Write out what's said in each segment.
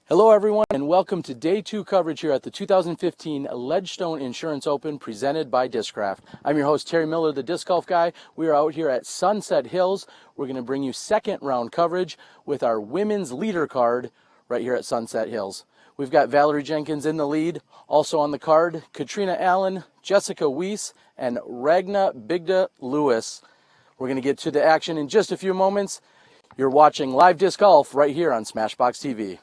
Hello everyone and welcome to day 2 coverage here at the 2015 Ledgestone Insurance Open presented by Discraft. I'm your host Terry Miller, the disc golf guy. We are out here at Sunset Hills. We're going to bring you second round coverage with our women's leader card right here at Sunset Hills. We've got Valarie Jenkins in the lead. Also on the card, Katrina Allen, Jessica Weese, and Ragna Bygde Lewis. We're going to get to the action in just a few moments. You're watching live disc golf right here on SmashBoxxTV.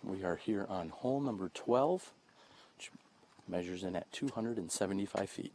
We are here on hole number 12, which measures in at 275 feet.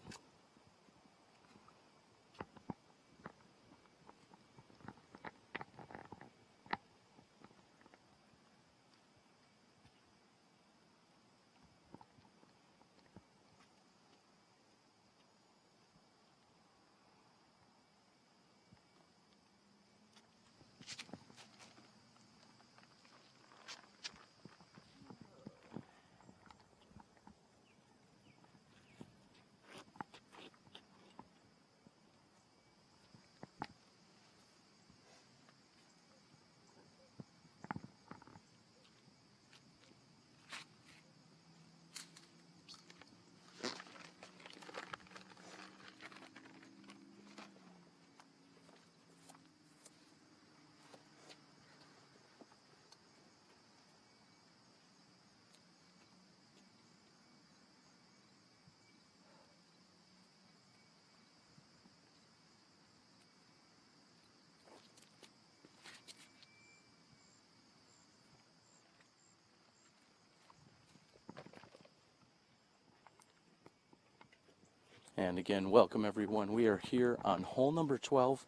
And again, welcome everyone. We are here on hole number 12.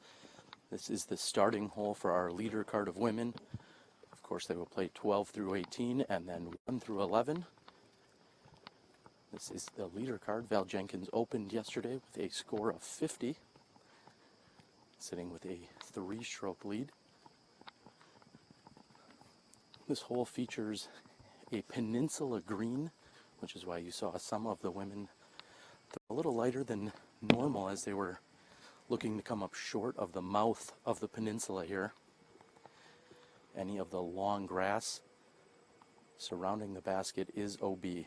This is the starting hole for our leader card of women. Of course, they will play 12 through 18 and then 1 through 11. This is the leader card. Val Jenkins opened yesterday with a score of 50, sitting with a 3-stroke lead. This hole features a peninsula green, which is why you saw some of the women a little lighter than normal as they were looking to come up short of the mouth of the peninsula here. Any of the long grass surrounding the basket is OB.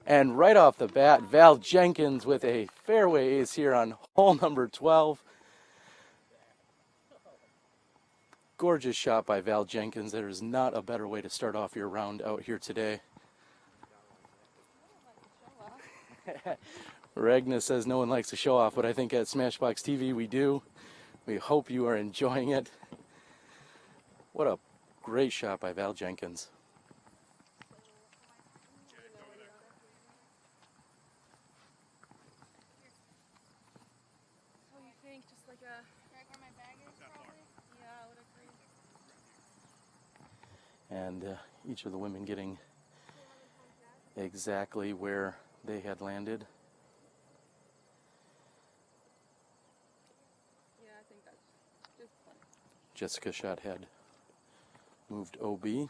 And right off the bat, Val Jenkins with a fairway ace here on hole number 12. Gorgeous shot by Val Jenkins. There is not a better way to start off your round out here today. Ragna says no one likes to show off, but I think at SmashBoxxTV we do. We hope you are enjoying it. What a great shot by Val Jenkins. And each of the women getting exactly where they had landed. Yeah, I think that's just fun. Jessica shot had moved OB.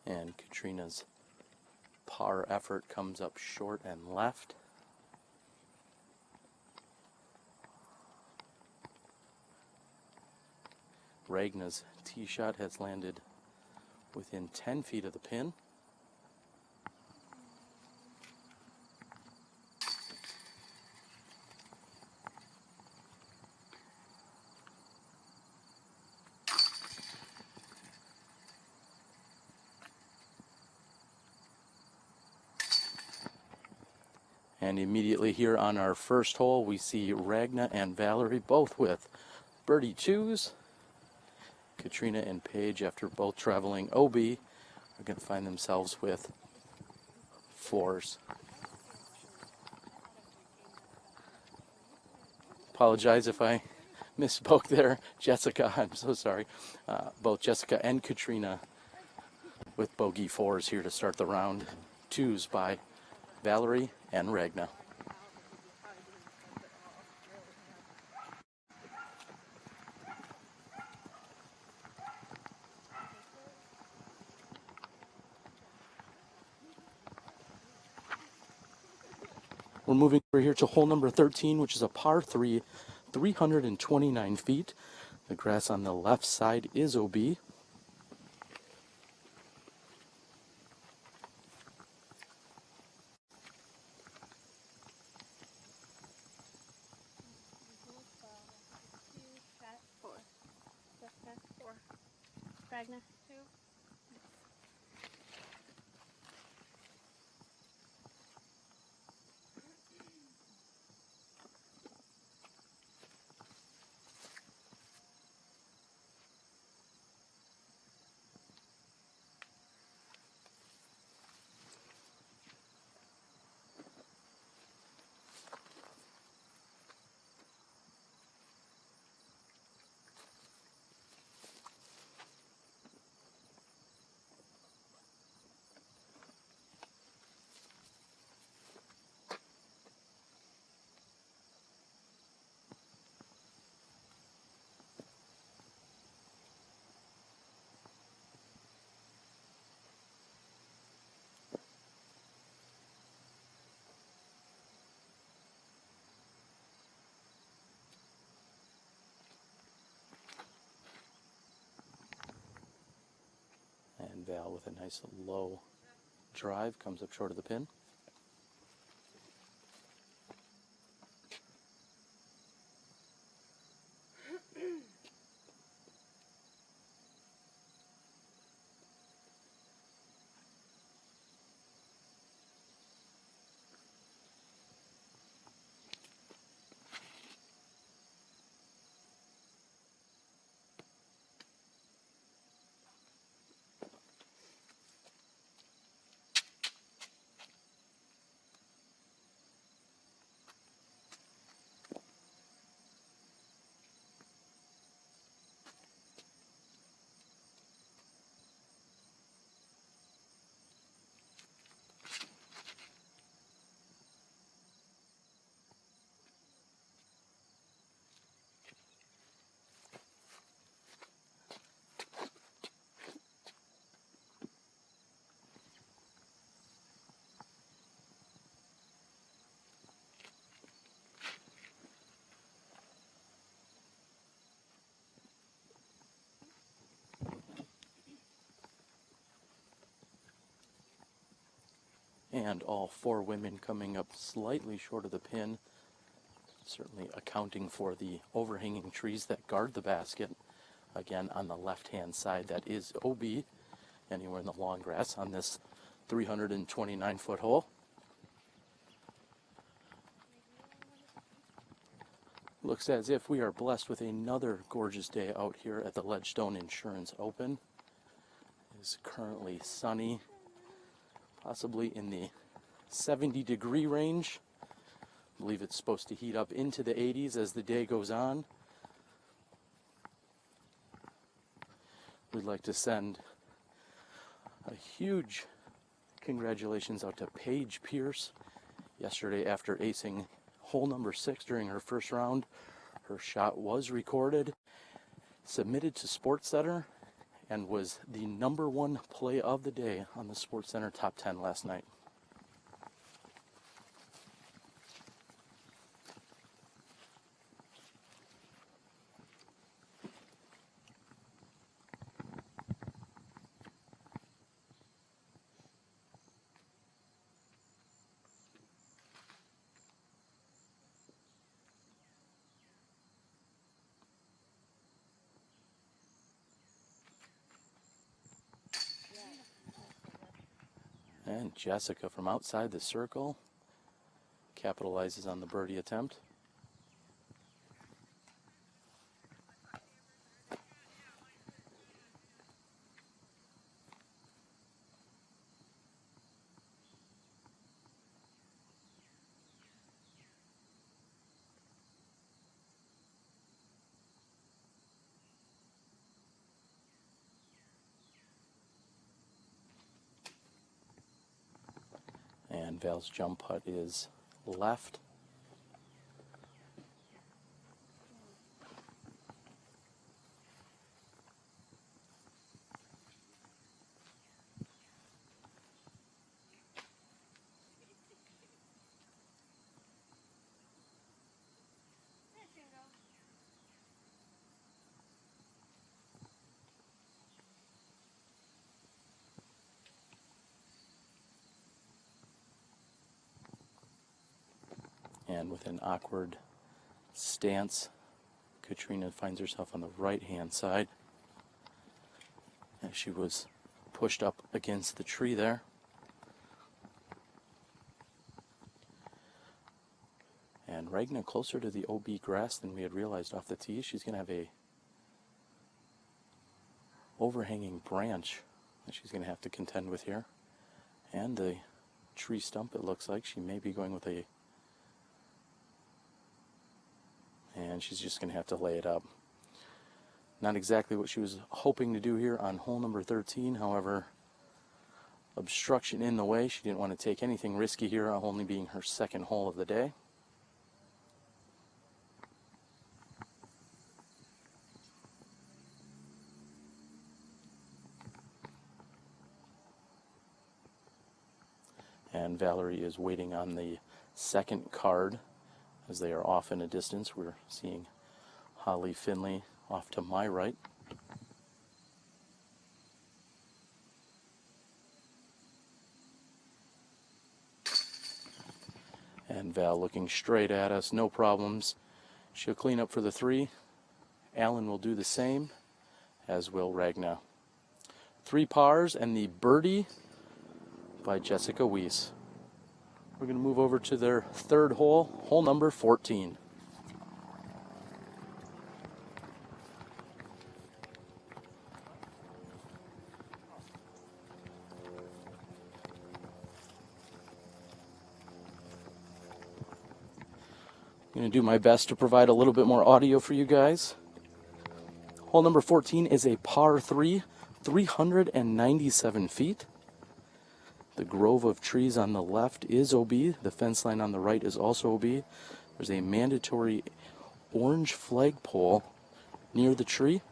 And Katrina's par effort comes up short and left. Ragna's tee shot has landed within 10 feet of the pin. And immediately here on our first hole, we see Ragna and Valarie both with birdie twos. Katrina and Paige, after both traveling OB, are going to find themselves with fours. Apologize if I misspoke there. Jessica, I'm so sorry. Both Jessica and Katrina with bogey fours here to start the round. Twos by Valarie and Ragna. We're moving over here to hole number 13, which is a par 3, 329 feet. The grass on the left side is OB. Ragna, 2. And Val with a nice low drive comes up short of the pin. And all four women coming up slightly short of the pin, certainly accounting for the overhanging trees that guard the basket. Again, on the left-hand side, that is OB, anywhere in the long grass on this 329-foot hole. Looks as if we are blessed with another gorgeous day out here at the Ledgestone Insurance Open. It is currently sunny, possibly in the 70-degree range. I believe it's supposed to heat up into the 80s as the day goes on. We'd like to send a huge congratulations out to Paige Pierce. Yesterday, after acing hole number 6 during her first round, her shot was recorded, submitted to SportsCenter, and was the #1 play of the day on the SportsCenter Top 10 last night. And Jessica from outside the circle capitalizes on the birdie attempt. And Val's jump putt is left. And with an awkward stance, Katrina finds herself on the right-hand side as she was pushed up against the tree there. And Ragnar closer to the OB grass than we had realized off the tee. She's going to have a overhanging branch that she's going to have to contend with here. And the tree stump, it looks like. She may be going with a... And she's just going to have to lay it up. Not exactly what she was hoping to do here on hole number 13. However, obstruction in the way. She didn't want to take anything risky here, only being her second hole of the day. And Valarie is waiting on the second card as they are off in a distance. We're seeing Holly Finley off to my right. And Val looking straight at us, no problems. She'll clean up for the 3. Allen will do the same, as will Ragnar. 3 pars and the birdie by Jessica Weese. We're going to move over to their third hole, hole number 14. I'm going to do my best to provide a little bit more audio for you guys. Hole number 14 is a par 3, 397 feet. The grove of trees on the left is OB. The fence line on the right is also OB. There's a mandatory orange flagpole near the tree.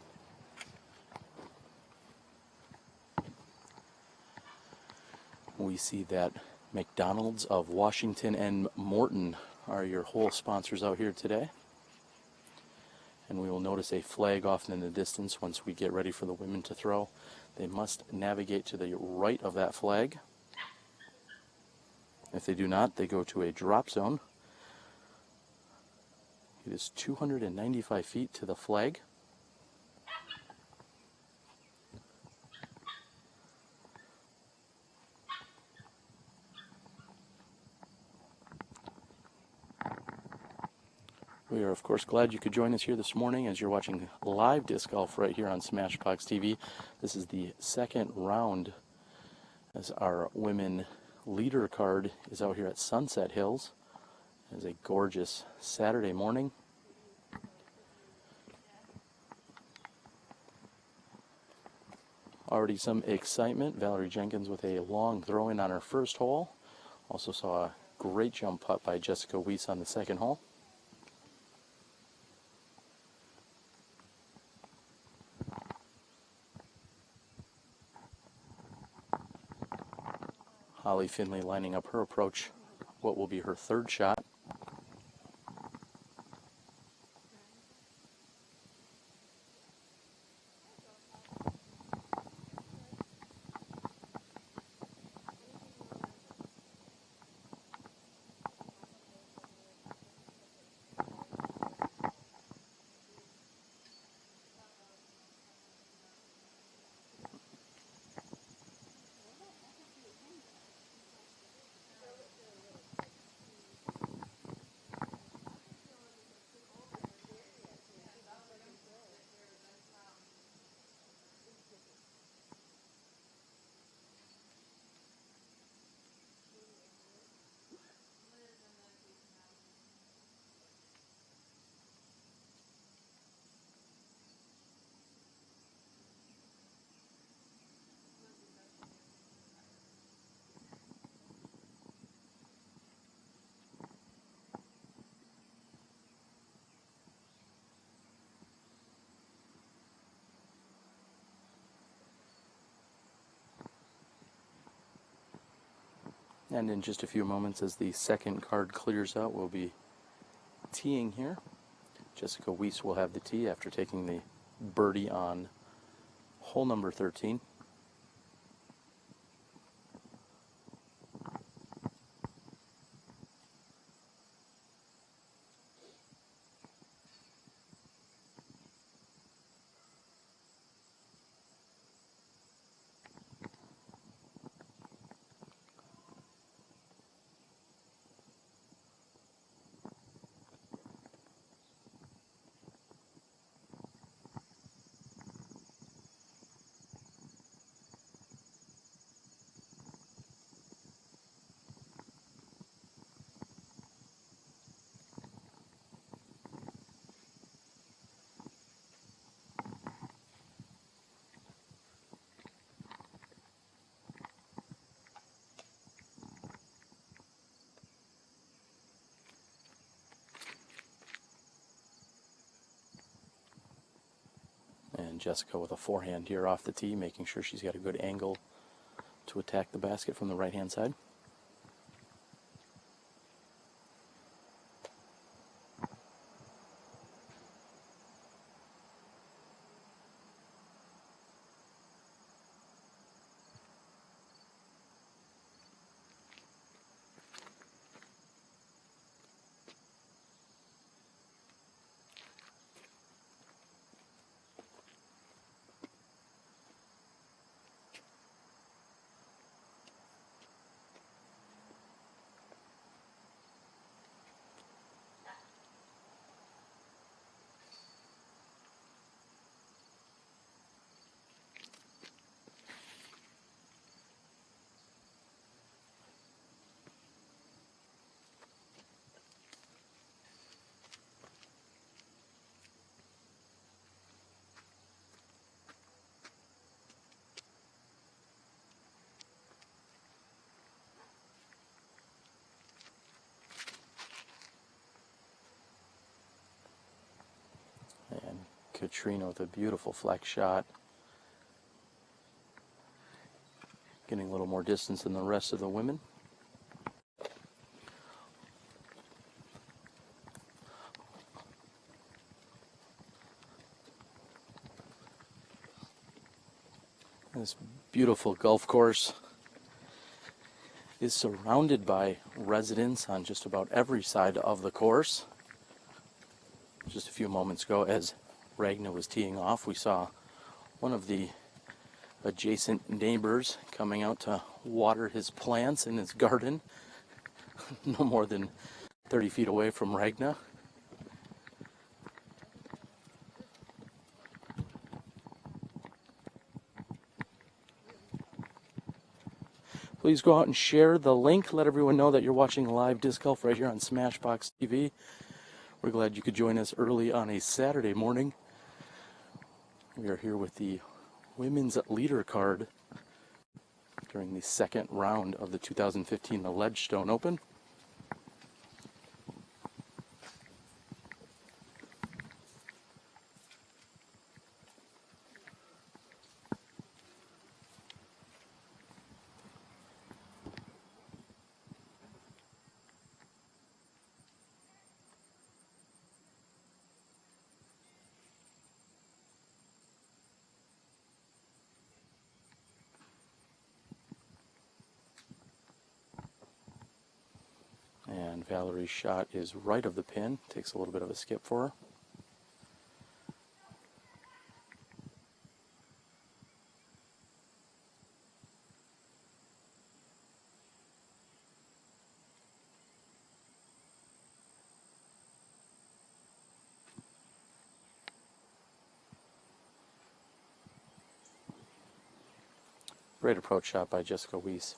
We see that McDonald's of Washington and Morton are your hole sponsors out here today. And we will notice a flag off in the distance once we get ready for the women to throw. They must navigate to the right of that flag. If they do not, they go to a drop zone. It is 295 feet to the flag. We are, of course, glad you could join us here this morning as you're watching live disc golf right here on SmashBoxxTV. This is the second round as our women leader card is out here at Sunset Hills. It is a gorgeous Saturday morning. Already some excitement. Valarie Jenkins with a long throw-in on her first hole. Also saw a great jump putt by Jessica Weese on the second hole. Allie Finley lining up her approach, what will be her third shot. And in just a few moments, as the second card clears out, we'll be teeing here. Jessica Weese will have the tee after taking the birdie on hole number 13. And Jessica with a forehand here off the tee, making sure she's got a good angle to attack the basket from the right-hand side. And Katrina with a beautiful flex shot. Getting a little more distance than the rest of the women. This beautiful golf course is surrounded by residents on just about every side of the course. Just a few moments ago, as Ragnar was teeing off, we saw one of the adjacent neighbors coming out to water his plants in his garden, no more than 30 feet away from Ragnar. Please go out and share the link. Let everyone know that you're watching live disc golf right here on SmashBoxxTV. We're glad you could join us early on a Saturday morning. We are here with the women's leader card during the second round of the 2015 Ledgestone Open. Valerie's shot is right of the pin. Takes a little bit of a skip for her. Great approach shot by Jessica Weese.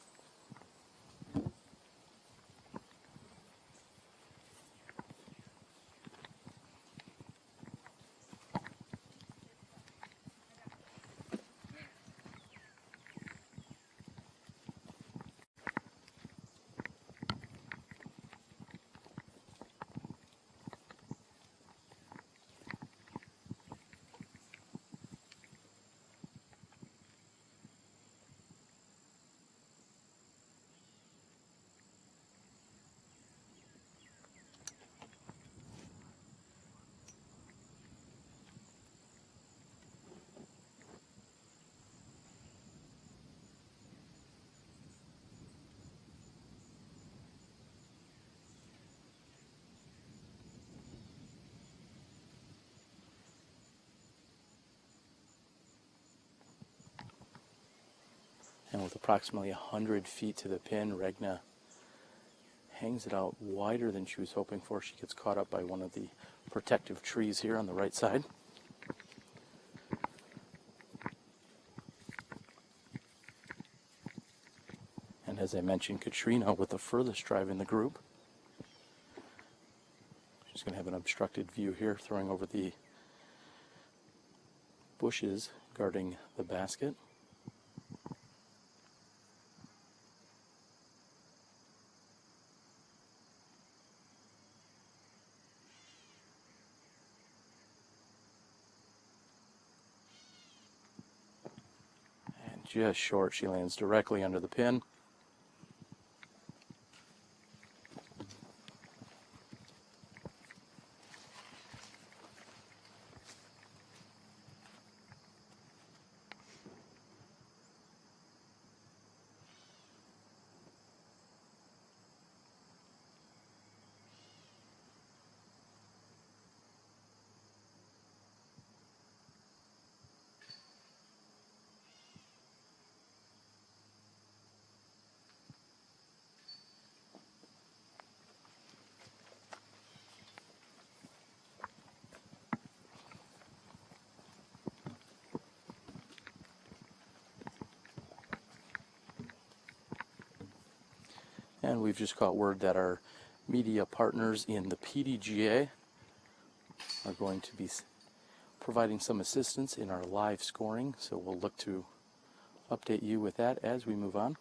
And with approximately 100 feet to the pin, Regna hangs it out wider than she was hoping for. She gets caught up by one of the protective trees here on the right side. And as I mentioned, Katrina with the furthest drive in the group. She's going to have an obstructed view here, throwing over the bushes guarding the basket. And just short, she lands directly under the pin. And we've just got word that our media partners in the PDGA are going to be providing some assistance in our live scoring, so we'll look to update you with that as we move on.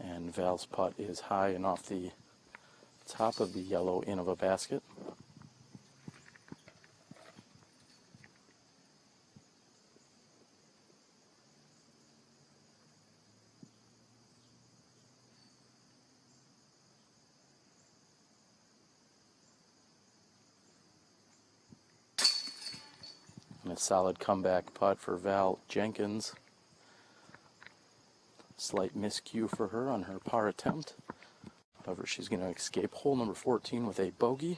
And Val's putt is high and off the top of the yellow in of a basket. And a solid comeback putt for Valarie Jenkins. Slight miscue for her on her par attempt. However, she's going to escape hole number 14 with a bogey.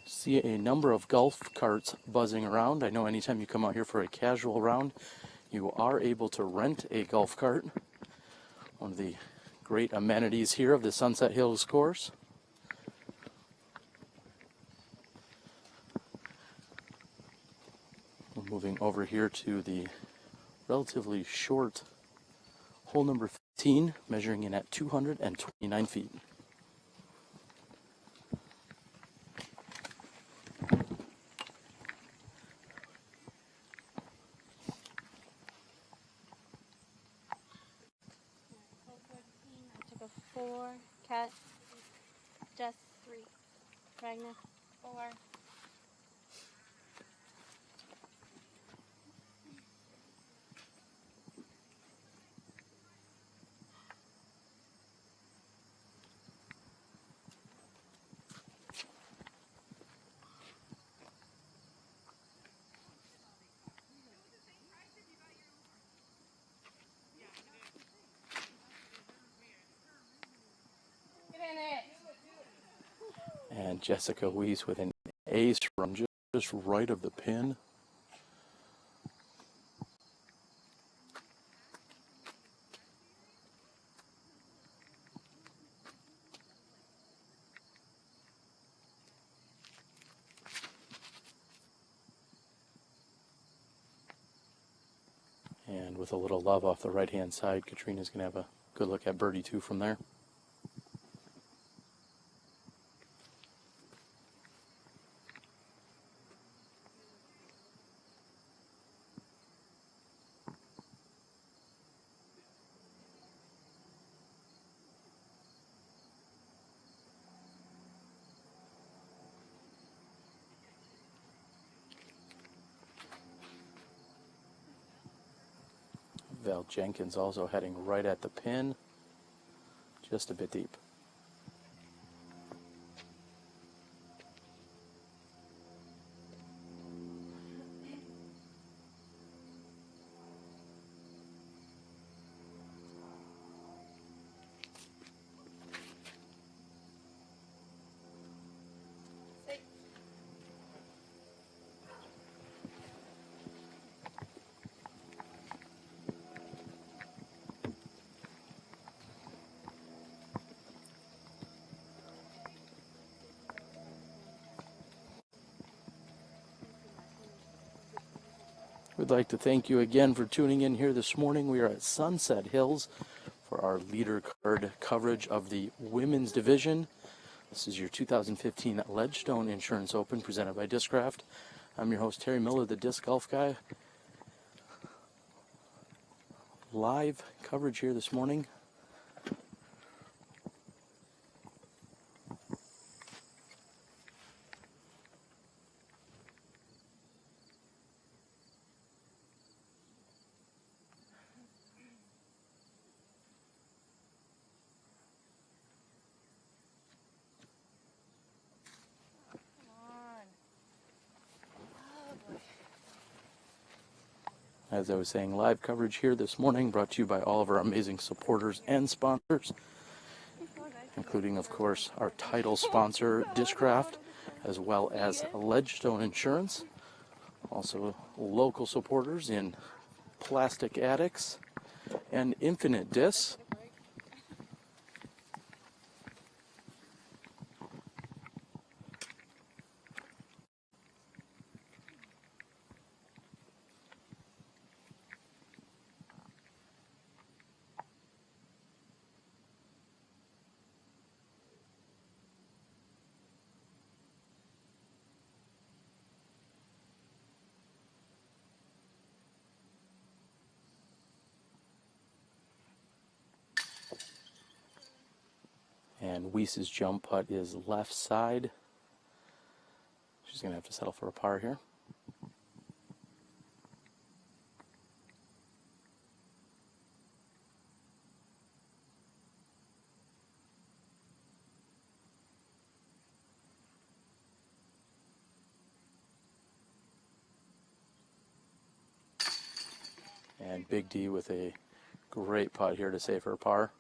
See a number of golf carts buzzing around. I know anytime you come out here for a casual round, you are able to rent a golf cart. One of the great amenities here of the Sunset Hills course. We're moving over here to the relatively short hole number 15, measuring in at 229 feet. Hole 14, I took a 4, Cat, Jess 3, Ragnar 4, And Jessica Weese with an ace from just right of the pin. And with a little love off the right-hand side, Katrina's going to have a good look at birdie 2 from there. Valarie Jenkins also heading right at the pin, just a bit deep. We'd like to thank you again for tuning in here this morning. We are at Sunset Hills for our leader card coverage of the women's division. This is your 2015 Ledgestone Insurance Open presented by Discraft. I'm your host, Terry Miller, the Disc Golf Guy. Live coverage here this morning. As I was saying, live coverage here this morning brought to you by all of our amazing supporters and sponsors, including, of course, our title sponsor, Discraft, as well as Ledgestone Insurance. Also, local supporters in Plastic Addicts and Infinite Discs. And Weese's jump putt is left side. She's going to have to settle for a par here. And Bygde with a great putt here to save her par.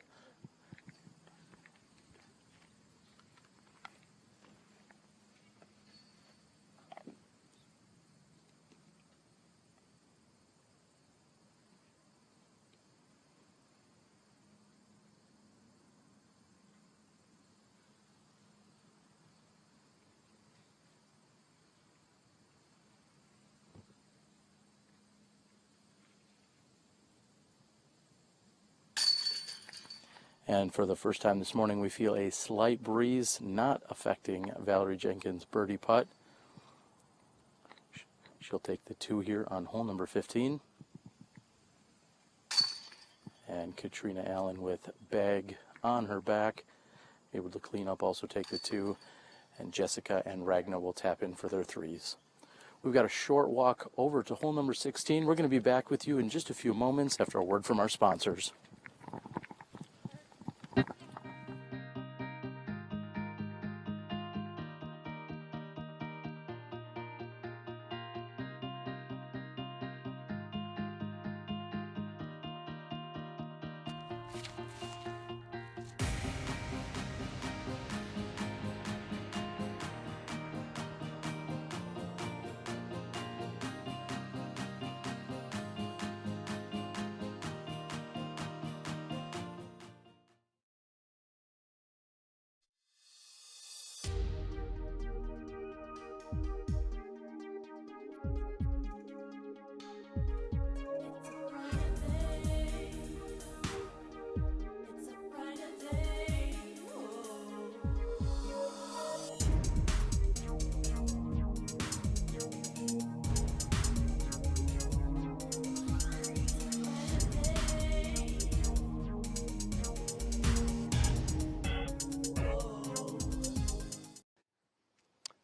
And for the first time this morning, we feel a slight breeze not affecting Valarie Jenkins' birdie putt. She'll take the 2 here on hole number 15. And Katrina Allen with bag on her back, able to clean up, also take the 2. And Jessica and Ragna will tap in for their 3s. We've got a short walk over to hole number 16. We're going to be back with you in just a few moments after a word from our sponsors.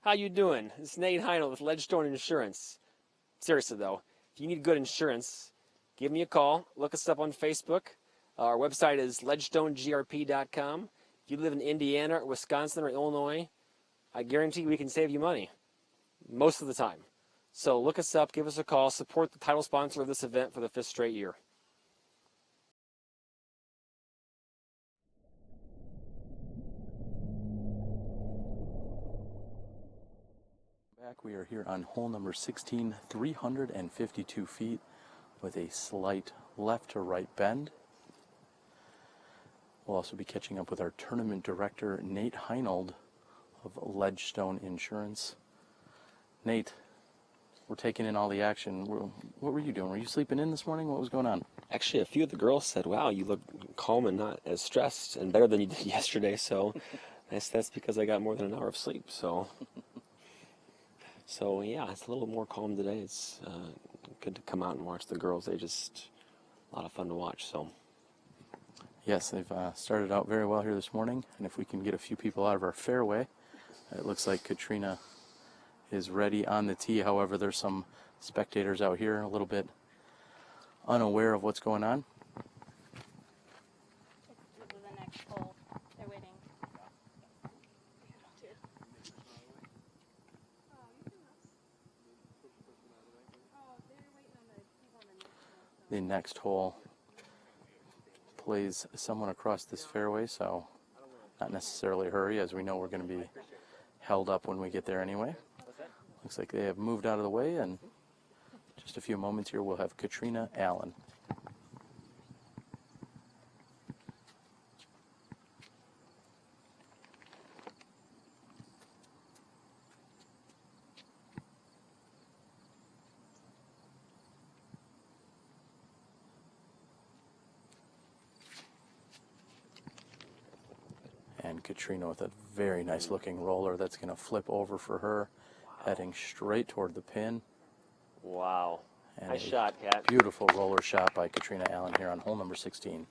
How you doing? It's Nate Heinel with Ledgestone Insurance. Seriously though, if you need good insurance, give me a call. Look us up on Facebook. Our website is ledgestonegrp.com. If you live in Indiana or Wisconsin or Illinois, I guarantee we can save you money most of the time. So look us up, give us a call, support the title sponsor of this event for the 5th straight year. We are here on hole number 16, 352 feet with a slight left to right bend. We'll also be catching up with our tournament director, Nate Heinold of Ledgestone Insurance. Nate, we're taking in all the action. What were you doing? Were you sleeping in this morning? What was going on? Actually, a few of the girls said, wow, you look calm and not as stressed and better than you did yesterday. So that's because I got more than an hour of sleep. So yeah, it's a little more calm today. It's good to come out and watch the girls. They just a lot of fun to watch. So yes, they've started out very well here this morning, and if we can get a few people out of our fairway, it looks like Katrina is ready on the tee. However, there's some spectators out here a little bit unaware of what's going on. This is the next hole. They're waiting. The next hole plays someone across this fairway, so not necessarily hurry, as we know we're going to be held up when we get there anyway. Looks like they have moved out of the way, and just a few moments here we'll have Katrina Allen. And Katrina with a very nice looking roller that's going to flip over for her, heading straight toward the pin. wow, And nice shot, Kat. Beautiful roller shot by Katrina Allen here on hole number 16.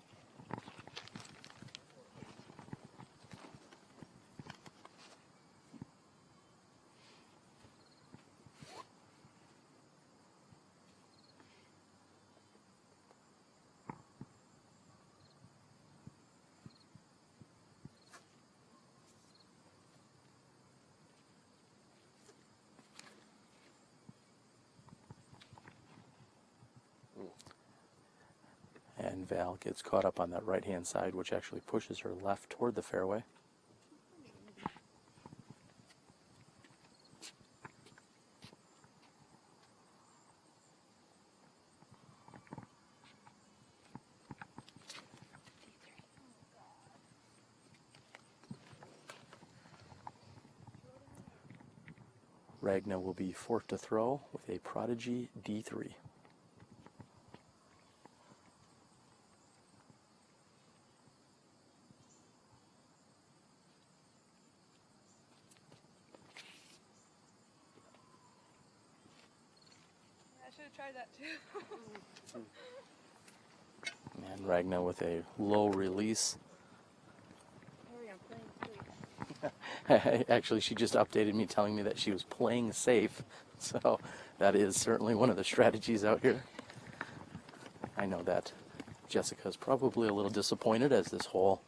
And Val gets caught up on that right-hand side, which actually pushes her left toward the fairway. Ragna will be forked to throw with a Prodigy D3. I should have tried that too. And Ragna with a low release. Hurry, I'm playing safe. Actually, she just updated me telling me that she was playing safe. So that is certainly one of the strategies out here. I know that Jessica's probably a little disappointed as this hole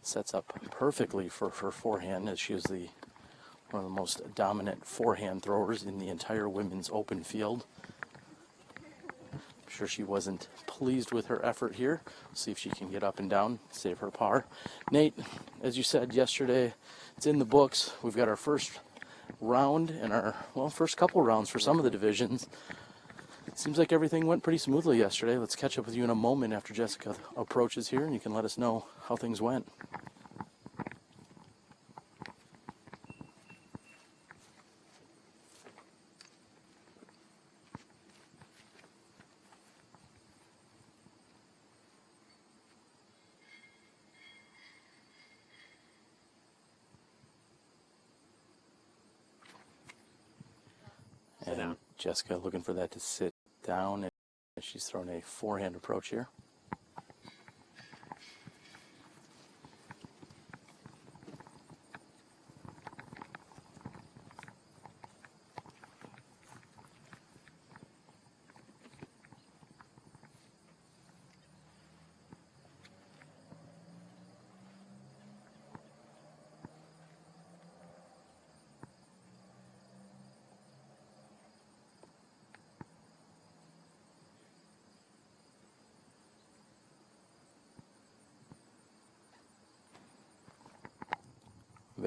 sets up perfectly for her forehand, as she is one of the most dominant forehand throwers in the entire women's open field. I'm sure she wasn't pleased with her effort here. See if she can get up and down, save her par. Nate, as you said yesterday, it's in the books. We've got our first round and first couple rounds for some of the divisions. Seems like everything went pretty smoothly yesterday. Let's catch up with you in a moment after Jessica approaches here, and you can let us know how things went. And Jessica looking for that to sit down, and she's thrown a forehand approach here.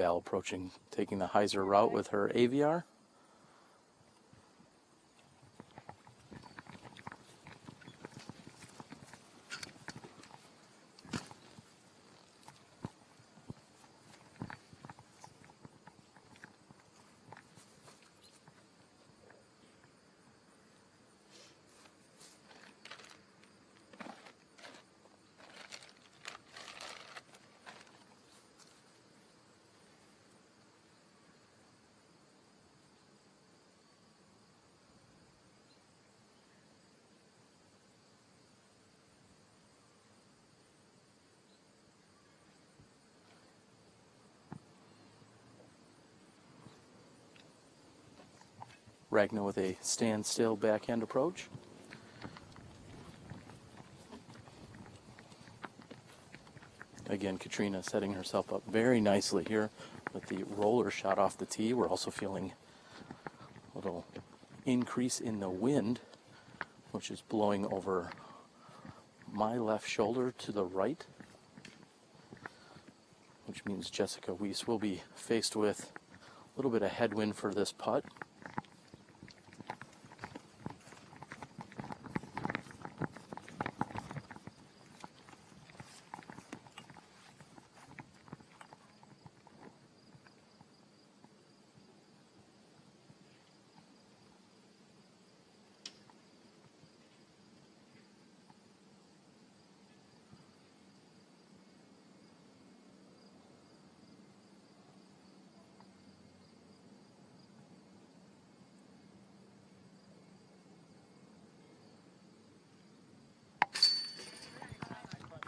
Val approaching, taking the hyzer route with her AVR. Ragnar with a standstill backhand approach. Again, Katrina setting herself up very nicely here with the roller shot off the tee. We're also feeling a little increase in the wind, which is blowing over my left shoulder to the right, which means Jessica Weese will be faced with a little bit of headwind for this putt.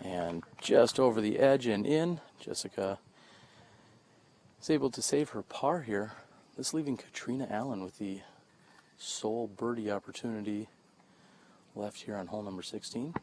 And just over the edge and in, Jessica is able to save her par here. This leaving Katrina Allen with the sole birdie opportunity left here on hole number 16.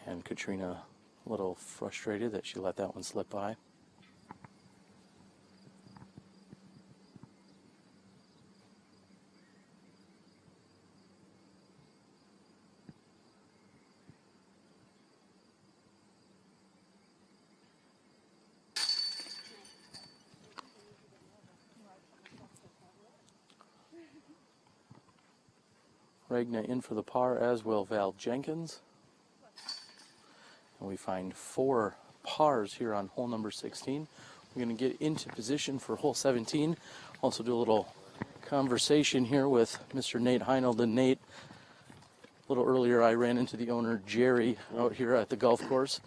And Katrina a little frustrated that she let that one slip by. Ragnar in for the par, as will Val Jenkins. And we find 4 pars here on hole number 16. We're going to get into position for hole 17. Also do a little conversation here with Mr. Nate Heinold. And Nate, a little earlier I ran into the owner, Jerry, out here at the golf course.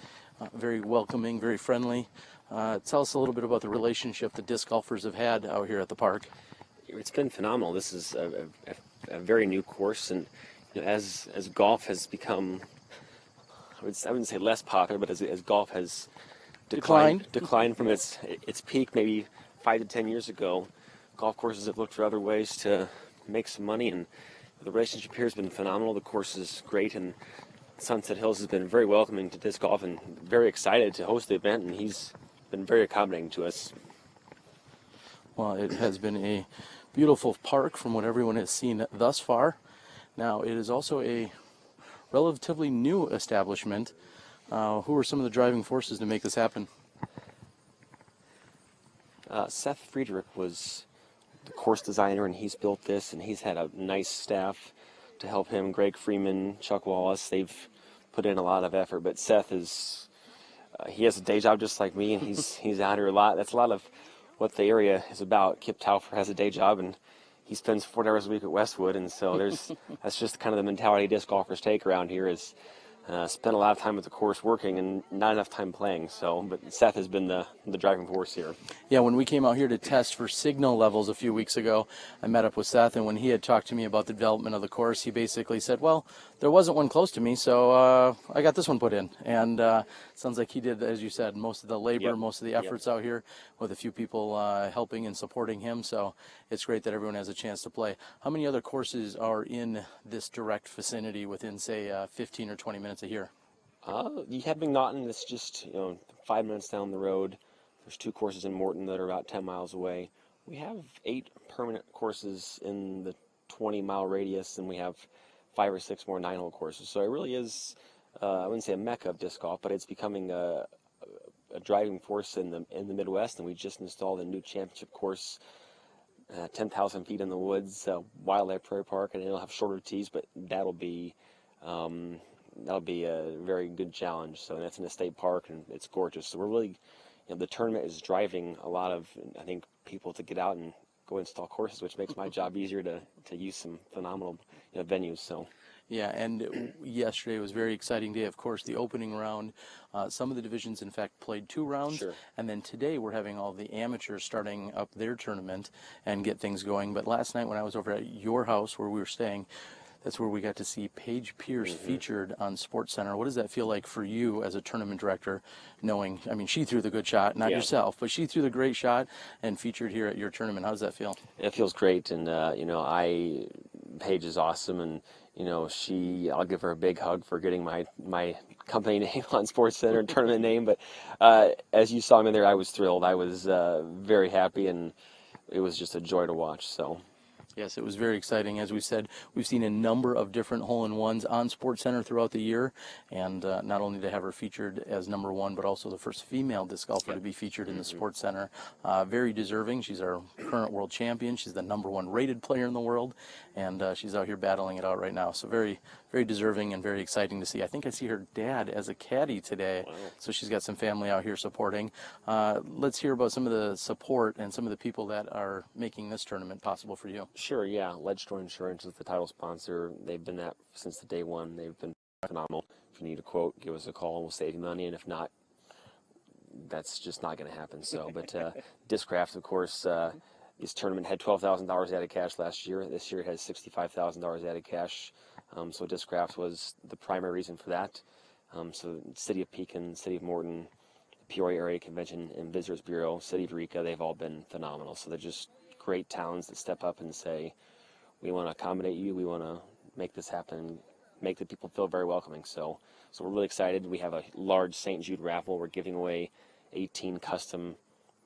Very welcoming, very friendly. Tell us a little bit about the relationship the disc golfers have had out here at the park. It's been phenomenal. This is a very new course, and as golf has become, I wouldn't say less popular, but as golf has declined from its peak maybe 5 to 10 years ago, golf courses have looked for other ways to make some money, and the relationship here has been phenomenal. The course is great, and Sunset Hills has been very welcoming to disc golf and very excited to host the event, and he's been very accommodating to us. Well, it has been a beautiful park from what everyone has seen thus far. Now, it is also a relatively new establishment. Who were some of the driving forces to make this happen? Seth Friedrich was the course designer, and he's built this, and he's had a nice staff to help him. Greg Freeman, Chuck Wallace, they've put in a lot of effort, but Seth is, he has a day job just like me, and he's out here a lot. That's a lot of what the area is about. Kip Taufer has a day job, and he spends 4 hours a week at Westwood, and so that's just kind of the mentality disc golfers take around here, is spend a lot of time at the course working and not enough time playing. So, but Seth has been the driving force here. Yeah, when we came out here to test for signal levels a few weeks ago, I met up with Seth, and when he had talked to me about the development of the course, he basically said, well, there wasn't one close to me, so I got this one put in. And sounds like he did, as you said, most of the labor, most of the efforts out here, with a few people helping and supporting him. So it's great that everyone has a chance to play. How many other courses are in this direct vicinity within, say, 15 or 20 minutes of here? You have McNaughton. It's just 5 minutes down the road. There's 2 courses in Morton that are about 10 miles away. We have 8 permanent courses in the 20-mile radius, and we have 5 or 6 more 9-hole courses. So it really is, I wouldn't say a mecca of disc golf, but it's becoming a driving force in the Midwest. And we just installed a new championship course, 10,000 feet in the woods, Wildlife Prairie Park, and it'll have shorter tees, but that'll be a very good challenge. So that's in a state park, and it's gorgeous. So we're really, the tournament is driving a lot of, I think, people to get out and go install courses, which makes my job easier to use some phenomenal venues. So. Yeah, and yesterday was a very exciting day. Of course, the opening round. Some of the divisions, in fact, played 2 rounds. Sure. And then today we're having all the amateurs starting up their tournament and get things going. But last night when I was over at your house where we were staying, that's where we got to see Paige Pierce featured on SportsCenter. What does that feel like for you as a tournament director, knowing, I mean, she threw the good shot, not yourself, but she threw the great shot and featured here at your tournament. How does that feel? It feels great, and Paige is awesome, and I'll give her a big hug for getting my company name on SportsCenter and tournament name. But as you saw me there, I was thrilled. I was very happy, and it was just a joy to watch. So. Yes, it was very exciting. As we said, we've seen a number of different hole-in-ones on SportsCenter throughout the year, and not only to have her featured as number 1, but also the first female disc golfer to be featured in the SportsCenter. Very deserving. She's our current world champion. She's the number 1 rated player in the world, and she's out here battling it out right now. So very, very deserving and very exciting to see. I think I see her dad as a caddy today, so she's got some family out here supporting. Let's hear about some of the support and some of the people that are making this tournament possible for you. Sure, yeah. Ledgestone Insurance is the title sponsor. They've been that since the day one. They've been phenomenal. If you need a quote, give us a call and we'll save you money. And if not, that's just not going to happen. So, but Discraft, of course, this tournament had $12,000 out of cash last year. This year it has $65,000 out of cash. So Discraft was the primary reason for that. So City of Pekin, City of Morton, Peoria Area Convention and Visitors Bureau, City of Eureka, they've all been phenomenal. So they're just great towns that step up and say, we want to accommodate you, we want to make this happen, make the people feel very welcoming. So we're really excited. We have a large St. Jude raffle. We're giving away 18 custom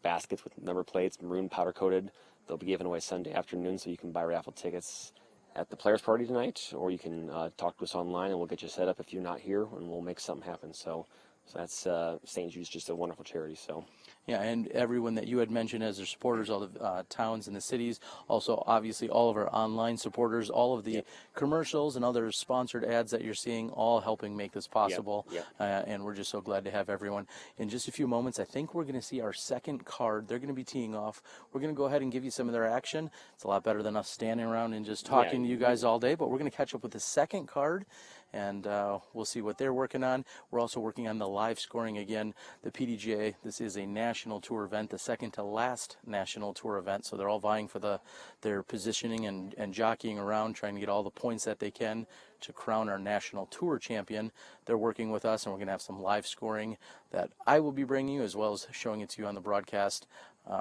baskets with number plates, maroon powder coated. They'll be given away Sunday afternoon, so you can buy raffle tickets at the players' party tonight, or you can talk to us online and we'll get you set up if you're not here, and we'll make something happen. So that's St. Jude's just a wonderful charity. So. Yeah, and everyone that you had mentioned as their supporters, all the towns and the cities, also obviously all of our online supporters, all of the commercials and other sponsored ads that you're seeing, all helping make this possible. And we're just so glad to have everyone. In just a few moments, I think we're going to see our second card. They're going to be teeing off. We're going to go ahead and give you some of their action. It's a lot better than us standing around and just talking to you guys all day, but we're going to catch up with the second card, and we'll see what they're working on. We're also working on the live scoring again. The PDGA, this is a national tour event, the second to last national tour event, so they're all vying for their positioning and jockeying around, trying to get all the points that they can to crown our national tour champion. They're working with us, and we're going to have some live scoring that I will be bringing you, as well as showing it to you on the broadcast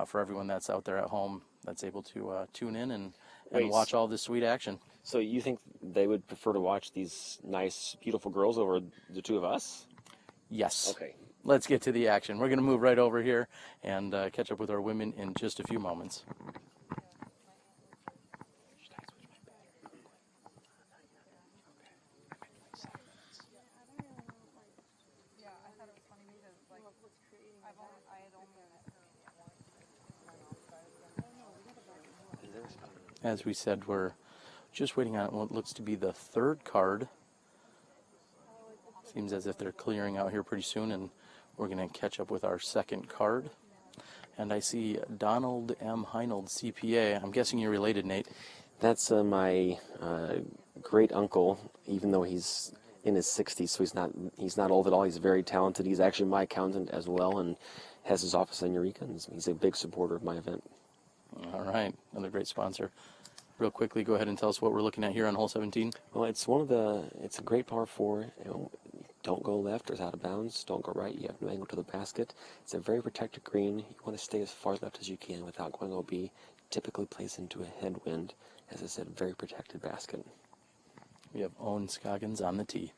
for everyone that's out there at home that's able to tune in and watch all this sweet action. So you think they would prefer to watch these nice, beautiful girls over the two of us? Yes. Okay. Let's get to the action. We're going to move right over here and catch up with our women in just a few moments. As we said, we're just waiting on what looks to be the third card. Seems as if they're clearing out here pretty soon, and we're going to catch up with our second card. And I see Donald M. Heinold, CPA. I'm guessing you're related, Nate. That's my great uncle, even though he's in his 60s, so he's not old at all. He's very talented. He's actually my accountant as well, and has his office in Eureka, and he's a big supporter of my event. All right, another great sponsor. Real quickly, go ahead and tell us what we're looking at here on hole 17. Well, it's a great par 4. Don't go left or it's out of bounds. Don't go right. You have no angle to the basket. It's a very protected green. You want to stay as far left as you can without going OB. Typically plays into a headwind. As I said, very protected basket. We have Owen Scoggins on the tee.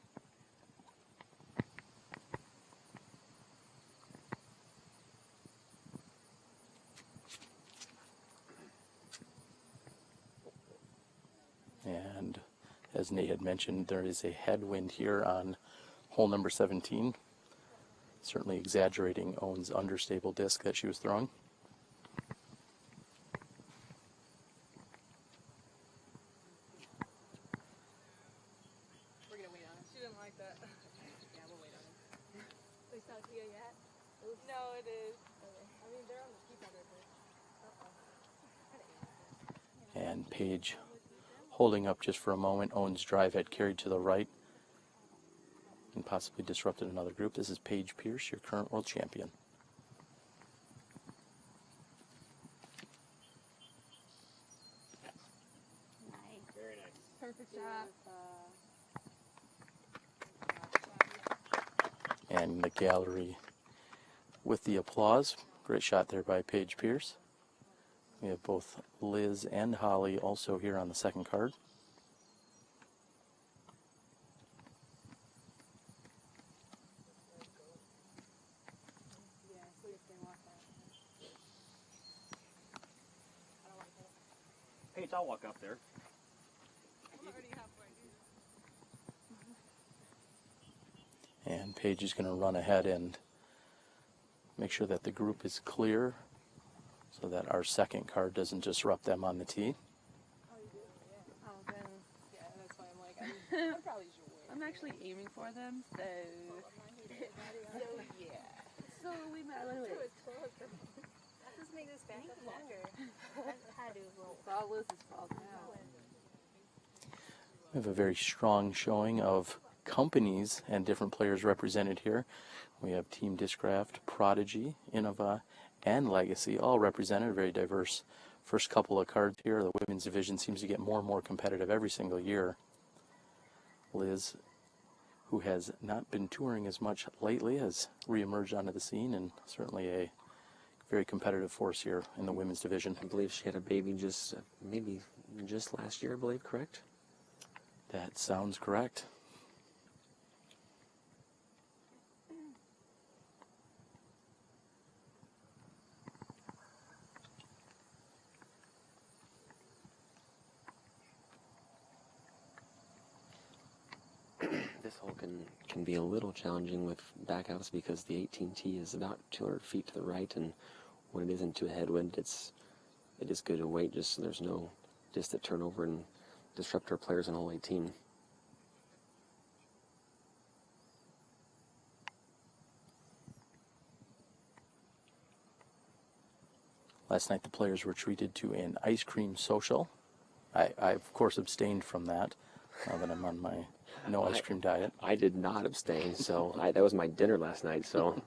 as Nate had mentioned, there is a headwind here on hole number 17. Certainly exaggerating Owen's understable disc that she was throwing. We're gonna wait on it. She didn't like that. Yeah, we'll wait on it. It's not here yet? No, it is. Okay. I mean, they're on the keypad right there. And Paige holding up just for a moment. Owen's drive had carried to the right and possibly disrupted another group. This is Paige Pierce, your current world champion. Nice. Very nice. Perfect shot. And the gallery with the applause. Great shot there by Paige Pierce. We have both Liz and Holly also here on the second card. Paige, I'll walk up there. I'm already halfway. And Paige is going to run ahead and make sure that the group is clear so that our second card doesn't disrupt them on the tee. Oh, you do? Yeah. Oh, then, yeah, that's why I'm like, I probably should wait. I'm actually aiming for them, so yeah. So we might wait. Let's make this back up longer. How do roll? It's all Liz's fault now. We have a very strong showing of companies and different players represented here. We have Team Discraft, Prodigy, Innova, and Legacy, all represented, very diverse. First couple of cards here, the women's division seems to get more and more competitive every single year. Liz, who has not been touring as much lately, has reemerged onto the scene and certainly a very competitive force here in the women's division. I believe she had a baby just, maybe just last year, I believe, correct? That sounds correct. This hole can be a little challenging with backouts because the 18T is about 200 feet to the right, and when it is into a headwind, it is good to wait just so there's no distant turnover and disrupt our players on hole 18. Last night the players were treated to an ice cream social. I of course abstained from that now that I'm on my no ice cream diet. I did not abstain, so that was my dinner last night. So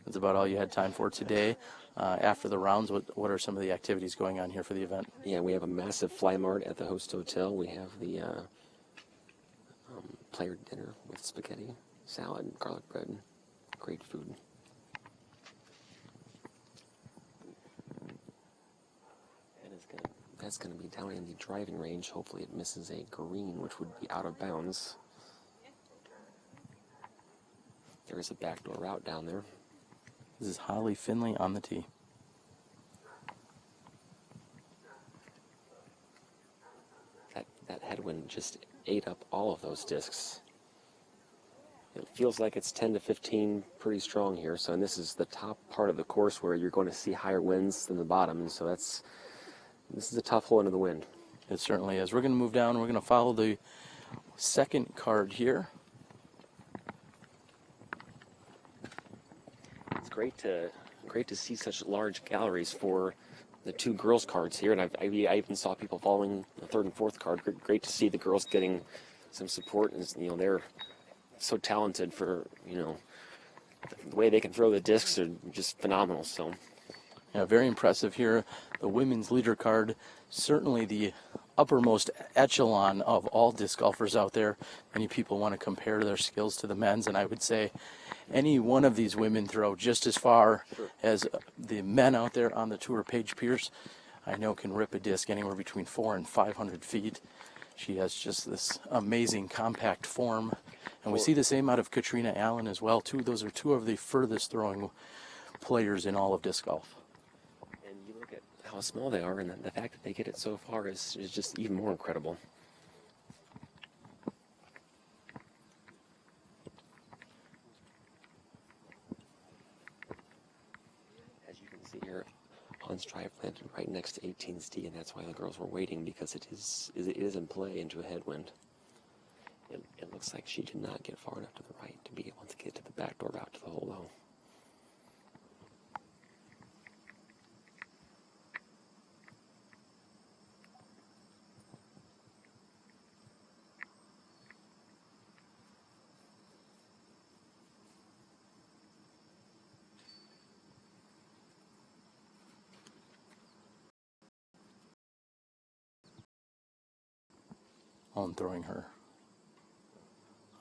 That's about all you had time for today. After the rounds, what are some of the activities going on here for the event? yeah, we have a massive fly mart at the host hotel. We have the player dinner with spaghetti, salad, and garlic bread, and great food. That's going to be down in the driving range. Hopefully it misses a green, which would be out of bounds. There is a backdoor route down there. This is Holly Finley on the tee. That headwind just ate up all of those discs. It feels like it's 10 to 15 pretty strong here. So, and this is the top part of the course where you're going to see higher winds than the bottom. And so this is a tough hole into the wind. It certainly is. We're going to move down. We're going to follow the second card here. It's great to see such large galleries for the two girls cards here, and I even saw people following the third and fourth card. Great to see the girls getting some support, and they're so talented for the way they can throw the discs are just phenomenal. So. Yeah, very impressive here. The women's leader card, certainly the uppermost echelon of all disc golfers out there. Many people want to compare their skills to the men's, and I would say any one of these women throw just as far as the men out there on the tour. Paige Pierce, I know, can rip a disc anywhere between 400 and 500 feet. She has just this amazing compact form. And we see the same out of Katrina Allen as well, too. Those are two of the furthest throwing players in all of disc golf. And you look at how small they are, and the fact that they get it so far is just even more incredible. there on stripe landed right next to 18's tee, and that's why the girls were waiting, because it is in play into a headwind. It looks like she did not get far enough to the right to be able to get to the backdoor route to the hole, though. On throwing her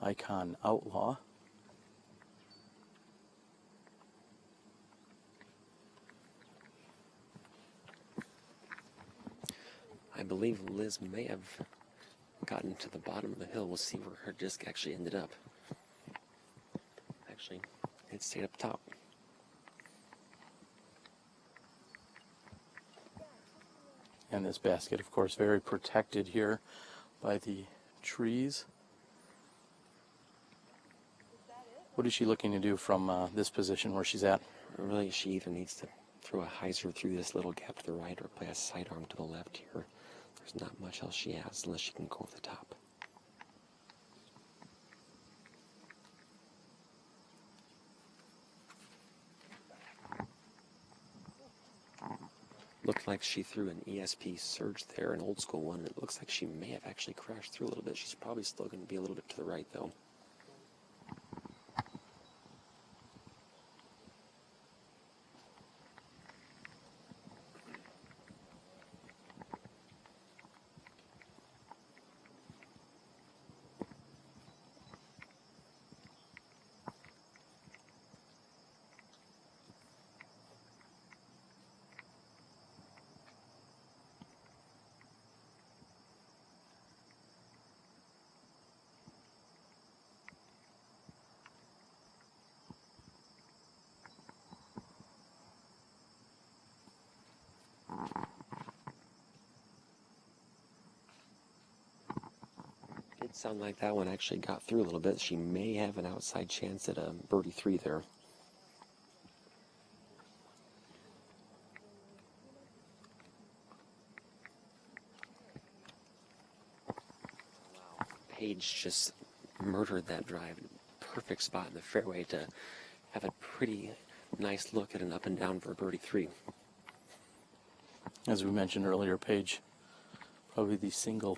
Icon Outlaw. I believe Liz may have gotten to the bottom of the hill. We'll see where her disc actually ended up. Actually, it stayed up top. And this basket, of course, very protected here by the trees. What is she looking to do from this position where she's at? Really, she either needs to throw a hyzer through this little gap to the right or play a sidearm to the left here. There's not much else she has unless she can go over the top. Looked like she threw an ESP surge there, an old school one, and it looks like she may have actually crashed through a little bit. She's probably still going to be a little bit to the right, though. It sounded like that one actually got through a little bit. She may have an outside chance at a birdie 3 there. Paige just murdered that drive. Perfect spot in the fairway to have a pretty nice look at an up and down for a birdie 3. As we mentioned earlier, Paige, probably the single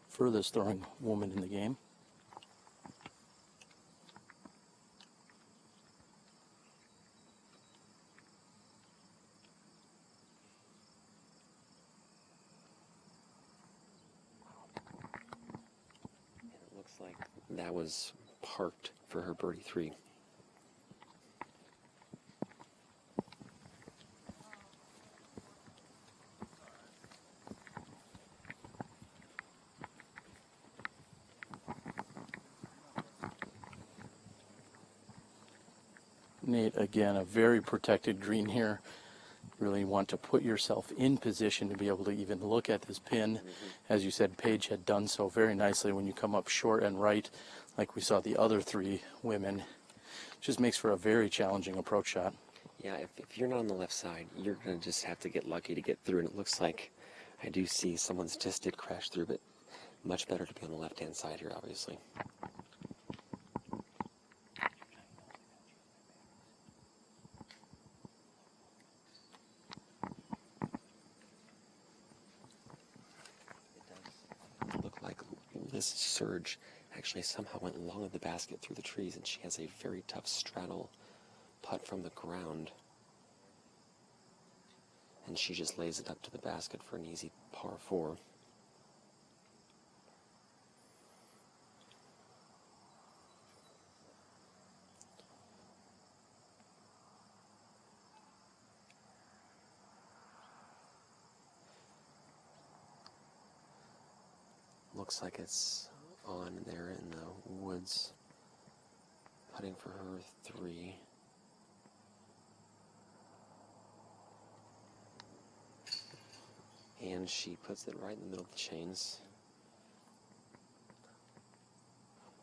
furthest throwing woman in the game. And it looks like that was parked for her birdie 3. Nate, again, a very protected green here. Really want to put yourself in position to be able to even look at this pin. As you said, Paige had done so very nicely when you come up short and right, like we saw the other 3 women. Just makes for a very challenging approach shot. Yeah, if you're not on the left side, you're going to just have to get lucky to get through. And it looks like I do see someone's just did crash through, but much better to be on the left-hand side here, obviously. It does look like this surge actually somehow went long of the basket through the trees, and she has a very tough straddle putt from the ground. And she just lays it up to the basket for an easy par 4. Looks like it's on there in the woods, putting for her 3. And she puts it right in the middle of the chains.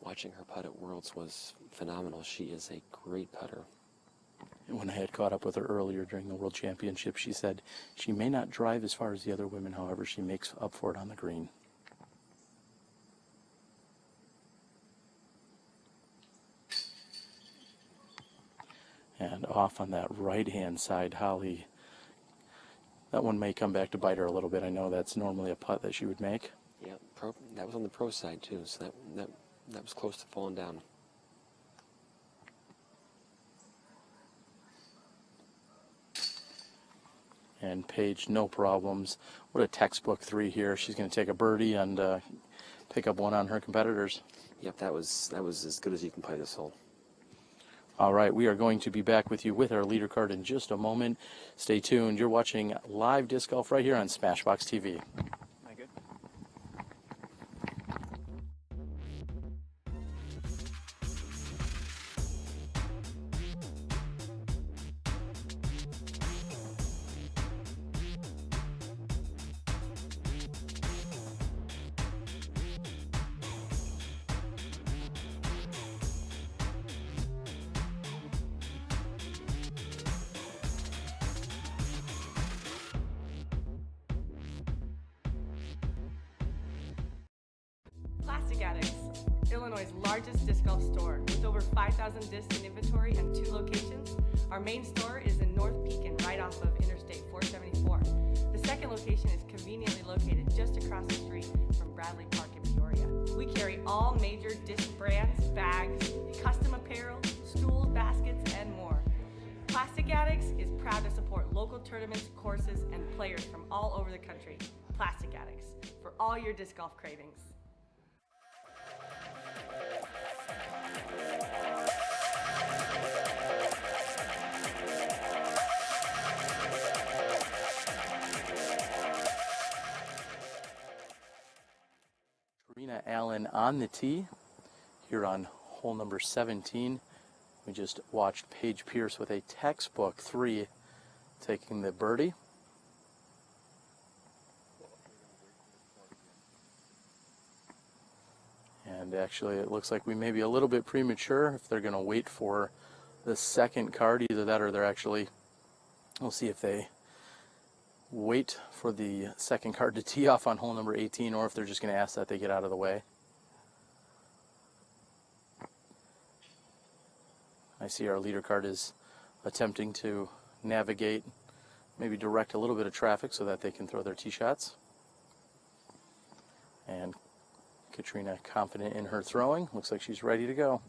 Watching her putt at Worlds was phenomenal. She is a great putter. When I had caught up with her earlier during the World Championship, she said she may not drive as far as the other women, however, she makes up for it on the green. And off on that right-hand side, Holly, that one may come back to bite her a little bit. I know that's normally a putt that she would make. Yeah, that was on the pro side too, so that was close to falling down. And Paige, no problems. What a textbook 3 here. She's going to take a birdie and pick up one on her competitors. Yep, that was as good as you can play this hole. All right, we are going to be back with you with our leader card in just a moment. Stay tuned. You're watching live disc golf right here on SmashBoxxTV. Plastic Addicts, Illinois' largest disc golf store with over 5,000 discs in inventory and 2 locations. Our main store is in North Pekin, right off of Interstate 474. The second location is conveniently located just across the street from Bradley Park in Peoria. We carry all major disc brands, bags, custom apparel, stools, baskets, and more. Plastic Addicts is proud to support local tournaments, courses, and players from all over the country. Plastic Addicts, for all your disc golf cravings. Karina Allen on the tee here on hole number 17. We just watched Paige Pierce with a textbook 3 taking the birdie. And actually it looks like we may be a little bit premature if they're going to wait for the second card. Either that or they're actually, we'll see if they wait for the second card to tee off on hole number 18 or if they're just going to ask that they get out of the way. I see our leader card is attempting to navigate, maybe direct a little bit of traffic so that they can throw their tee shots. And Katrina confident in her throwing. Looks like she's ready to go.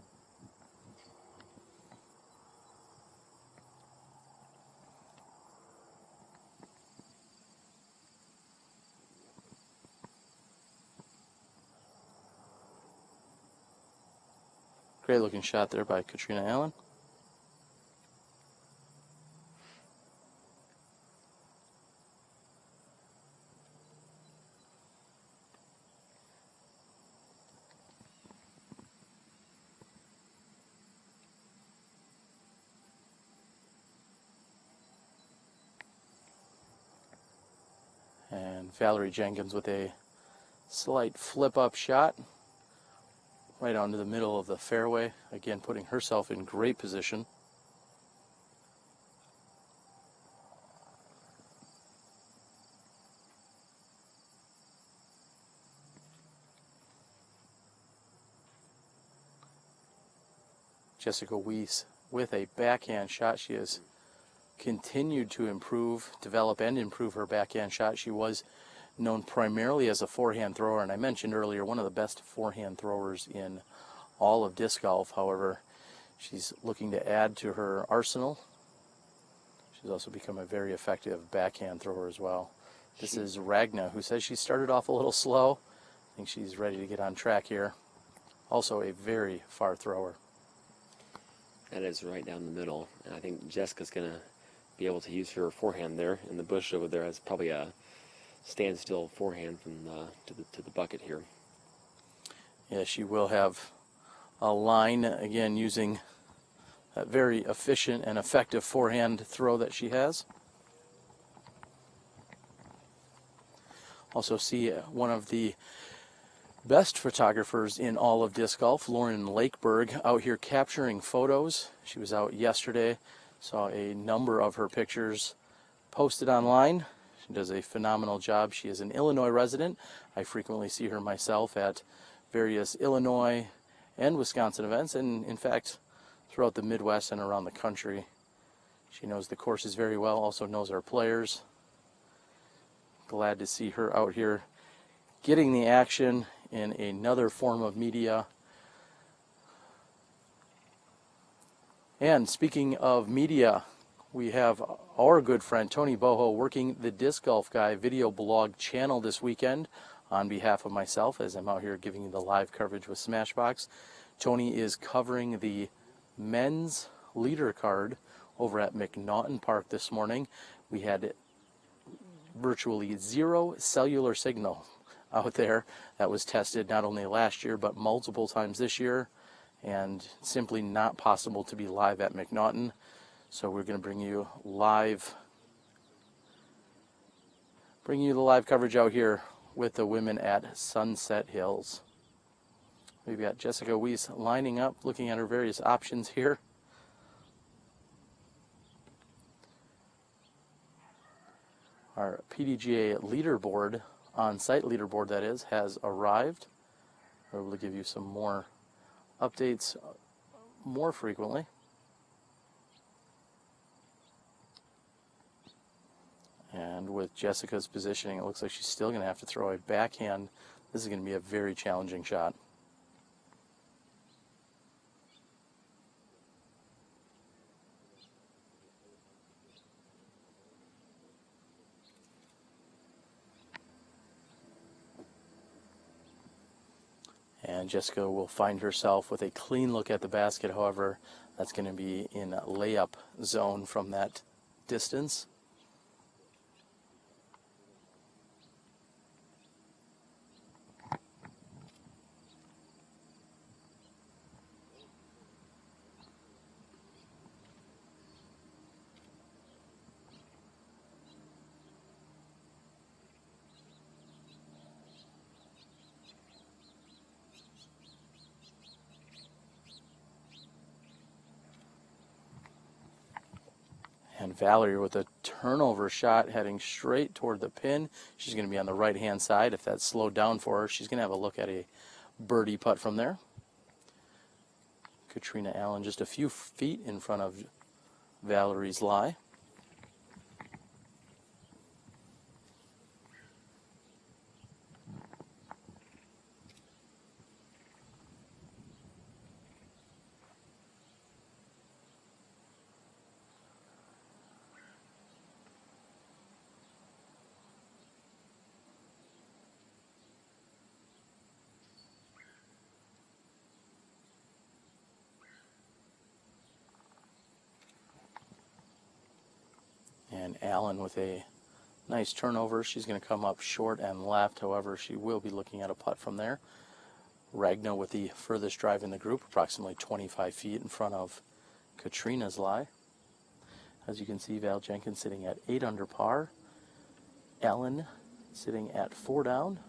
Great looking shot there by Katrina Allen. And Valarie Jenkins with a slight flip-up shot right onto the middle of the fairway, again putting herself in great position. Jessica Weese with a backhand shot. She has continued to develop and improve her backhand shot. She was known primarily as a forehand thrower, and I mentioned earlier, one of the best forehand throwers in all of disc golf. However, she's looking to add to her arsenal. She's also become a very effective backhand thrower as well. This is Ragna, who says she started off a little slow. I think she's ready to get on track here. Also a very far thrower. That is right down the middle, and I think Jessica's going to be able to use her forehand there in the bush over there as probably a standstill forehand from to the bucket here. Yeah, she will have a line, again, using that very efficient and effective forehand throw that she has. Also see one of the best photographers in all of disc golf, Lauren Lakeberg, out here capturing photos. She was out yesterday Saw a number of her pictures posted online. She does a phenomenal job. She is an Illinois resident. I frequently see her myself at various Illinois and Wisconsin events, and in fact, throughout the Midwest and around the country. She knows the courses very well, also knows our players. Glad to see her out here getting the action in another form of media. And speaking of media, we have our good friend Tony Boho working the Disc Golf Guy video blog channel this weekend on behalf of myself, as I'm out here giving you the live coverage with Smashbox. Tony is covering the men's leader card over at McNaughton Park this morning. We had virtually zero cellular signal out there. That was tested not only last year but multiple times this year, and simply not possible to be live at McNaughton. So we're going to bring you the live coverage out here with the women at Sunset Hills. We've got Jessica Weese lining up, looking at her various options here. Our PDGA leaderboard, on-site leaderboard that is, has arrived. We're able to give you some more updates more frequently. And with Jessica's positioning, it looks like she's still going to have to throw a backhand. This is going to be a very challenging shot. And Jessica will find herself with a clean look at the basket. However, that's going to be in a layup zone from that distance. And Valarie with a turnover shot heading straight toward the pin. She's going to be on the right-hand side. If that's slowed down for her, she's going to have a look at a birdie putt from there. Katrina Allen just a few feet in front of Valarie's lie. And Allen with a nice turnover. She's going to come up short and left. However, she will be looking at a putt from there. Ragna with the furthest drive in the group, approximately 25 feet in front of Katrina's lie. As you can see, Val Jenkins sitting at 8 under par. Allen sitting at 4 down.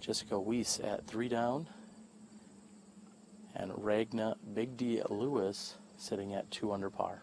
Jessica Weese at 3 down. And Ragna Bygde Lewis sitting at 2 under par.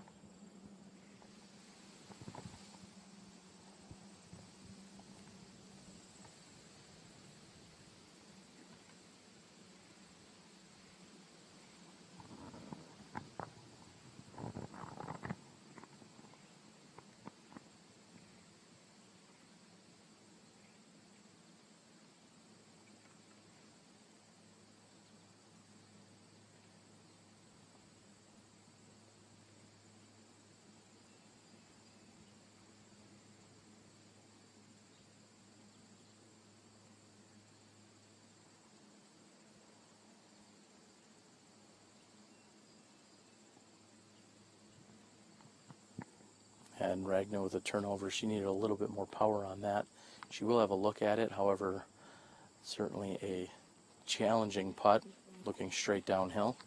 And Ragna with a turnover, she needed a little bit more power on that. She will have a look at it, however, certainly a challenging putt, looking straight downhill.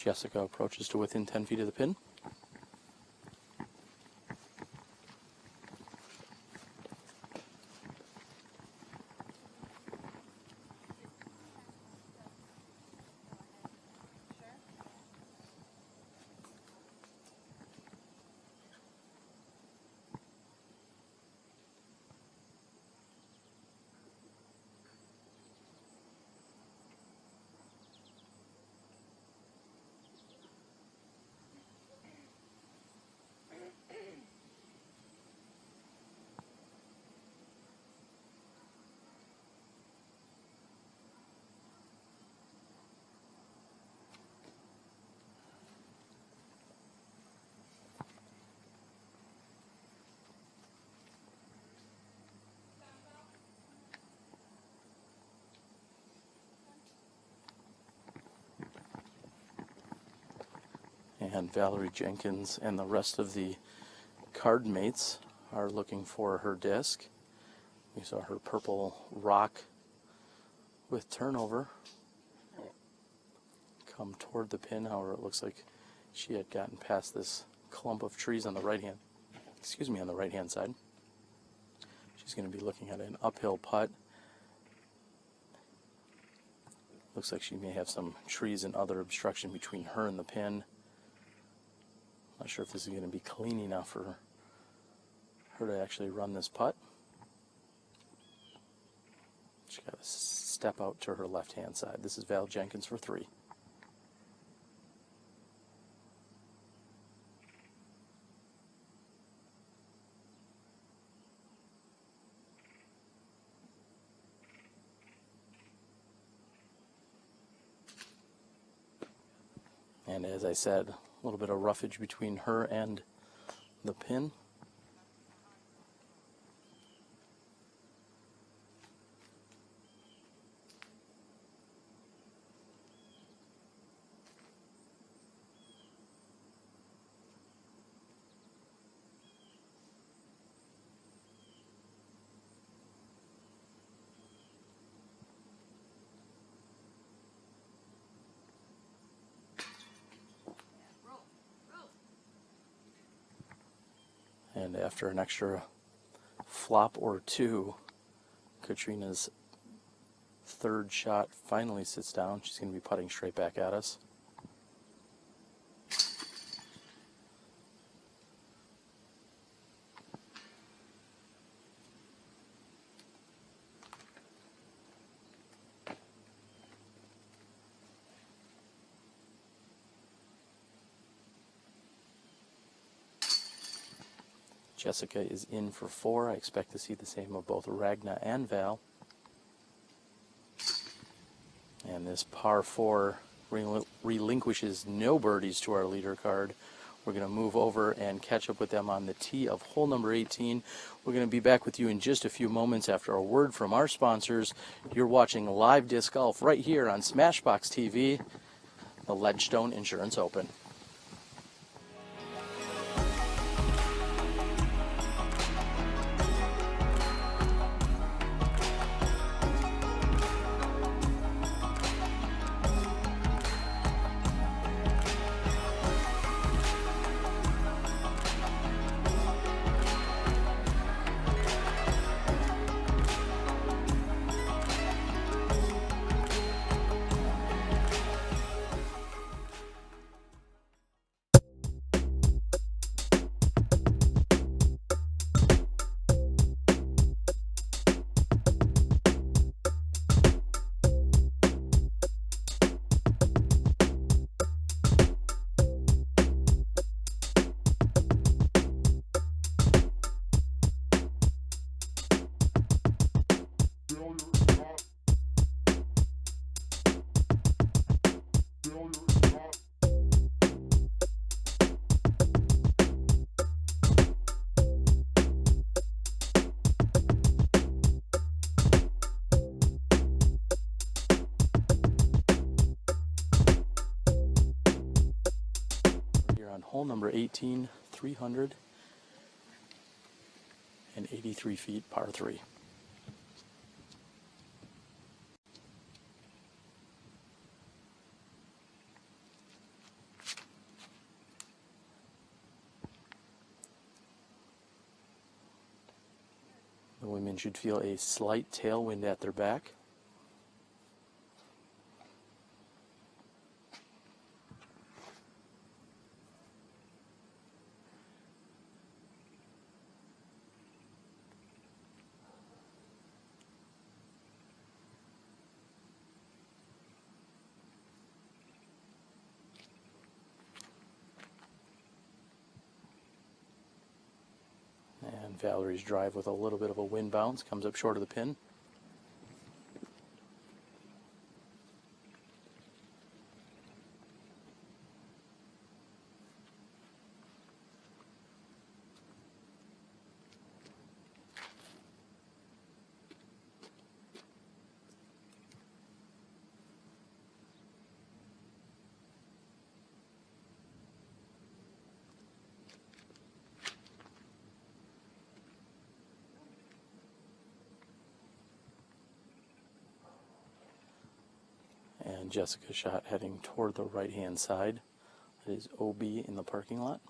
Jessica approaches to within 10 feet of the pin. And Valarie Jenkins and the rest of the card mates are looking for her disc. We saw her purple rock with turnover come toward the pin. However, it looks like she had gotten past this clump of trees on the right hand side. She's going to be looking at an uphill putt. Looks like she may have some trees and other obstruction between her and the pin. Not sure if this is going to be clean enough for her to actually run this putt. She's got to step out to her left-hand side. This is Val Jenkins for 3. And as I said, a little bit of roughage between her and the pin. And after an extra flop or two, Katrina's third shot finally sits down. She's going to be putting straight back at us. Jessica is in for 4. I expect to see the same of both Ragna and Val. And this par 4 relinquishes no birdies to our leader card. We're going to move over and catch up with them on the tee of hole number 18. We're going to be back with you in just a few moments after a word from our sponsors. You're watching live disc golf right here on SmashBoxxTV, the Ledgestone Insurance Open. Hole number 18, 383 feet, par 3. The women should feel a slight tailwind at their back. And Valerie's drive with a little bit of a wind bounce comes up short of the pin. And Jessica's shot heading toward the right-hand side. That is OB in the parking lot.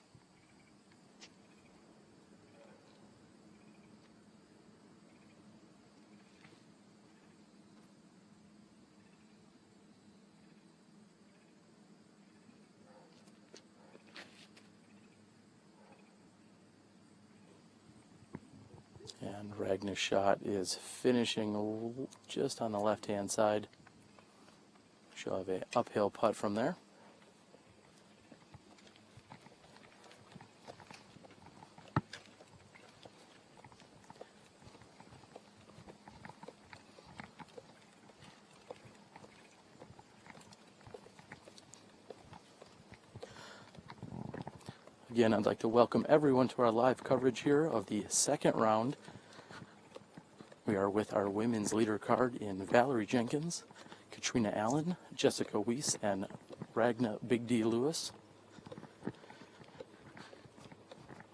And Ragnar's shot is finishing just on the left-hand side. She'll have an uphill putt from there. Again, I'd like to welcome everyone to our live coverage here of the second round. We are with our women's leader card in Valarie Jenkins, Katrina Allen, Jessica Weese, and Ragna Bygde Lewis.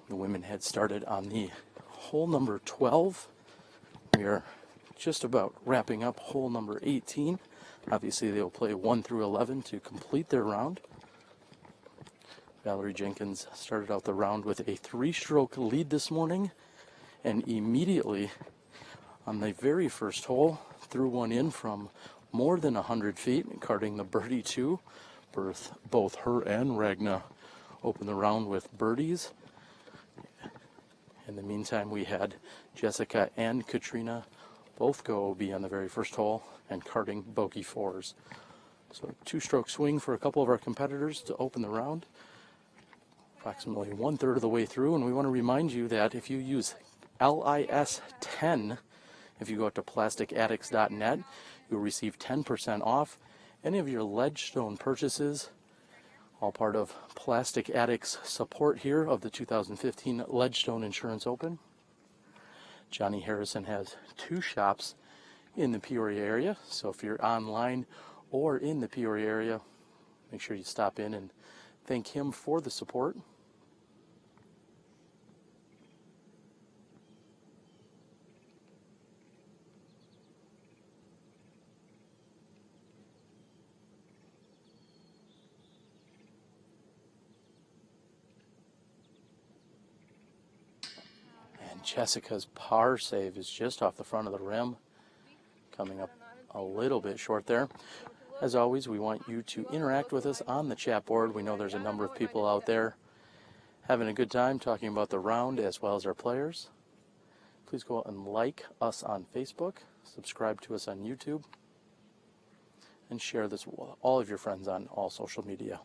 The women had started on the hole number 12. We are just about wrapping up hole number 18. Obviously, they will play 1 through 11 to complete their round. Valarie Jenkins started out the round with a 3-stroke lead this morning, and immediately on the very first hole threw one in from more than 100 feet, carding the birdie 2. Both her and Ragna opened the round with birdies. In the meantime, we had Jessica and Katrina both go OB on the very first hole and carding bogey 4s. So 2-stroke swing for a couple of our competitors to open the round. Approximately 1/3 of the way through, and we want to remind you that if you use LIS10, if you go out to plasticaddicts.net, you'll receive 10% off any of your Ledgestone purchases, all part of Plastic Addicts support here of the 2015 Ledgestone Insurance Open. Johnny Harrison has 2 shops in the Peoria area, so if you're online or in the Peoria area, make sure you stop in and thank him for the support. And Jessica's par save is just off the front of the rim, coming up a little bit short there. As always, we want you to interact with us on the chat board. We know there's a number of people out there having a good time talking about the round as well as our players. Please go out and like us on Facebook, subscribe to us on YouTube, and share this with all of your friends on all social media.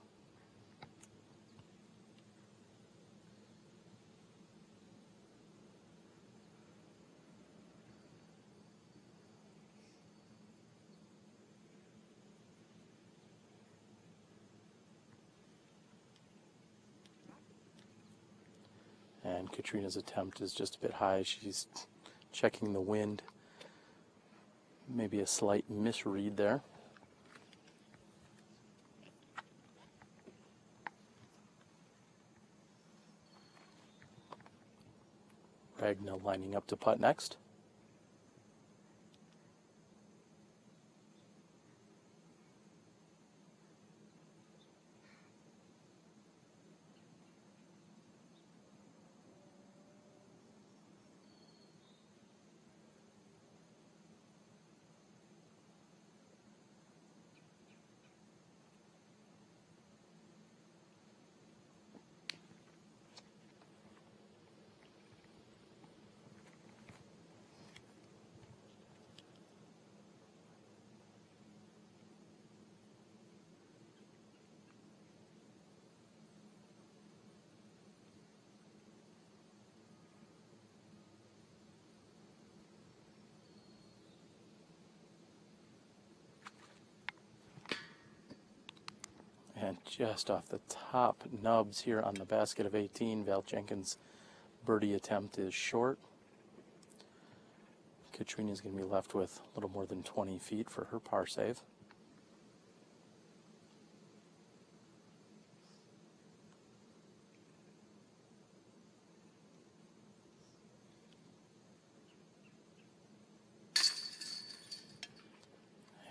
And Katrina's attempt is just a bit high. She's checking the wind. Maybe a slight misread there. Ragna lining up to putt next. And just off the top nubs here on the basket of 18, Valarie Jenkins' birdie attempt is short. Katrina's going to be left with a little more than 20 feet for her par save.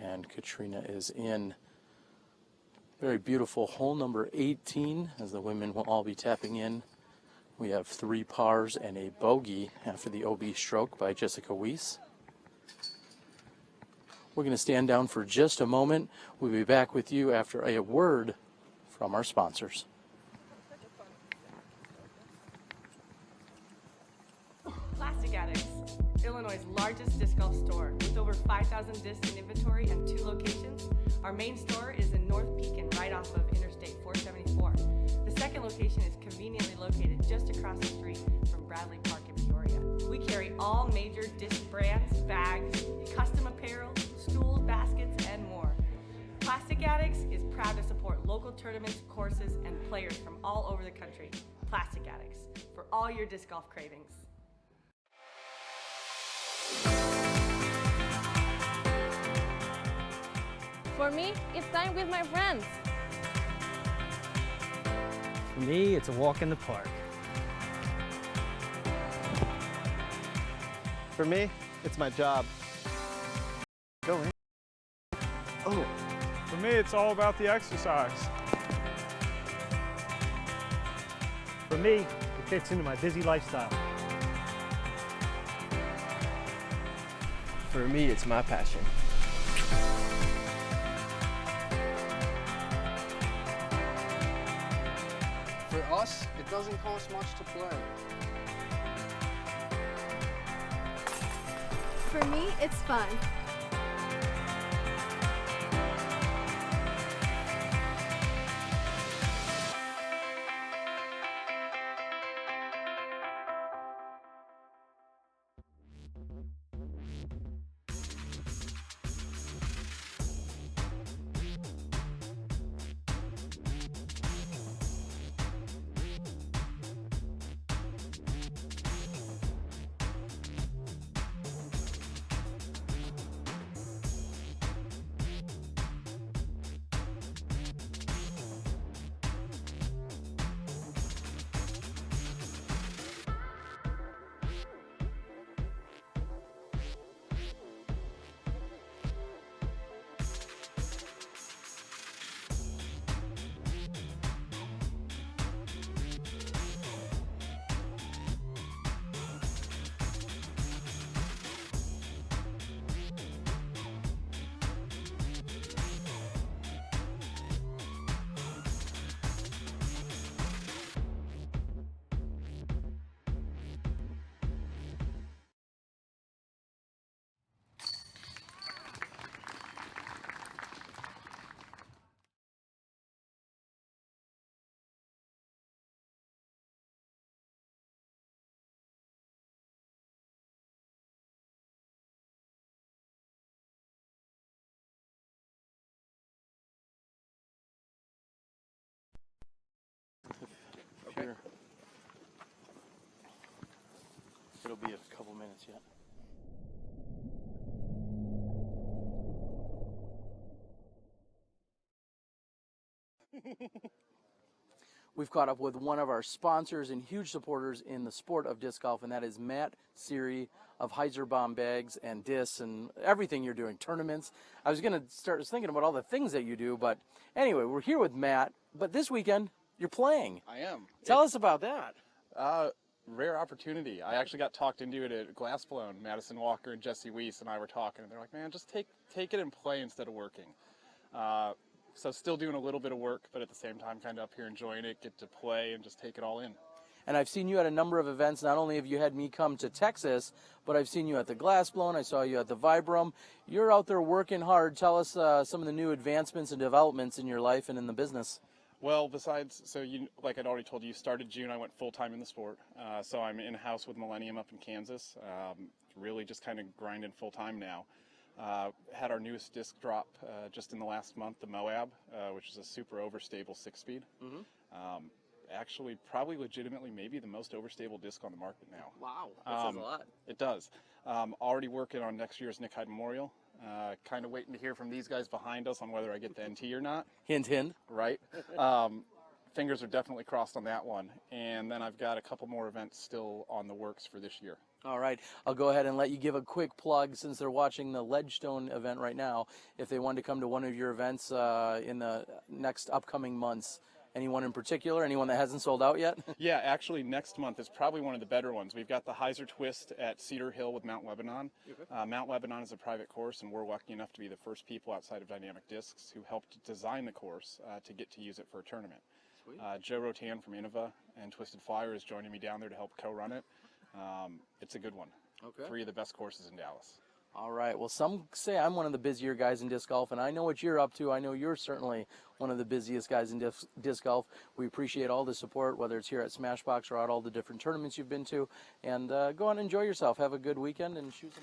And Katrina is in. Very beautiful hole number 18, as the women will all be tapping in. We have 3 pars and a bogey after the OB stroke by Jessica Weese. We're going to stand down for just a moment. We'll be back with you after a word from our sponsors. Plastic Addicts, Illinois' largest disc golf store with over 5,000 discs in inventory and 2 locations. Our main store is in North Pekin, right off of Interstate 474. The second location is conveniently located just across the street from Bradley Park in Peoria. We carry all major disc brands, bags, custom apparel, stools, baskets, and more. Plastic Addicts is proud to support local tournaments, courses, and players from all over the country. Plastic Addicts, for all your disc golf cravings. For me, it's time with my friends. For me, it's a walk in the park. For me, it's my job. Go in. Oh. For me, it's all about the exercise. For me, it fits into my busy lifestyle. For me, it's my passion. For us, it doesn't cost much to play. For me, it's fun. Sure. It'll be a couple minutes yet. We've caught up with one of our sponsors and huge supporters in the sport of disc golf, and that is Matt Seary of Heiserbaum bags and discs and everything you're doing, tournaments. I was thinking about all the things that you do, but anyway, we're here with Matt. But this weekend, you're playing. I am. Tell us about that. Rare opportunity. I actually got talked into it at Glassblown. Madison Walker and Jesse Weese and I were talking, and they're like, man, just take it and play instead of working. So still doing a little bit of work, but at the same time kind of up here enjoying it, get to play and just take it all in. And I've seen you at a number of events. Not only have you had me come to Texas, but I've seen you at the Glassblown. I saw you at the Vibram. You're out there working hard. Tell us some of the new advancements and developments in your life and in the business. Well, besides, so you, like I'd already told you, started June, I went full-time in the sport. So I'm in-house with Millennium up in Kansas. Really just kind of grinding full-time now. Had our newest disc drop just in the last month, the Moab, which is a super overstable 6-speed. Actually, probably legitimately maybe the most overstable disc on the market now. Wow, that says a lot. It does. Already working on next year's Nick Hyde Memorial. Kind of waiting to hear from these guys behind us on whether I get the NT or not. Hint, hint. Right. Fingers are definitely crossed on that one. And then I've got a couple more events still on the works for this year. All right, I'll go ahead and let you give a quick plug since they're watching the Ledgestone event right now. If they wanted to come to one of your events in the next upcoming months, anyone in particular, anyone that hasn't sold out yet? Yeah, actually next month is probably one of the better ones. We've got the Heiser Twist at Cedar Hill with Mount Lebanon. Mount Lebanon is a private course, and we're lucky enough to be the first people outside of Dynamic Discs who helped design the course to get to use it for a tournament. Joe Rotan from Innova and Twisted Flyer is joining me down there to help co-run it. It's a good one. Okay. 3 of the best courses in Dallas. All right. Well, some say I'm one of the busier guys in disc golf, and I know what you're up to. I know you're certainly one of the busiest guys in disc golf. We appreciate all the support, whether it's here at SmashBoxx or at all the different tournaments you've been to. And go on and enjoy yourself. Have a good weekend and shoot some.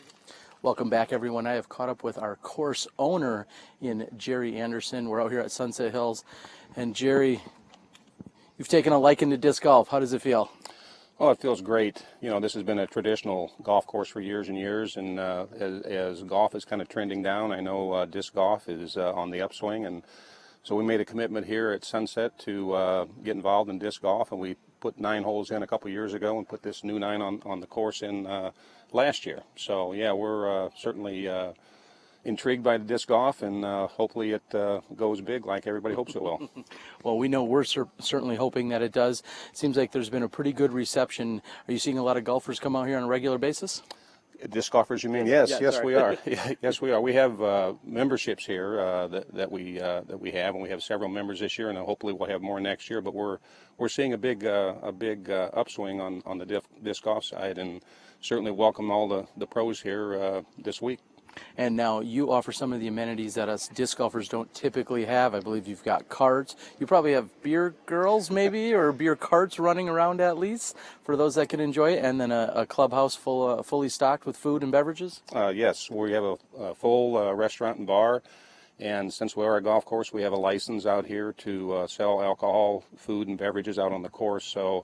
Welcome back, everyone. I have caught up with our course owner in Jerry Anderson. We're out here at Sunset Hills. And Jerry, you've taken a liking to disc golf. How does it feel? Oh, it feels great. You know, this has been a traditional golf course for years and years, and as golf is kind of trending down, I know disc golf is on the upswing, and so we made a commitment here at Sunset to get involved in disc golf, and we put 9 holes in a couple years ago and put this new 9 on the course in last year. So, yeah, we're certainly intrigued by the disc golf, and hopefully it goes big like everybody hopes it will. Well, we know we're certainly hoping that it does. Seems like there's been a pretty good reception. Are you seeing a lot of golfers come out here on a regular basis? Disc golfers, you mean? Yes, we are. Yes, we are. We have memberships here that we have, and we have several members this year, and hopefully we'll have more next year. But we're seeing a big upswing on the disc golf side, and certainly welcome all the pros here this week. And now you offer some of the amenities that us disc golfers don't typically have. I believe you've got carts. You probably have beer girls maybe, or beer carts running around at least for those that can enjoy it, and then a clubhouse fully stocked with food and beverages? Yes, we have a full restaurant and bar, and since we're a golf course, we have a license out here to sell alcohol, food, and beverages out on the course. So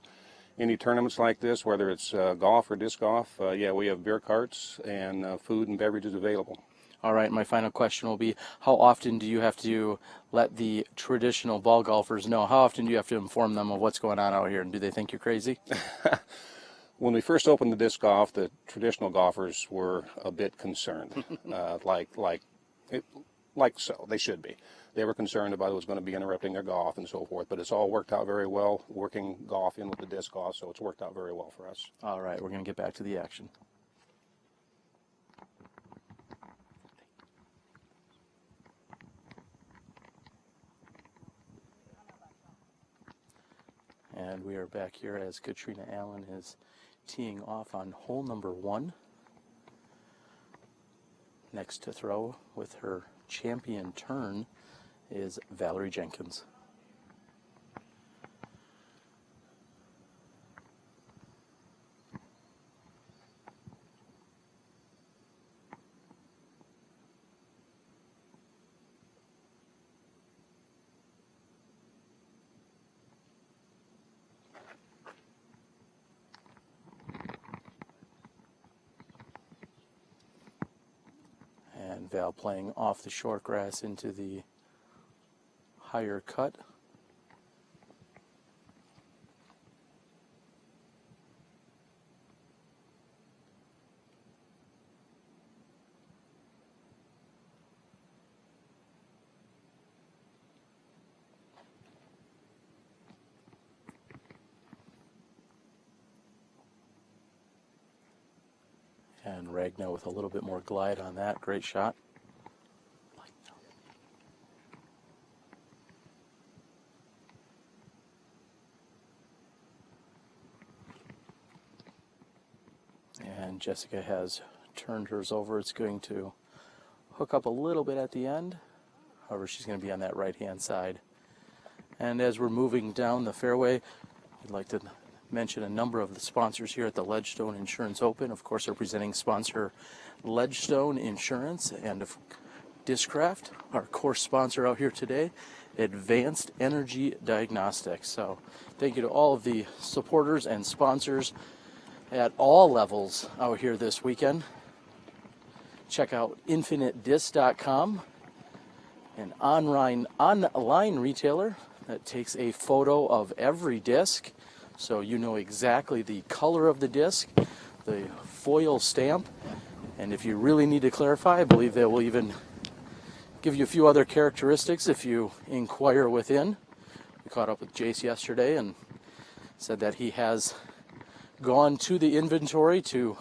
any tournaments like this, whether it's golf or disc golf, yeah, we have beer carts and food and beverages available. All right, my final question will be, how often do you have to let the traditional ball golfers know? How often do you have to inform them of what's going on out here, and do they think you're crazy? When we first opened the disc golf, the traditional golfers were a bit concerned, like so, they should be. They were concerned about it was going to be interrupting their golf and so forth, but it's all worked out very well, working golf in with the disc golf, so it's worked out very well for us. All right, we're going to get back to the action. And we are back here as Katrina Allen is teeing off on hole number 1. Next to throw with her champion turn is Valarie Jenkins. And Val playing off the short grass into the higher cut. And Ragnar with a little bit more glide on that. Great shot. And Jessica has turned hers over. It's going to hook up a little bit at the end. However, she's going to be on that right-hand side. And as we're moving down the fairway, I'd like to mention a number of the sponsors here at the Ledgestone Insurance Open. Of course, our presenting sponsor, Ledgestone Insurance, and Discraft, our course sponsor out here today, Advanced Energy Diagnostics. So thank you to all of the supporters and sponsors at all levels out here this weekend. Check out infinitedisc.com, an online retailer that takes a photo of every disc so you know exactly the color of the disc, the foil stamp, and if you really need to clarify, I believe they will even give you a few other characteristics if you inquire within. We caught up with Jace yesterday and said that he has gone to the inventory to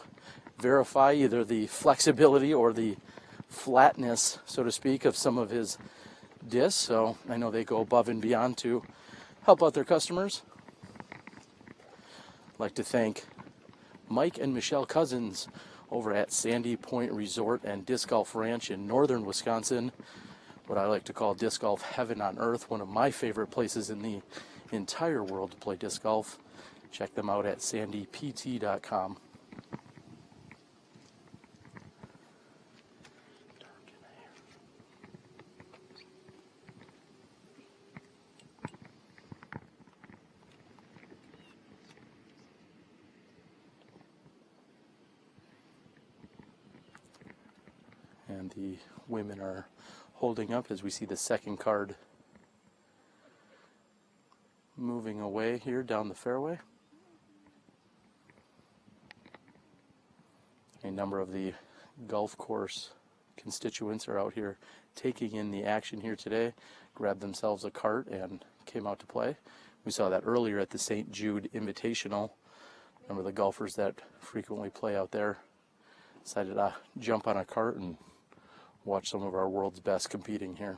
verify either the flexibility or the flatness, so to speak, of some of his discs. So I know they go above and beyond to help out their customers. I'd like to thank Mike and Michelle Cousins over at Sandy Point Resort and Disc Golf Ranch in northern Wisconsin, what I like to call disc golf heaven on earth, one of my favorite places in the entire world to play disc golf. Check them out at sandypt.com. And the women are holding up as we see the second card moving away here down the fairway. A number of the golf course constituents are out here taking in the action here today, grabbed themselves a cart and came out to play. We saw that earlier at the St. Jude Invitational. Remember the golfers that frequently play out there decided to jump on a cart and watch some of our world's best competing here.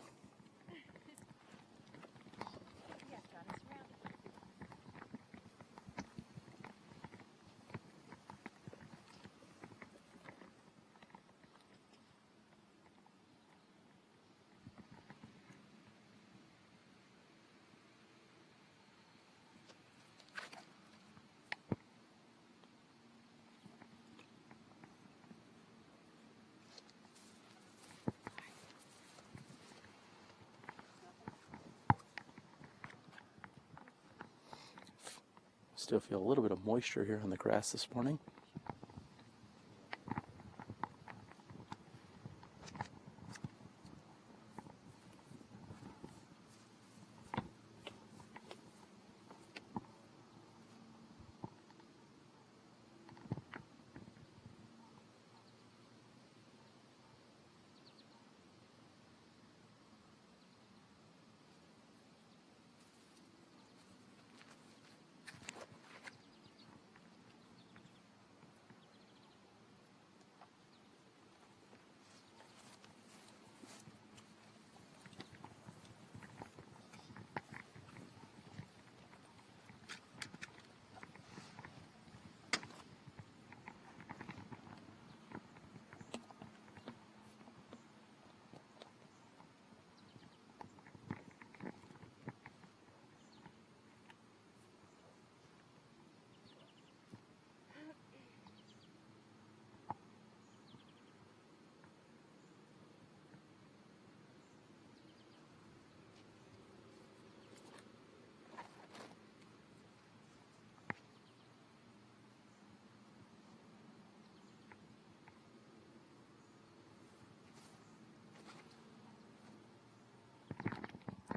Still feel a little bit of moisture here on the grass this morning.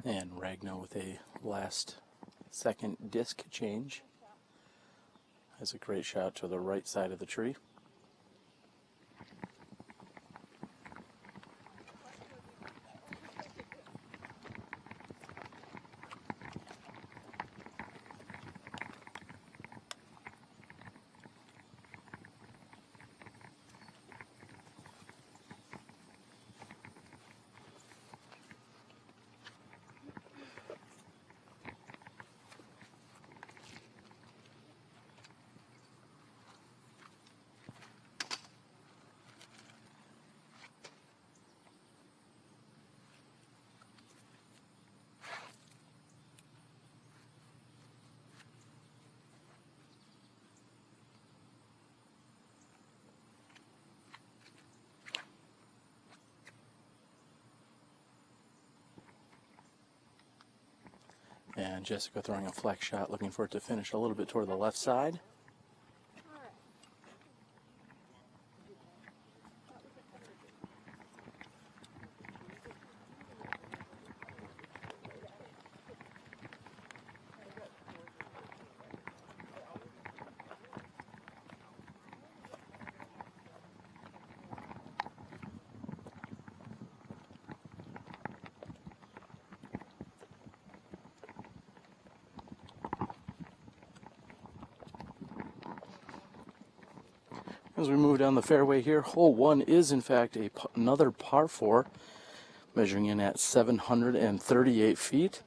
And Ragnar with a last second disc change. Has a great shot to the right side of the tree. And Jessica throwing a flex shot, looking for it to finish a little bit toward the left side. As we move down the fairway here, hole 1 is in fact another par 4, measuring in at 738 feet.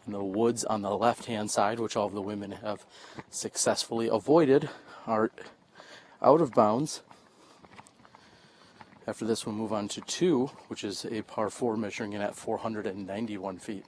And the woods on the left-hand side, which all of the women have successfully avoided, are out of bounds. After this, we'll move on to 2, which is a par 4 measuring in at 491 feet.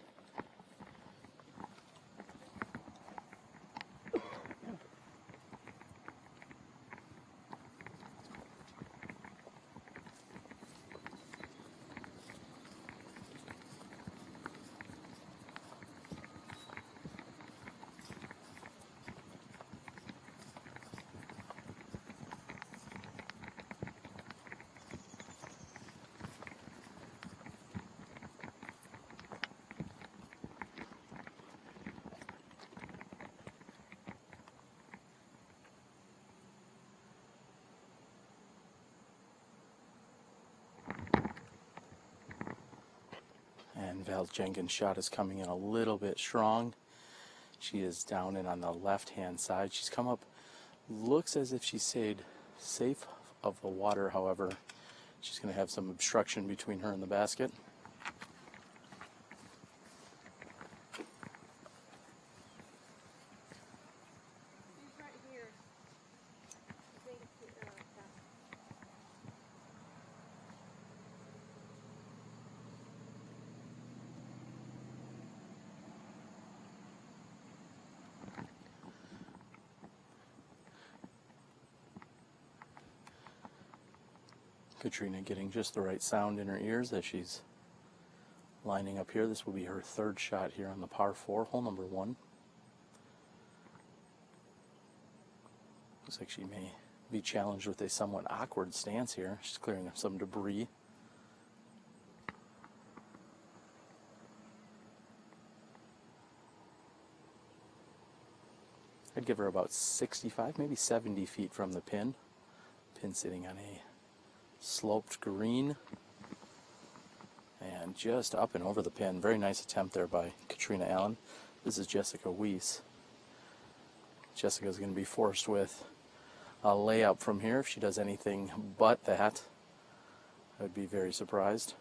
And Valarie Jenkins' shot is coming in a little bit strong. She is down in on the left-hand side. She's come up, looks as if she stayed safe of the water, however. She's going to have some obstruction between her and the basket. Katrina getting just the right sound in her ears as she's lining up here. This will be her 3rd shot here on the par 4, hole number 1. Looks like she may be challenged with a somewhat awkward stance here. She's clearing up some debris. I'd give her about 65, maybe 70 feet from the pin. Pin sitting on a sloped green and just up and over the pin. Very nice attempt there by Katrina Allen. This is Jessica Weese. Jessica's going to be forced with a layup from here if she does anything but that. I'd be very surprised.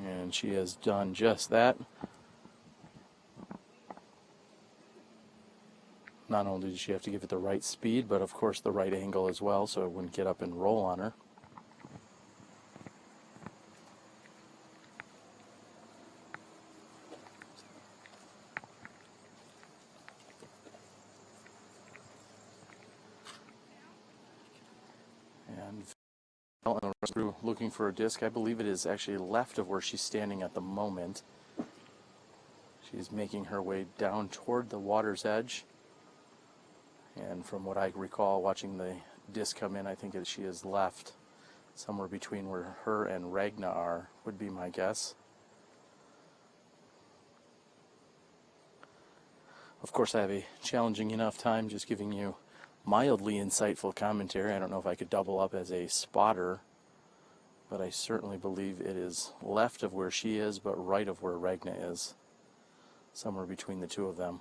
And she has done just that. Not only did she have to give it the right speed, but of course the right angle as well, so it wouldn't get up and roll on her. And through looking for a disc. I believe it is actually left of where she's standing at the moment. She's making her way down toward the water's edge. And from what I recall watching the disc come in, I think that she is left somewhere between where her and Ragna are, would be my guess. Of course, I have a challenging enough time just giving you mildly insightful commentary. I don't know if I could double up as a spotter, but I certainly believe it is left of where she is, but right of where Ragna is. Somewhere between the two of them.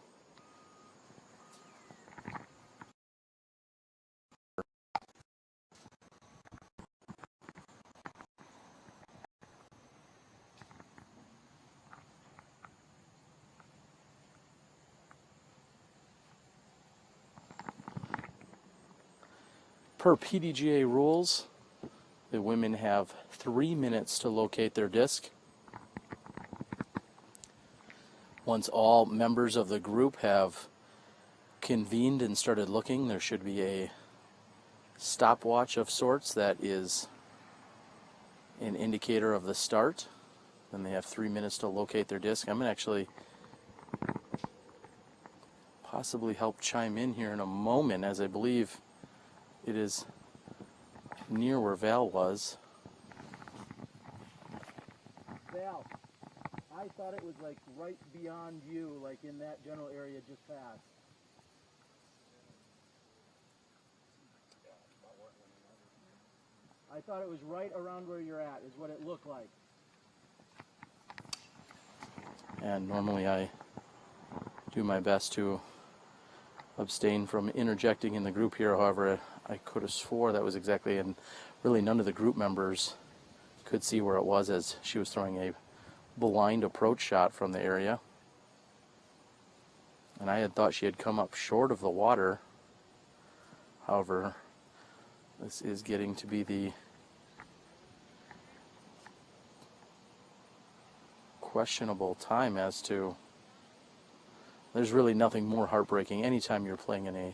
Per PDGA rules, the women have 3 minutes to locate their disc. Once all members of the group have convened and started looking, there should be a stopwatch of sorts that is an indicator of the start. Then they have 3 minutes to locate their disc. I'm going to actually possibly help chime in here in a moment, as I believe it is near where Val was. Val, I thought it was like right beyond you, like in that general area just past. I thought it was right around where you're at, is what it looked like. And normally I do my best to abstain from interjecting in the group here. However, I could have swore that was exactly, and really none of the group members could see where it was, as she was throwing a blind approach shot from the area. And I had thought she had come up short of the water. However, this is getting to be the questionable time as to, there's really nothing more heartbreaking anytime you're playing in a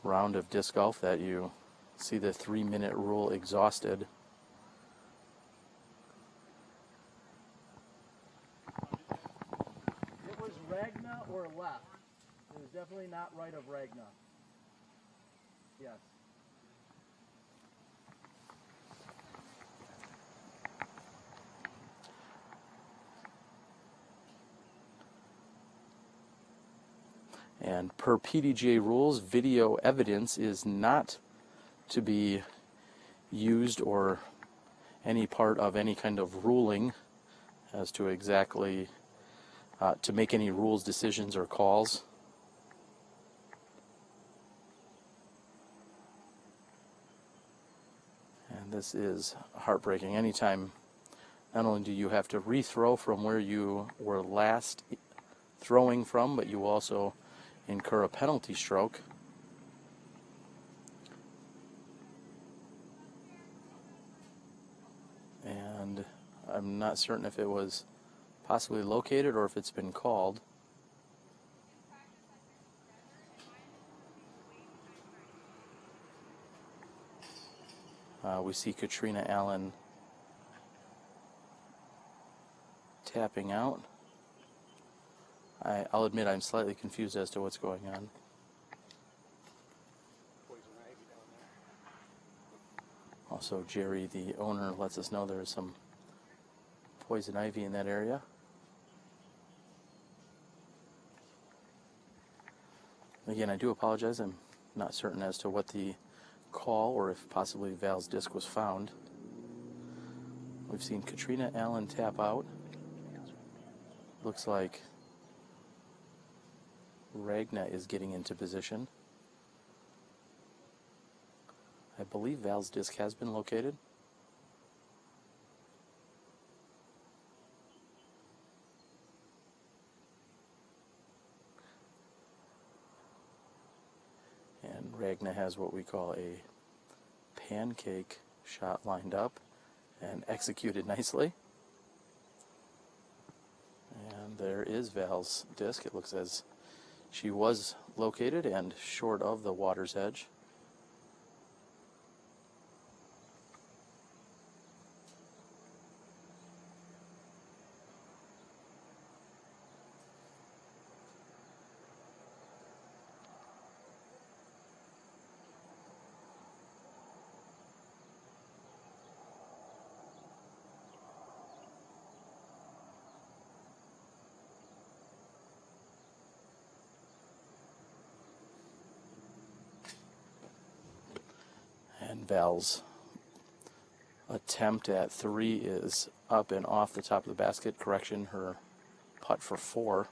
round of disc golf that you see the 3-minute rule exhausted. It was Ragna or left. It was definitely not right of Ragna. Yes. And per PDGA rules, video evidence is not to be used or any part of any kind of ruling as to exactly to make any rules, decisions, or calls. And this is heartbreaking. Anytime, not only do you have to rethrow from where you were last throwing from, but you also incur a penalty stroke. And I'm not certain if it was possibly located or if it's been called. We see Katrina Allen tapping out. I'll admit I'm slightly confused as to what's going on. Also, Jerry, the owner, lets us know there's some poison ivy in that area. Again, I do apologize. I'm not certain as to what the call or if possibly Val's disc was found. We've seen Katrina Allen tap out. Looks like Ragna is getting into position. I believe Val's disc has been located. And Ragna has what we call a pancake shot lined up and executed nicely. And there is Val's disc. It looks as she was located and short of the water's edge. And Val's attempt at 3 is up and off the top of the basket. Correction, her putt for 4.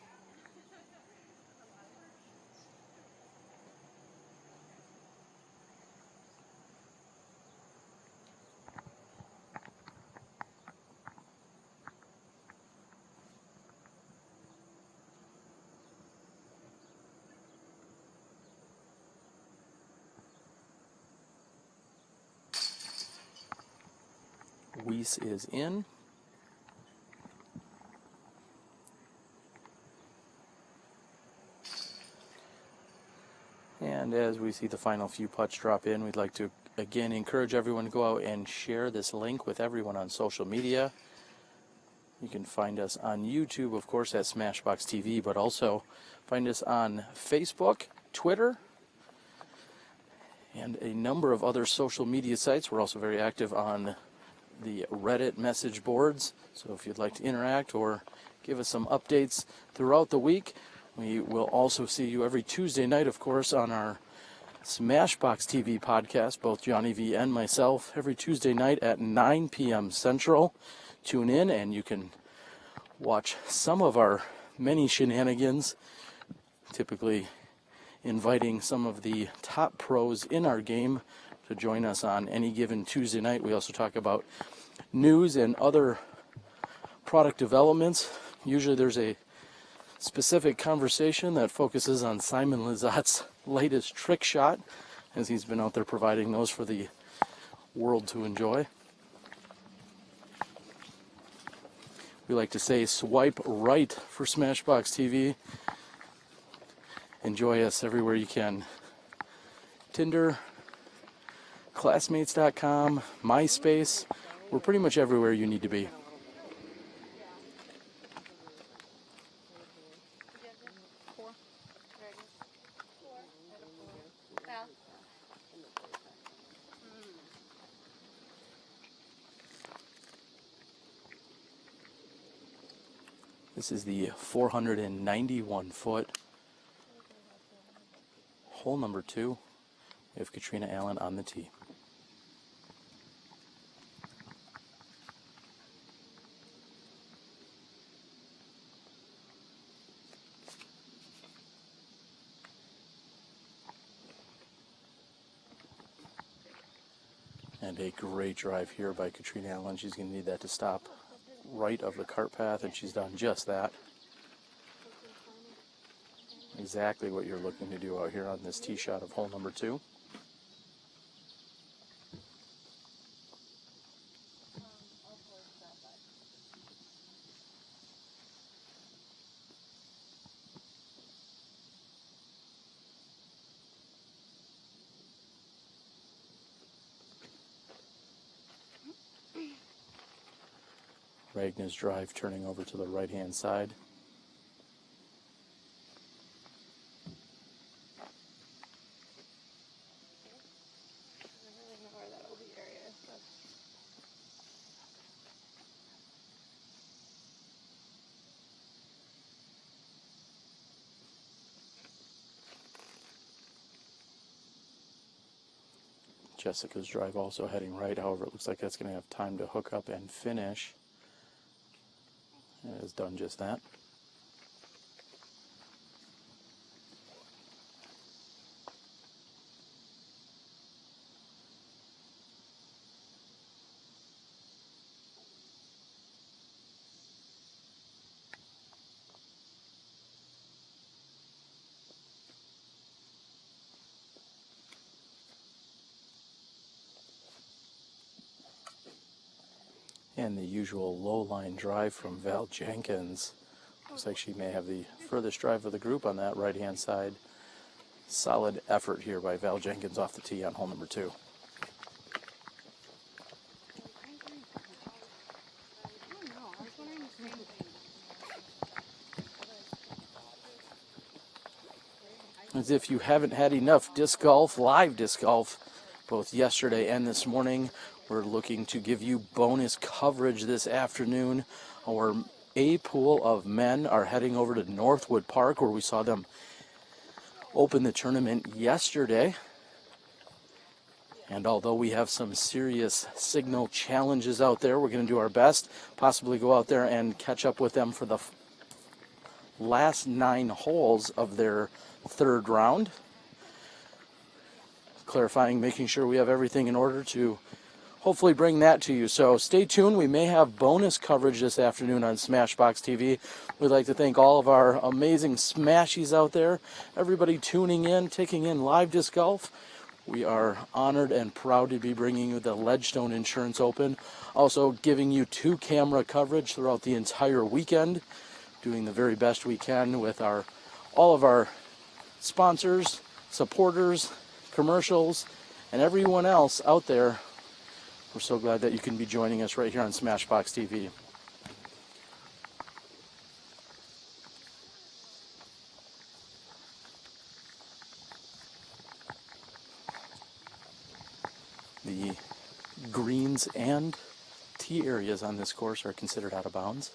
Weese is in. And as we see the final few putts drop in, we'd like to again encourage everyone to go out and share this link with everyone on social media. You can find us on YouTube, of course, at SmashBoxxTV, but also find us on Facebook, Twitter, and a number of other social media sites. We're also very active on the Reddit message boards, so if you'd like to interact or give us some updates throughout the week. We will also see you every Tuesday night, of course, on our SmashBoxxTV podcast, both Johnny V and myself, every Tuesday night at 9 p.m. Central. Tune in and you can watch some of our many shenanigans, typically inviting some of the top pros in our game to join us on any given Tuesday night. We also talk about news and other product developments. Usually there's a specific conversation that focuses on Simon Lizott's latest trick shot, as he's been out there providing those for the world to enjoy. We like to say swipe right for SmashBoxxTV. Enjoy us everywhere you can. Tinder, Classmates.com, MySpace. We're pretty much everywhere you need to be. This is the 491-foot hole number 2. We have Katrina Allen on the tee. And a great drive here by Katrina Allen. She's going to need that to stop right of the cart path, and she's done just that. Exactly what you're looking to do out here on this tee shot of hole number 2. Ragna's drive turning over to the right-hand side. Jessica's drive also heading right, however it looks like that's going to have time to hook up and finish. It has done just that. And the usual low line drive from Valarie Jenkins. Looks like she may have the furthest drive of the group on that right-hand side. Solid effort here by Valarie Jenkins off the tee on hole number 2. As if you haven't had enough disc golf, live disc golf, both yesterday and this morning, we're looking to give you bonus coverage this afternoon. Our A pool of men are heading over to Northwood Park, where we saw them open the tournament yesterday. And although we have some serious signal challenges out there, we're going to do our best, possibly go out there and catch up with them for the last 9 holes of their third round. Clarifying, making sure we have everything in order to hopefully bring that to you. So stay tuned. We may have bonus coverage this afternoon on SmashBoxxTV. We'd like to thank all of our amazing Smashies out there, everybody tuning in, taking in live disc golf. We are honored and proud to be bringing you the Ledgestone Insurance Open, also giving you 2-camera coverage throughout the entire weekend, doing the very best we can with all of our sponsors supporters, commercials, and everyone else out there. We're so glad that you can be joining us right here on SmashBoxx TV. The greens and tee areas on this course are considered out of bounds.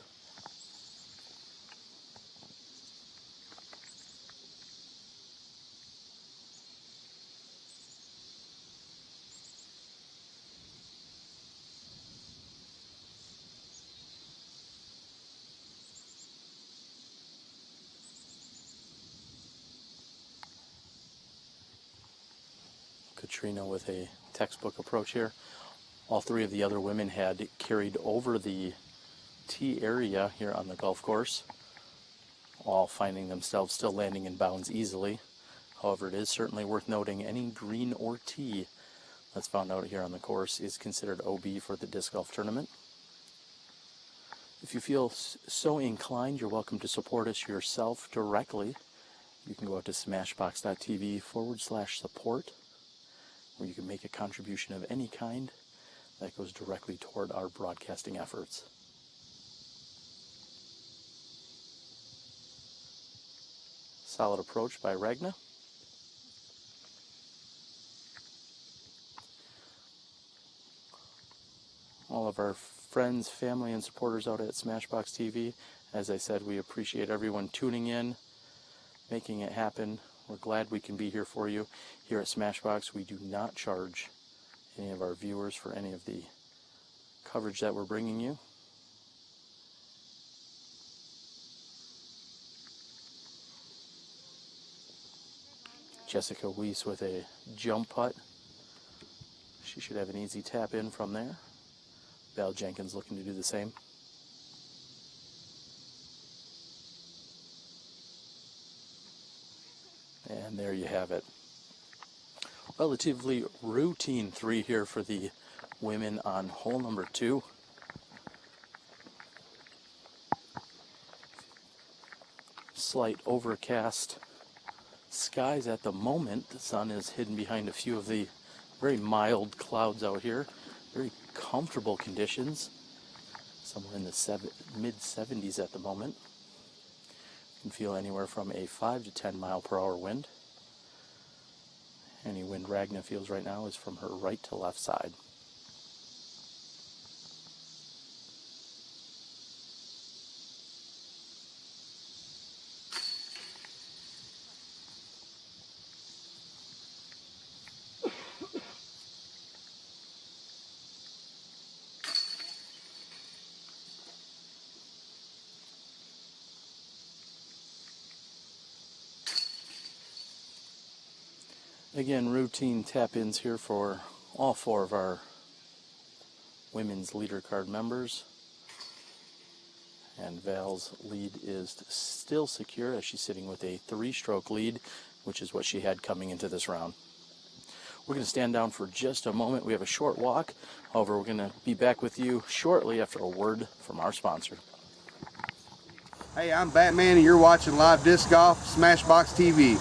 Katrina with a textbook approach here. All three of the other women had carried over the tee area here on the golf course, all finding themselves still landing in bounds easily. However, it is certainly worth noting any green or tee that's found out here on the course is considered OB for the disc golf tournament. If you feel so inclined, you're welcome to support us yourself directly. You can go out to smashboxx.tv/support, where you can make a contribution of any kind that goes directly toward our broadcasting efforts. Solid approach by Ragna. All of our friends, family, and supporters out at SmashBoxx TV, as I said, we appreciate everyone tuning in, making it happen. We're glad we can be here for you. Here at SmashBoxx, we do not charge any of our viewers for any of the coverage that we're bringing you. Jessica Weese with a jump putt. She should have an easy tap in from there. Valarie Jenkins looking to do the same. And there you have it. Relatively routine 3 here for the women on hole number 2. Slight overcast skies at the moment. The sun is hidden behind a few of the very mild clouds out here. Very comfortable conditions. Somewhere in the mid-70s at the moment. You can feel anywhere from a 5 to 10 mile per hour wind. Any wind Ragna feels right now is from her right to left side. Again, routine tap-ins here for all 4 of our women's leader card members. And Val's lead is still secure as she's sitting with a 3-stroke lead, which is what she had coming into this round. We're going to stand down for just a moment. We have a short walk. However, we're going to be back with you shortly after a word from our sponsor. Hey, I'm Batman and you're watching Live Disc Golf, SmashBoxx TV.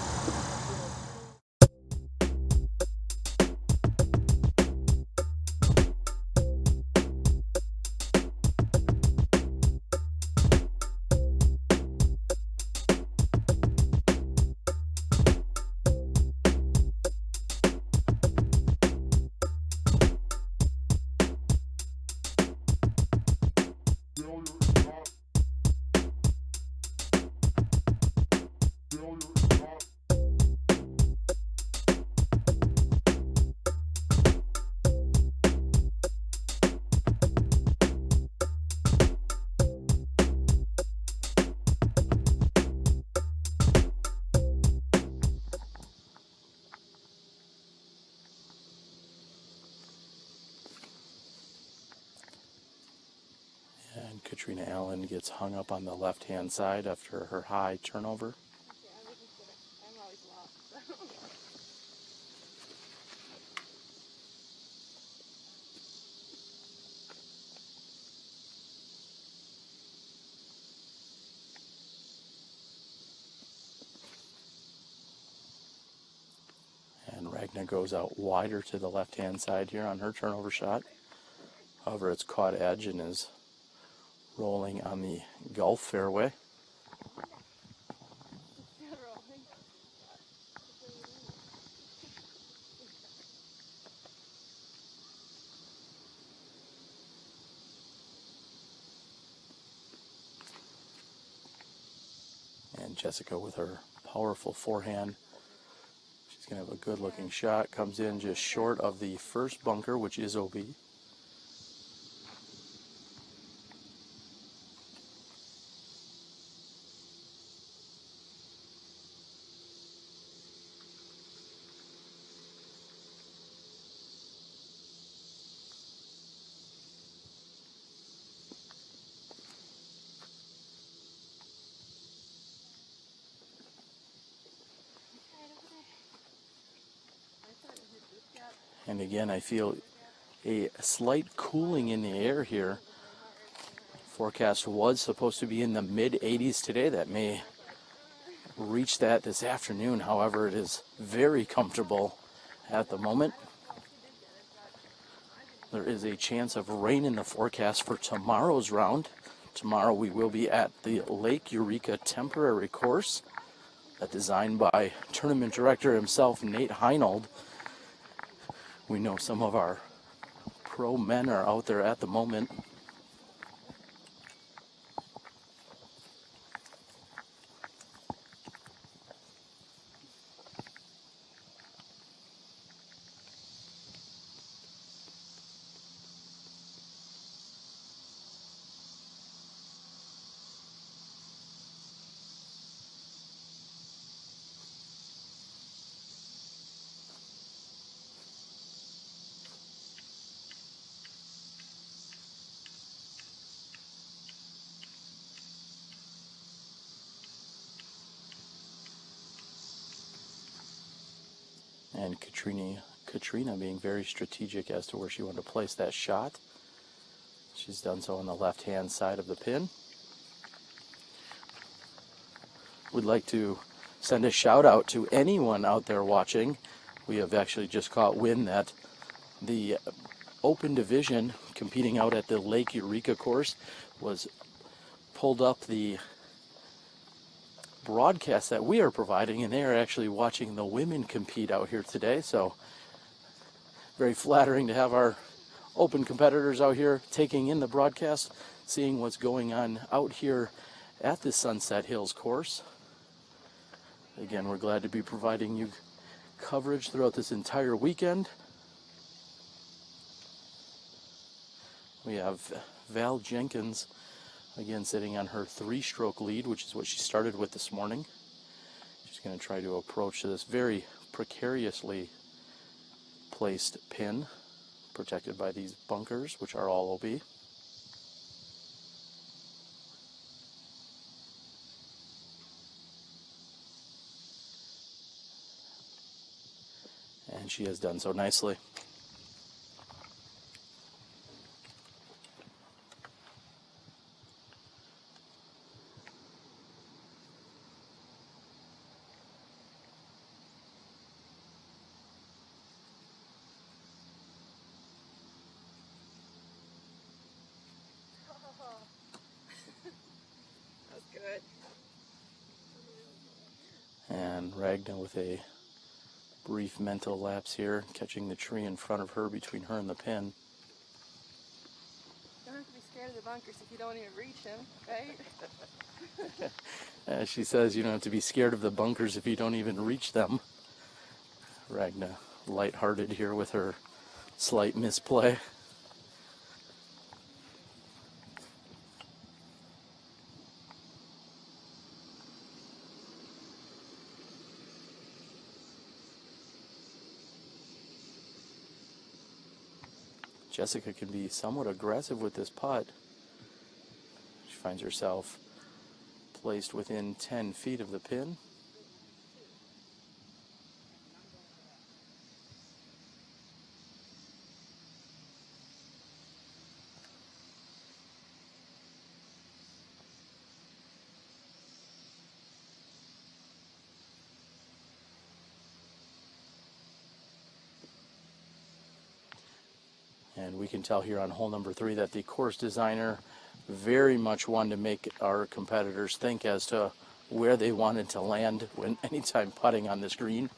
And Katrina Allen gets hung up on the left-hand side after her high turnover. I'm always lost. Ragna goes out wider to the left-hand side here on her turnover shot. However, it's caught edge and is rolling on the Gulf fairway. And Jessica with her powerful forehand. She's going to have a good looking shot. Comes in just short of the first bunker, which is OB. And again, I feel a slight cooling in the air here. Forecast was supposed to be in the mid-80s today. That may reach that this afternoon. However, it is very comfortable at the moment. There is a chance of rain in the forecast for tomorrow's round. Tomorrow we will be at the Lake Eureka temporary course, designed by tournament director himself, Nate Heinold. We know some of our pro men are out there at the moment. And Katrina being very strategic as to where she wanted to place that shot. She's done so on the left-hand side of the pin. We'd like to send a shout out to anyone out there watching. We have actually just caught wind that the Open Division competing out at the Lake Eureka course was pulled up the broadcast that we are providing, and they are actually watching the women compete out here today. So very flattering to have our Open competitors out here taking in the broadcast, seeing what's going on out here at the Sunset Hills course. Again, we're glad to be providing you coverage throughout this entire weekend. We have Val Jenkins again sitting on her 3-stroke lead, which is what she started with this morning. She's going to try to approach this very precariously placed pin, protected by these bunkers, which are all OB. And she has done so nicely. That's good. And Ragna with a brief mental lapse here, catching the tree in front of her between her and the pin. You don't have to be scared of the bunkers if you don't even reach them, right? As she says, you don't have to be scared of the bunkers if you don't even reach them. Ragna lighthearted here with her slight misplay. Jessica can be somewhat aggressive with this putt. She finds herself placed within 10 feet of the pin. And we can tell here on hole number 3 that the course designer very much wanted to make our competitors think as to where they wanted to land when anytime putting on this green.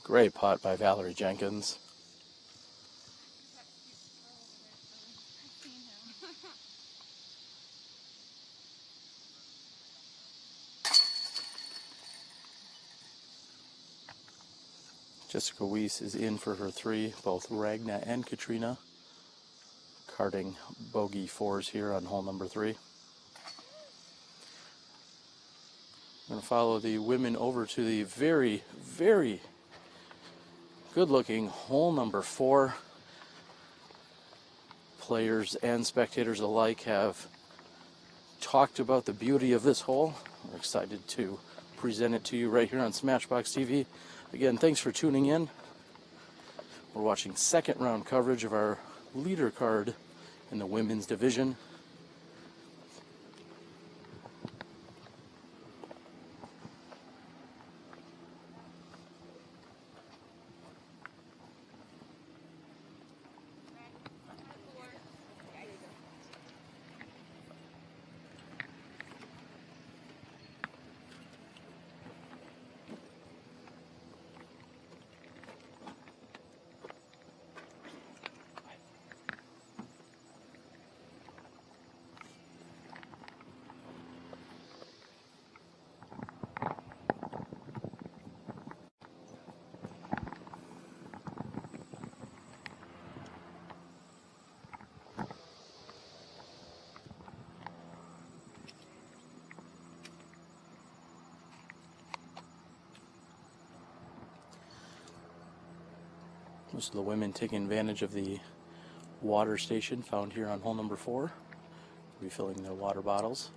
Great putt by Valarie Jenkins. Jessica Weese is in for her 3. Both Ragna and Katrina carting bogey 4s here on hole number 3. I'm going to follow the women over to the very, very good-looking hole number 4. Players and spectators alike have talked about the beauty of this hole. We're excited to present it to you right here on SmashBoxxTV. Again, thanks for tuning in. We're watching second round coverage of our leader card in the women's division. Most of the women taking advantage of the water station found here on hole number 4, refilling their water bottles.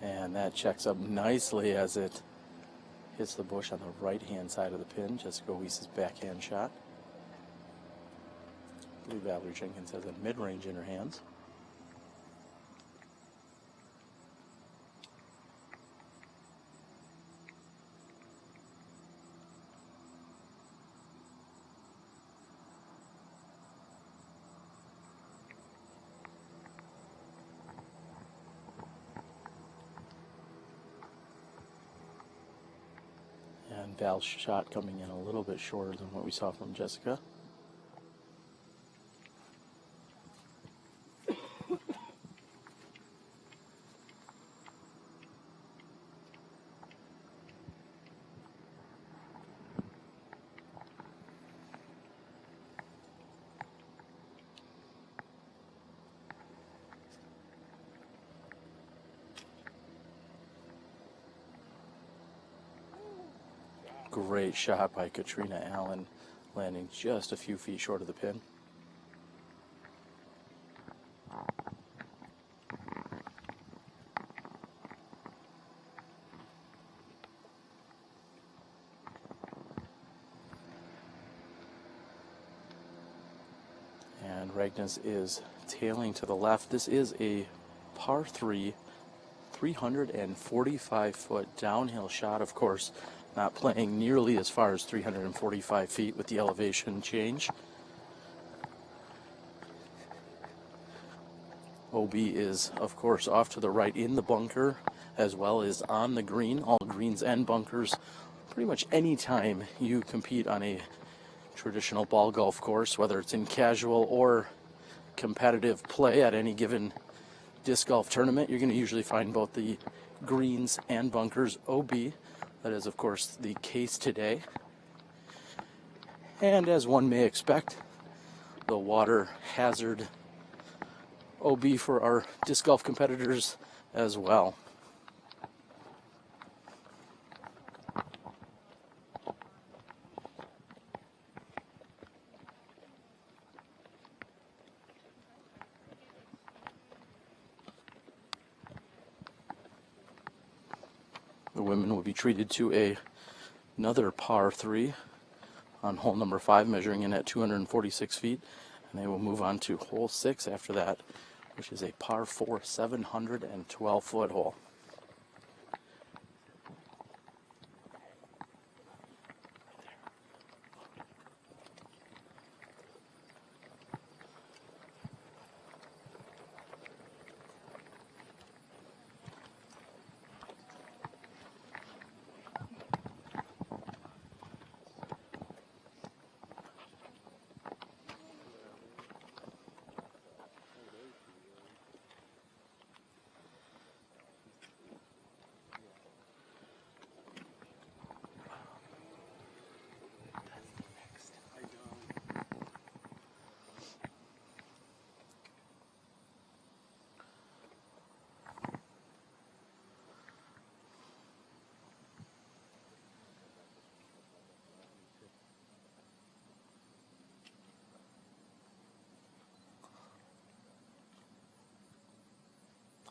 And that checks up nicely as it hits the bush on the right-hand side of the pin. Jessica Weese's backhand shot. I believe Valarie Jenkins has a mid-range in her hands. And Val's shot coming in a little bit shorter than what we saw from Jessica. Great shot by Katrina Allen, landing just a few feet short of the pin. And Regnes is tailing to the left. This is a par 3, 345-foot downhill shot, of course, not playing nearly as far as 345 feet with the elevation change. OB is, of course, off to the right in the bunker, as well as on the green. All greens and bunkers. Pretty much any time you compete on a traditional ball golf course, whether it's in casual or competitive play at any given disc golf tournament, you're going to usually find both the greens and bunkers OB. That is, of course, the case today. And as one may expect, the water hazard OB for our disc golf competitors as well. The women will be treated to another par 3 on hole number 5, measuring in at 246 feet. And they will move on to hole 6 after that, which is a par 4, 712-foot hole.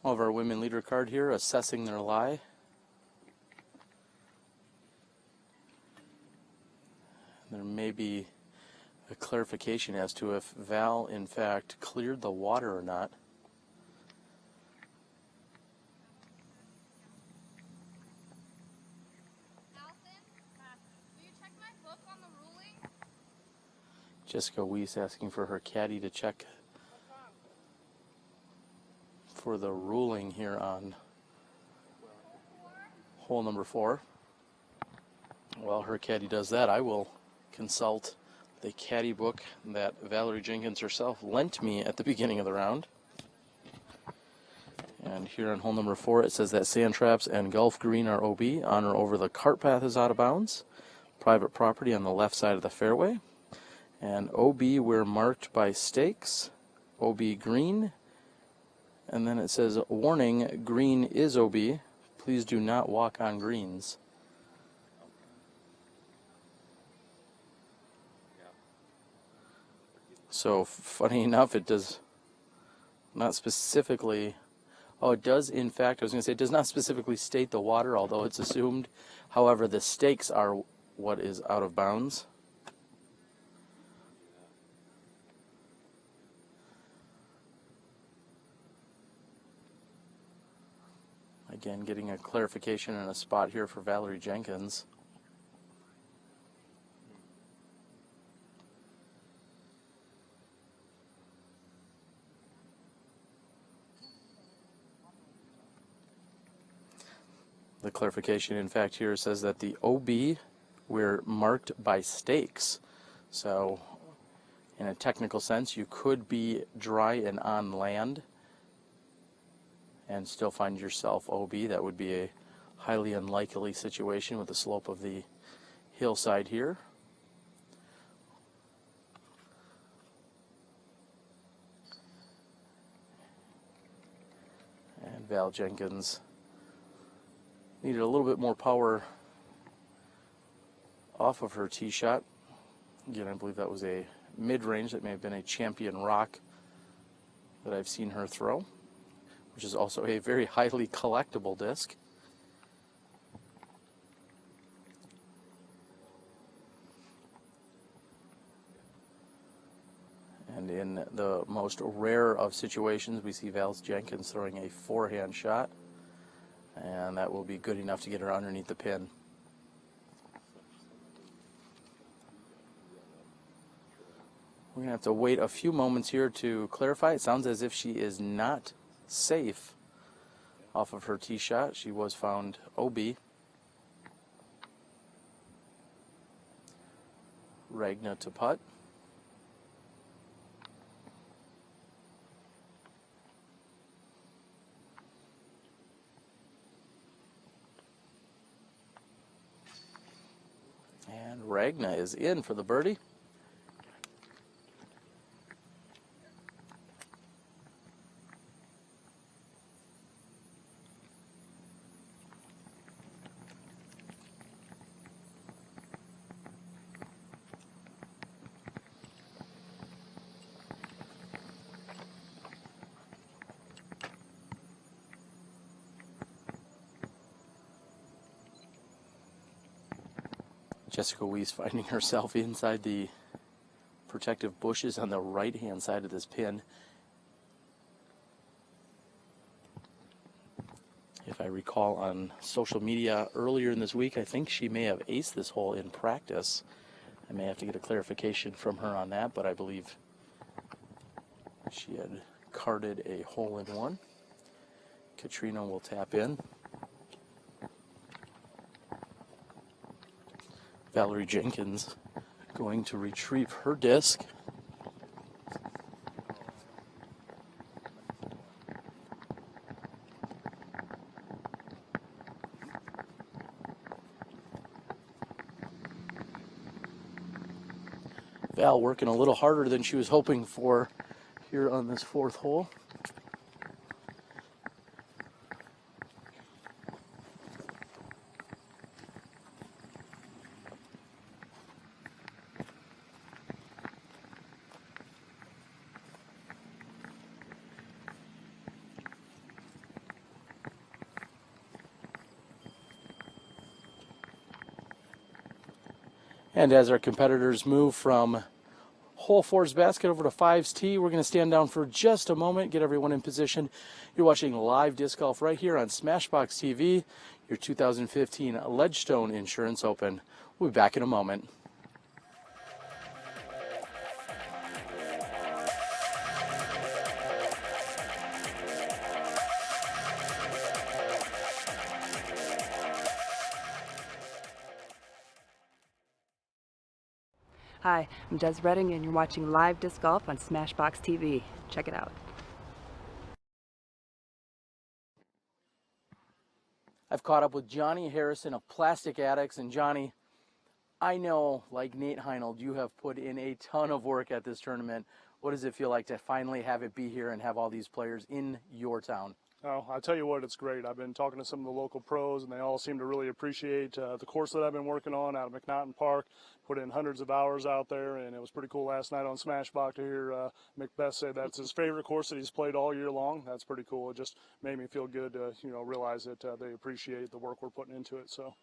All of our women leader card here assessing their lie. There may be a clarification as to if Val in fact cleared the water or not. Jessica Weese asking for her caddy to check for the ruling here on hole number 4. While her caddy does that, I will consult the caddy book that Valarie Jenkins herself lent me at the beginning of the round. And here on hole number 4, it says that sand traps and golf green are OB. On or over the cart path is out of bounds. Private property on the left side of the fairway. And OB, we're marked by stakes. OB green. And then it says, warning, green is OB. Please do not walk on greens. So, funny enough, it does not specifically, it does in fact, I was going to say, it does not specifically state the water, although it's assumed. However, the stakes are what is out of bounds. Again, getting a clarification and a spot here for Valarie Jenkins. The clarification, in fact, here says that the OB, we're marked by stakes. So, in a technical sense, you could be dry and on land and still find yourself OB. That would be a highly unlikely situation with the slope of the hillside here. And Val Jenkins needed a little bit more power off of her tee shot. Again, I believe that was a mid-range. That may have been a champion rock that I've seen her throw, which is also a very highly collectible disc. And And in the most rare of situations, we see Valarie Jenkins throwing a forehand shot. And that will be good enough to get her underneath the pin. We're going to have to wait a few moments here to clarify. It sounds as if she is not safe off of her tee shot. She was found OB. Regna to putt. And Regna is in for the birdie. Jessica Weese finding herself inside the protective bushes on the right-hand side of this pin. If I recall on social media earlier in this week, I think she may have aced this hole in practice. I may have to get a clarification from her on that, but I believe she had carded a hole-in-one. Katrina will tap in. Valarie Jenkins going to retrieve her disc. Val working a little harder than she was hoping for here on this fourth hole. And as our competitors move from hole 4's basket over to 5's tee, we're going to stand down for just a moment, get everyone in position. You're watching live disc golf right here on SmashBoxxTV, your 2015 Ledgestone Insurance Open. We'll be back in a moment. Hi, I'm Des Redding, and you're watching live disc golf on SmashBoxxTV. Check it out. I've caught up with Johnny Harrison of Plastic Addicts, and Johnny, I know, like Nate Heinold, you have put in a ton of work at this tournament. What does it feel like to finally have it be here and have all these players in your town? Oh, I tell you what, it's great. I've been talking to some of the local pros, and they all seem to really appreciate the course that I've been working on out of McNaughton Park. Put in hundreds of hours out there, and it was pretty cool last night on SmashBox to hear Macbeth say that's his favorite course that he's played all year long. That's pretty cool. It just made me feel good to realize that they appreciate the work we're putting into it. So.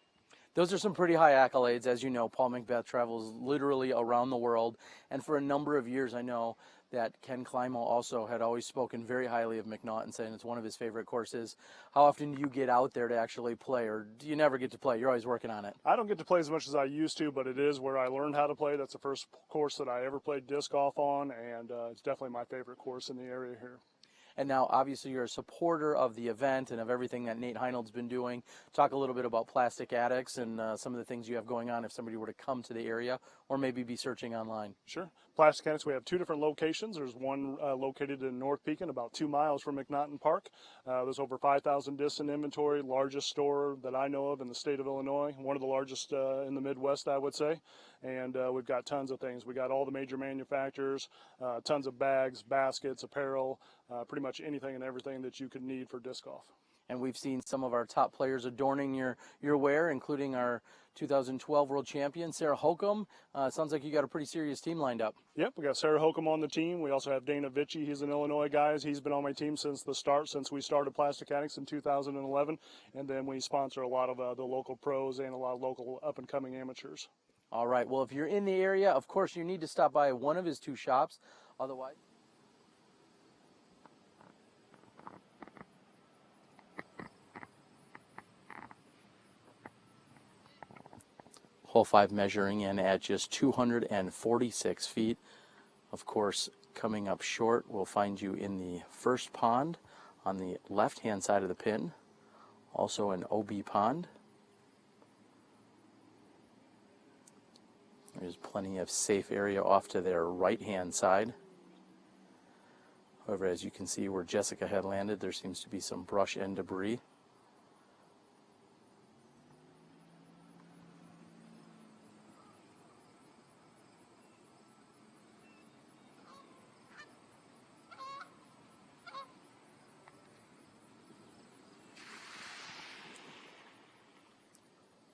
Those are some pretty high accolades. As you know, Paul Macbeth travels literally around the world, and for a number of years I know that Ken Climo also had always spoken very highly of McNaughton, saying it's one of his favorite courses. How often do you get out there to actually play, or do you never get to play? You're always working on it. I don't get to play as much as I used to, but it is where I learned how to play. That's the first course that I ever played disc golf on, and it's definitely my favorite course in the area here. And now, obviously, you're a supporter of the event and of everything that Nate Heinold's been doing. Talk a little bit about Plastic Addicts and some of the things you have going on if somebody were to come to the area or maybe be searching online. Sure. Plastic Addicts, we have two different locations. There's one located in North Pekin, about 2 miles from McNaughton Park. There's over 5,000 discs in inventory, largest store that I know of in the state of Illinois, one of the largest in the Midwest, I would say. And we've got tons of things. We got all the major manufacturers, tons of bags, baskets, apparel, pretty much anything and everything that you could need for disc golf. And we've seen some of our top players adorning your wear, including our 2012 world champion, Sarah Holcomb. Sounds like you got a pretty serious team lined up. Yep, we got Sarah Holcomb on the team. We also have Dana Vitchie. He's an Illinois guy. He's been on my team since the start, since we started Plastic Addicts in 2011. And then we sponsor a lot of the local pros and a lot of local up-and-coming amateurs. All right, well, if you're in the area, of course, you need to stop by one of his two shops. Otherwise, hole 5 measuring in at just 246 feet. Of course, coming up short, we'll find you in the first pond on the left-hand side of the pin, also an OB pond. There's plenty of safe area off to their right-hand side. However, as you can see where Jessica had landed, there seems to be some brush and debris.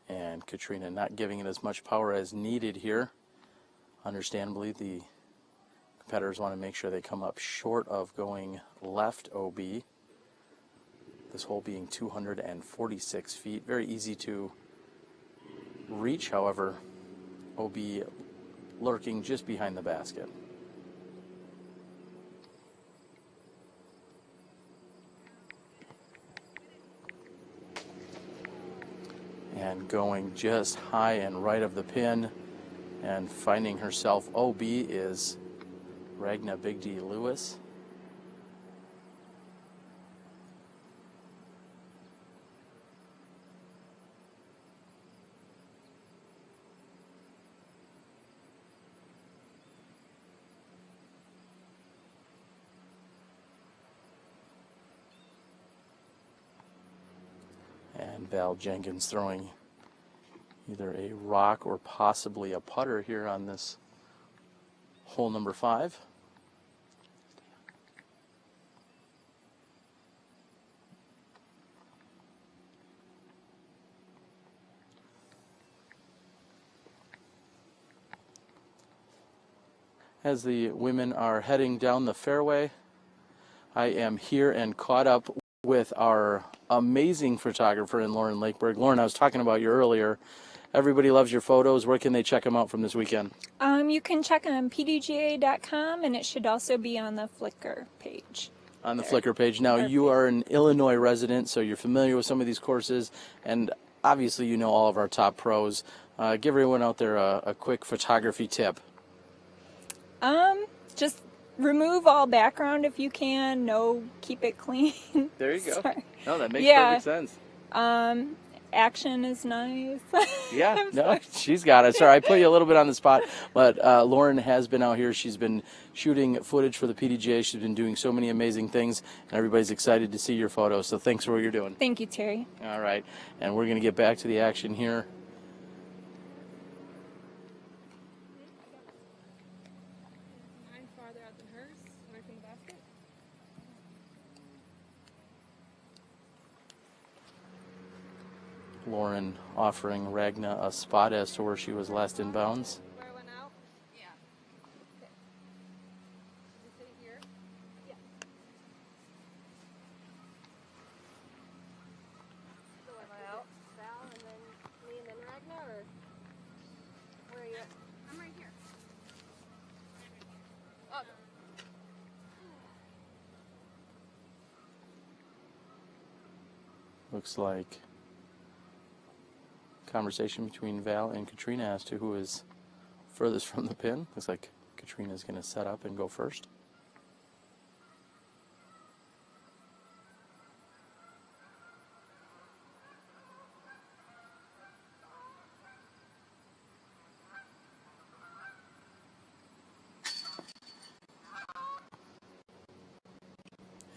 And Katrina not giving it as much power as needed here. Understandably, the competitors want to make sure they come up short of going left OB. This hole being 246 feet. Very easy to reach, however, OB lurking just behind the basket. And going just high and right of the pin and finding herself OB is Ragna Bygde Lewis. And Valarie Jenkins throwing either a rock or possibly a putter here on this hole number 5. As the women are heading down the fairway, I am here and caught up with our amazing photographer in Lauren Lakeberg. Lauren, I was talking about you earlier. Everybody loves your photos. Where can they check them out from this weekend? You can check on pdga.com, and it should also be on the Flickr page. On the Flickr page. Now, you are an Illinois resident, so you're familiar with some of these courses, and obviously you know all of our top pros. Give everyone out there a quick photography tip. Just remove all background if you can. No, keep it clean. There you go. Sorry. No, that makes perfect sense. Action is nice. Yeah, no, she's got it. Sorry, I put you a little bit on the spot, but Lauren has been out here. She's been shooting footage for the PDGA. She's been doing so many amazing things, and everybody's excited to see your photos. So thanks for what you're doing. Thank you, Terry. All right, and we're going to get back to the action here. Mine farther out than hers, away from the basket. Lauren offering Ragna a spot as to where she was last in bounds. Where it went out? Yeah. Okay. Did you say here? Yeah. So am I out? Val and then me and then Ragna, or where are you at? I'm right here. Oh. Looks like conversation between Val and Katrina as to who is furthest from the pin. Looks like Katrina's going to set up and go first.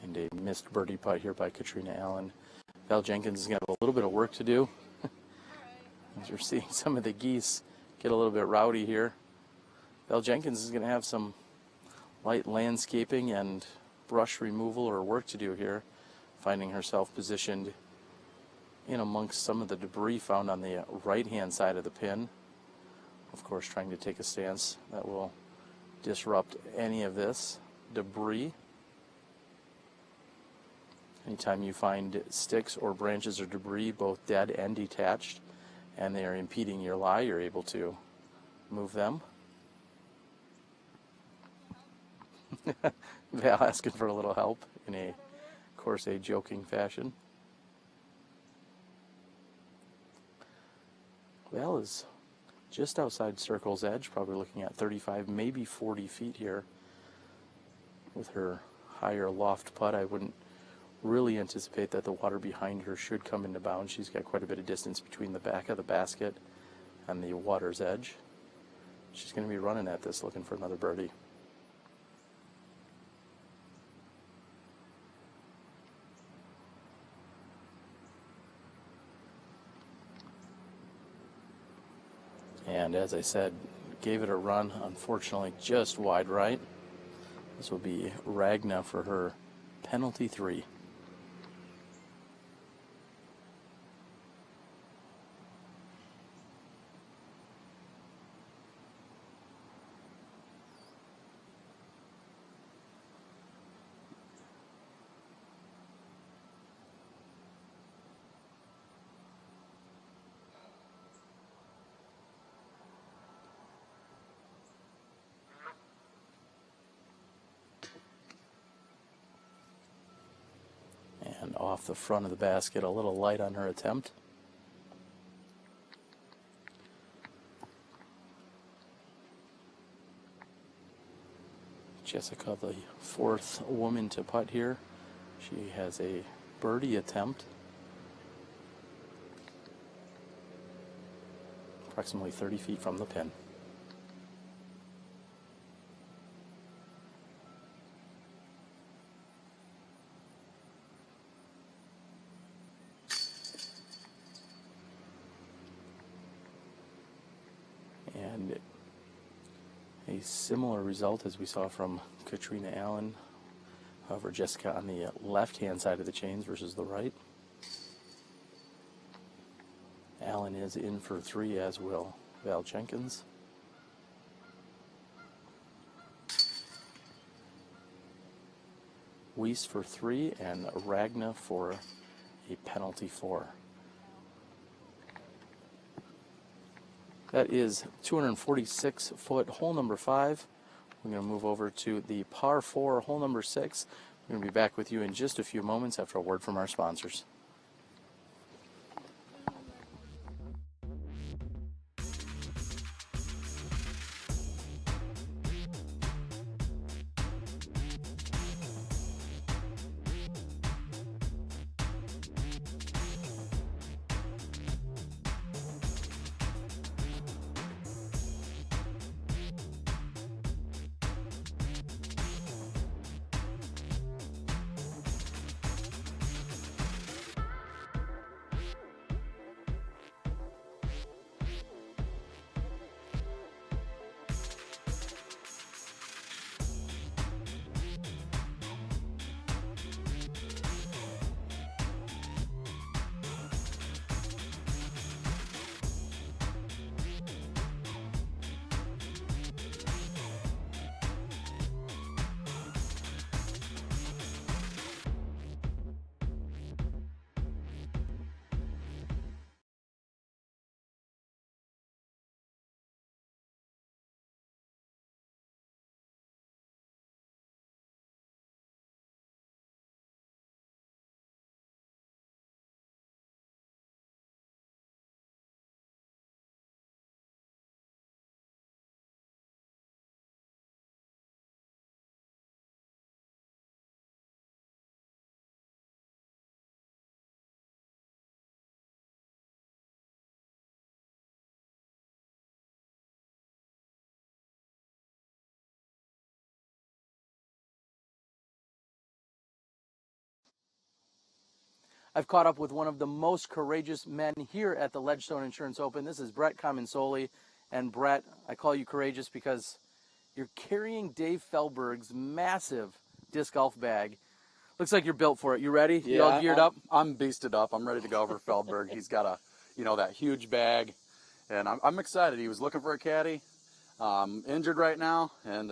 And a missed birdie putt here by Katrina Allen. Valarie Jenkins is going to have a little bit of work to do. As you're seeing some of the geese get a little bit rowdy here. Valarie Jenkins is going to have some light landscaping and brush removal or work to do here, finding herself positioned in amongst some of the debris found on the right-hand side of the pin. Of course, trying to take a stance that will disrupt any of this debris. Anytime you find sticks or branches or debris, both dead and detached, and they are impeding your lie, you're able to move them. Val asking for a little help in a, of course, a joking fashion. Val is just outside circle's edge, probably looking at 35, maybe 40 feet here. With her higher loft putt, I wouldn't really anticipate that the water behind her should come into bounds. She's got quite a bit of distance between the back of the basket and the water's edge. She's going to be running at this, looking for another birdie. And as I said, gave it a run, unfortunately just wide right. This will be Ragna for her penalty 3. And off the front of the basket, a little light on her attempt. Jessica, the 4th woman to putt here. She has a birdie attempt. Approximately 30 feet from the pin. And a similar result as we saw from Katrina Allen. However, Jessica on the left-hand side of the chains versus the right. Allen is in for 3, as will Valarie Jenkins. Weese for 3 and Ragna for a penalty 4. That is 246-foot hole number 5. We're going to move over to the par 4 hole number 6. We're going to be back with you in just a few moments after a word from our sponsors. I've caught up with one of the most courageous men here at the Ledgestone Insurance Open. This is Brett Comensoli. And Brett, I call you courageous because you're carrying Dave Fehlberg's massive disc golf bag. Looks like you're built for it. You ready? Yeah, you all geared up? I'm beasted up. I'm ready to go over Fehlberg. He's got a, that huge bag, and I'm excited. He was looking for a caddy. Injured right now, and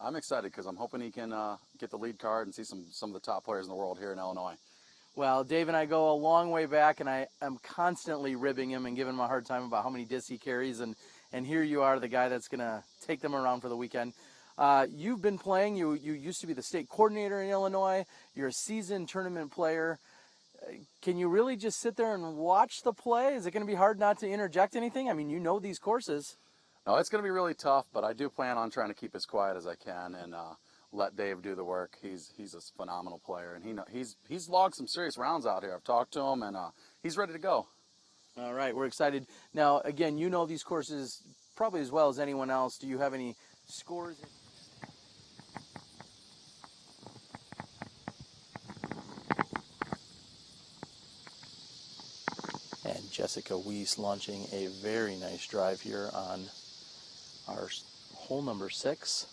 I'm excited because I'm hoping he can get the lead card and see some of the top players in the world here in Illinois. Well, Dave and I go a long way back, and I am constantly ribbing him and giving him a hard time about how many discs he carries, and here you are, the guy that's going to take them around for the weekend. You've been playing. You used to be the state coordinator in Illinois. You're a seasoned tournament player. Can you really just sit there and watch the play? Is it going to be hard not to interject anything? I mean, you know these courses. No, it's going to be really tough, but I do plan on trying to keep as quiet as I can and let Dave do the work. He's a phenomenal player, and he's logged some serious rounds out here. I've talked to him, and he's ready to go. All right, we're excited. Now, again, you know these courses probably as well as anyone else. Do you have any scores? And Jessica Weese launching a very nice drive here on our hole number 6.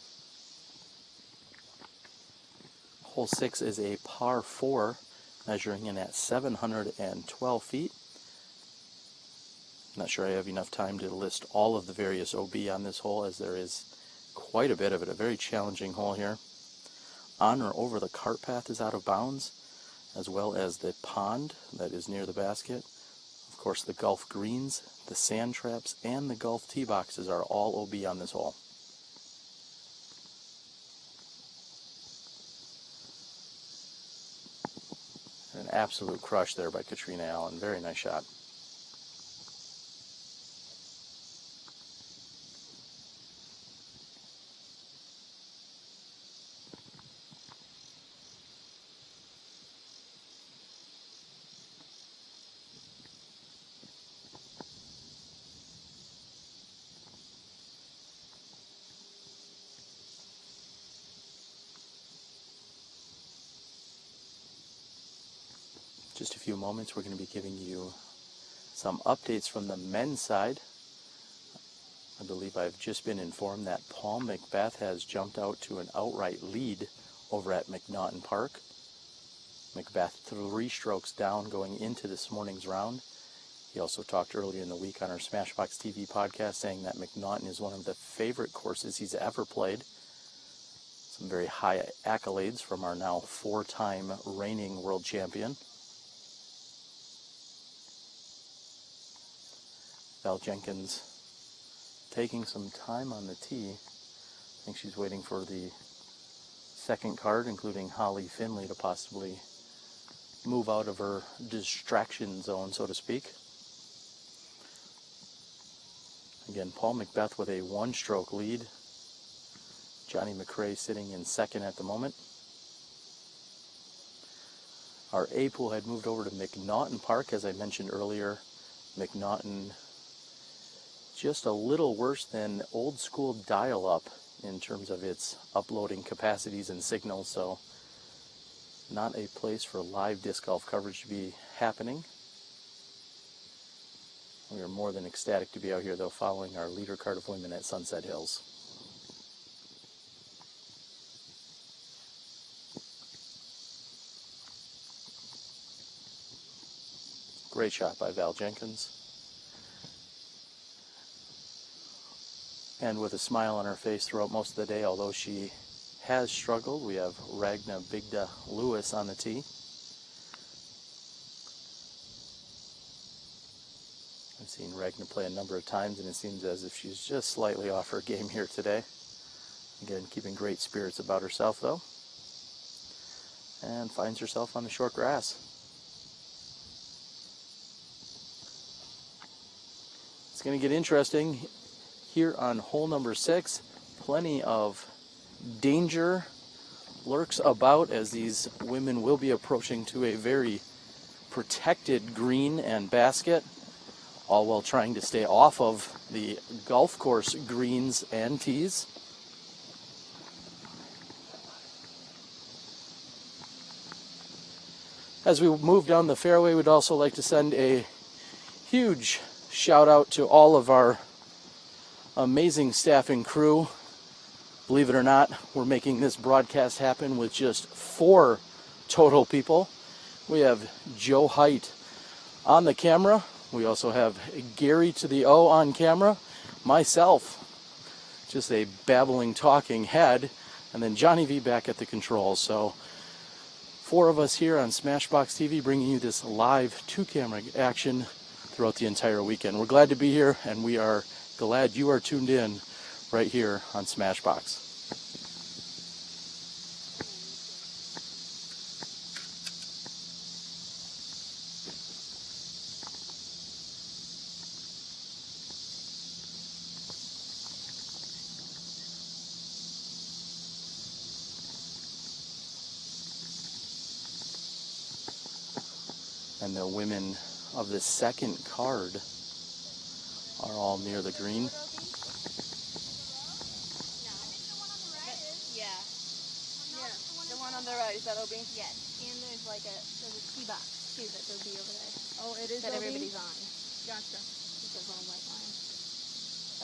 Hole 6 is a par 4, measuring in at 712 feet. I'm not sure I have enough time to list all of the various OB on this hole, as there is quite a bit of it. A very challenging hole here. On or over the cart path is out of bounds, as well as the pond that is near the basket. Of course, the golf greens, the sand traps, and the golf tee boxes are all OB on this hole. An absolute crush there by Katrina Allen. Very nice shot. Just a few moments, we're going to be giving you some updates from the men's side. I believe I've just been informed that Paul McBeth has jumped out to an outright lead over at McNaughton Park. McBeth 3 strokes down going into this morning's round. He also talked earlier in the week on our SmashBoxxTV podcast saying that McNaughton is one of the favorite courses he's ever played. Some very high accolades from our now 4-time reigning world champion. Valarie Jenkins taking some time on the tee. I think she's waiting for the second card, including Holly Finley, to possibly move out of her distraction zone, so to speak. Again, Paul McBeth with a 1-stroke lead. Johnny McRae sitting in second at the moment. Our A pool had moved over to McNaughton Park, as I mentioned earlier. McNaughton just a little worse than old school dial-up in terms of its uploading capacities and signals, so not a place for live disc golf coverage to be happening. We are more than ecstatic to be out here, though, following our leader card of women at Sunset Hills. Great shot by Valarie Jenkins. And with a smile on her face throughout most of the day, although she has struggled, we have Ragna Bygde Lewis on the tee. I've seen Ragna play a number of times, and it seems as if she's just slightly off her game here today. Again, keeping great spirits about herself, though. And finds herself on the short grass. It's going to get interesting here on hole number 6. Plenty of danger lurks about, as these women will be approaching to a very protected green and basket, all while trying to stay off of the golf course greens and tees. As we move down the fairway, we'd also like to send a huge shout out to all of our amazing staff and crew. Believe it or not, we're making this broadcast happen with just 4 total people. We have Joe Height on the camera. We also have Gary to the O on camera. Myself, just a babbling, talking head. And then Johnny V back at the controls. So 4 of us here on SmashBoxxTV bringing you this live 2-camera action throughout the entire weekend. We're glad to be here, and we are glad you are tuned in right here on SmashBoxx. And the women of the second card are all near the green. Yeah. The one on the right, is that OB? Yes. And there's a tee box too that's OB over there. Oh, it is that OB? everybody's on. Gotcha. It's a little white line.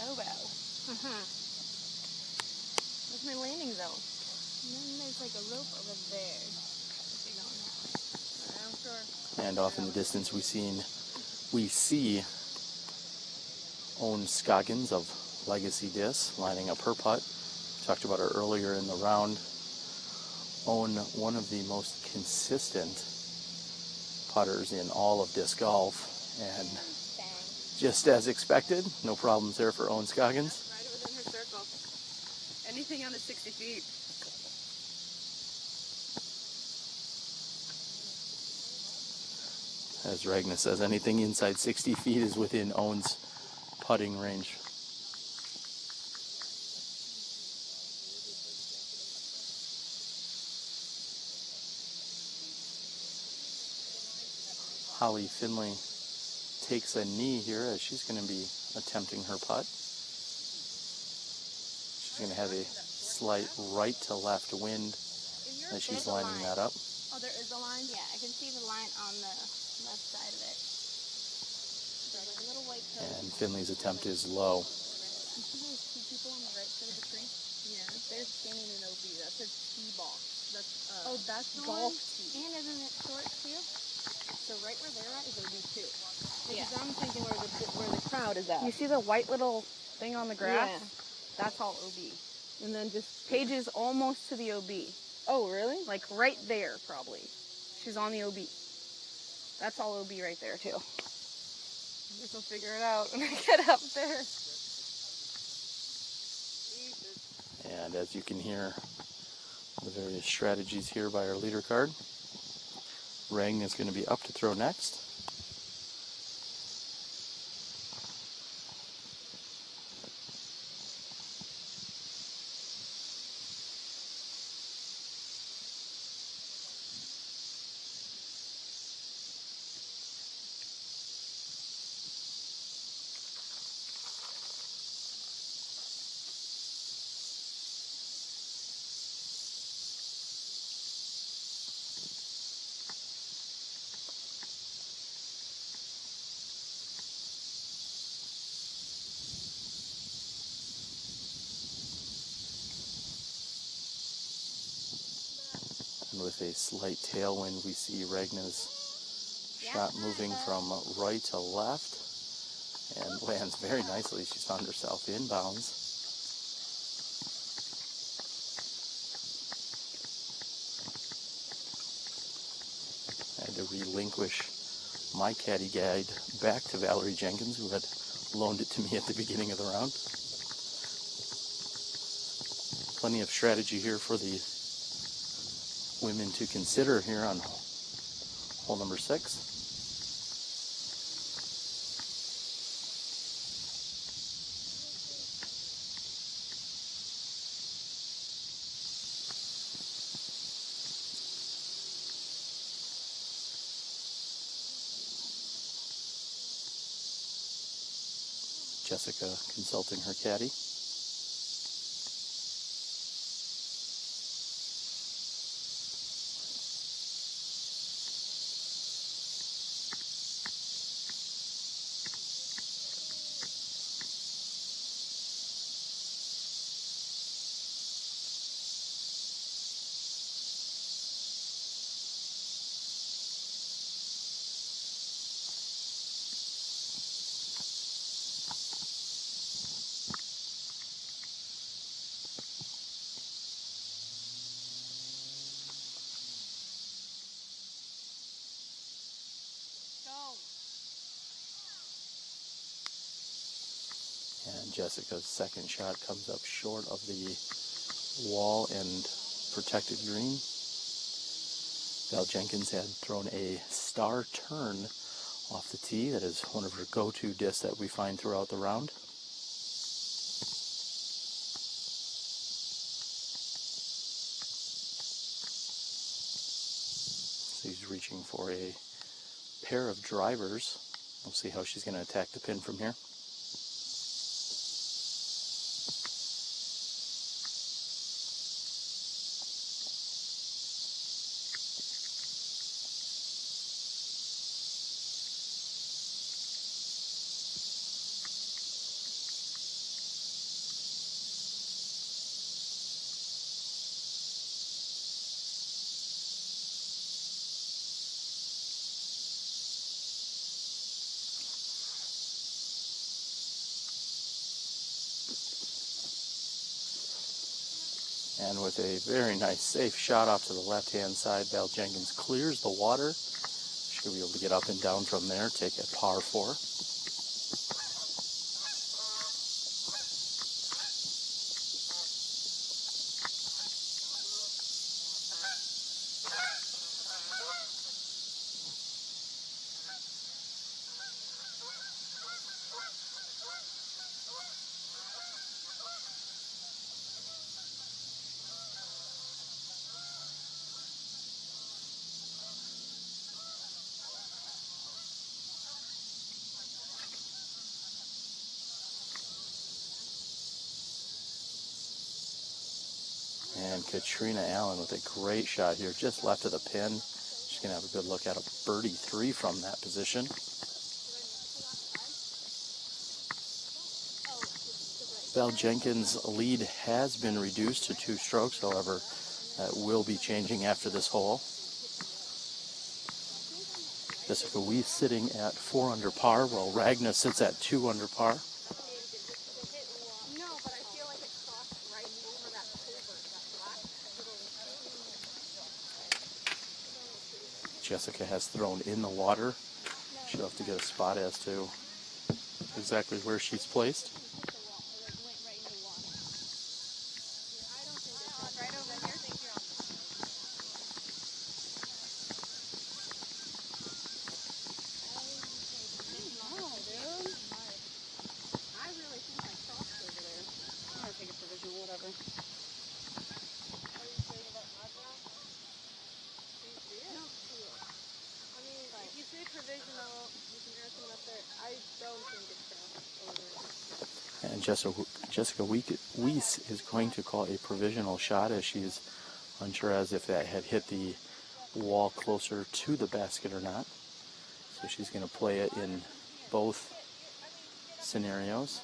Oh, wow. Where's my landing zone? And then there's a rope over there. If you're going that way. I'm sure. And off in the distance we see Owen Scoggins of Legacy Disc lining up her putt. Talked about her earlier in the round. Owen, one of the most consistent putters in all of disc golf, and just as expected, no problems there for Owen Scoggins. Right within her circle. Anything under 60 feet. As Ragnar says, anything inside 60 feet is within Owen's putting range. Holly Finley takes a knee here as she's going to be attempting her putt. She's going to have a slight right to left wind as she's lining that up. Oh, there is a line? Yeah, I can see the line on the left side of it. There's a little white coat. And Finley's attempt is low. You see those two people on the right side of the tree? Yeah. They're standing in OB. That's a tee box. That's that's the golf one? tee. And isn't it short too? So right where they're at is OB too. Yeah. I'm thinking where the crowd is at. You see the white little thing on the grass? Yeah. That's all OB. And then just... Paige is almost to the OB. Oh, really? Like right there, probably. She's on the OB. That's all OB right there, too. I guess I'll figure it out when I get up there. And as you can hear, the various strategies here by our leader card. Ragnar is going to be up to throw next. And with a slight tailwind, we see Ragnar's shot moving from right to left and lands very nicely. She's found herself inbounds. I had to relinquish my caddy guide back to Valarie Jenkins, who had loaned it to me at the beginning of the round. Plenty of strategy here for the women to consider here on hole number 6. Jessica consulting her caddy. And Jessica's second shot comes up short of the wall and protected green. Val Jenkins had thrown a star turn off the tee. That is one of her go-to discs that we find throughout the round. So he's reaching for a pair of drivers. We'll see how she's going to attack the pin from here. And with a very nice, safe shot off to the left-hand side, Valarie Jenkins clears the water. She'll be able to get up and down from there, take a par 4. And Katrina Allen with a great shot here, just left of the pin. She's going to have a good look at a birdie 3 from that position. Valarie Jenkins' lead has been reduced to 2 strokes, however, that will be changing after this hole. Jessica Weese sitting at 4 under par, while Ragna sits at 2 under par. Jessica has thrown in the water. She'll have to get a spot as to exactly where she's placed. And Jessica Weese is going to call a provisional shot, as she's unsure as if that had hit the wall closer to the basket or not. So she's going to play it in both scenarios.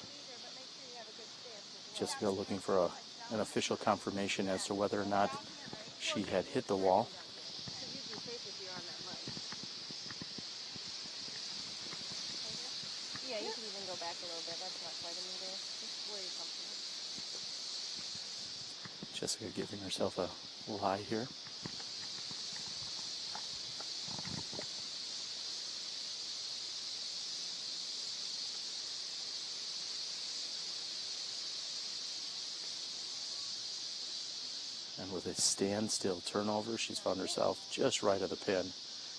Jessica looking for an official confirmation as to whether or not she had hit the wall. Yeah, you can even go back a little bit. That's not quite a meter. Just where you're comfortable. Jessica giving herself a lie here. And with a standstill turnover, she's found herself just right of the pin.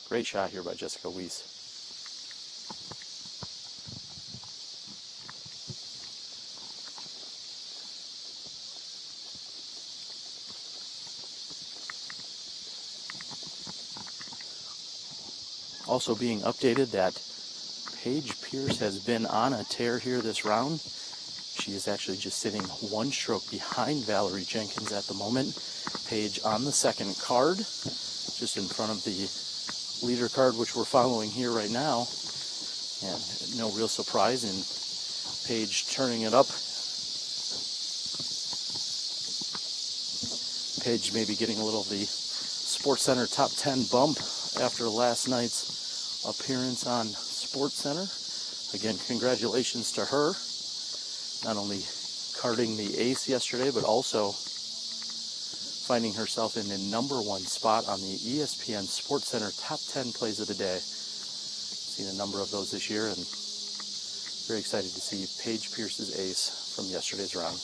Great shot here by Jessica Weese. Also being updated that Paige Pierce has been on a tear here this round. She is actually just sitting 1 stroke behind Valarie Jenkins at the moment. Paige on the second card, just in front of the leader card, which we're following here right now. And no real surprise in Paige turning it up. Paige maybe getting a little of the SportsCenter top 10 bump after last night's appearance on SportsCenter. Again, congratulations to her. Not only carding the ace yesterday, but also finding herself in the #1 spot on the ESPN SportsCenter top 10 plays of the day. Seen a number of those this year, and very excited to see Paige Pierce's ace from yesterday's round.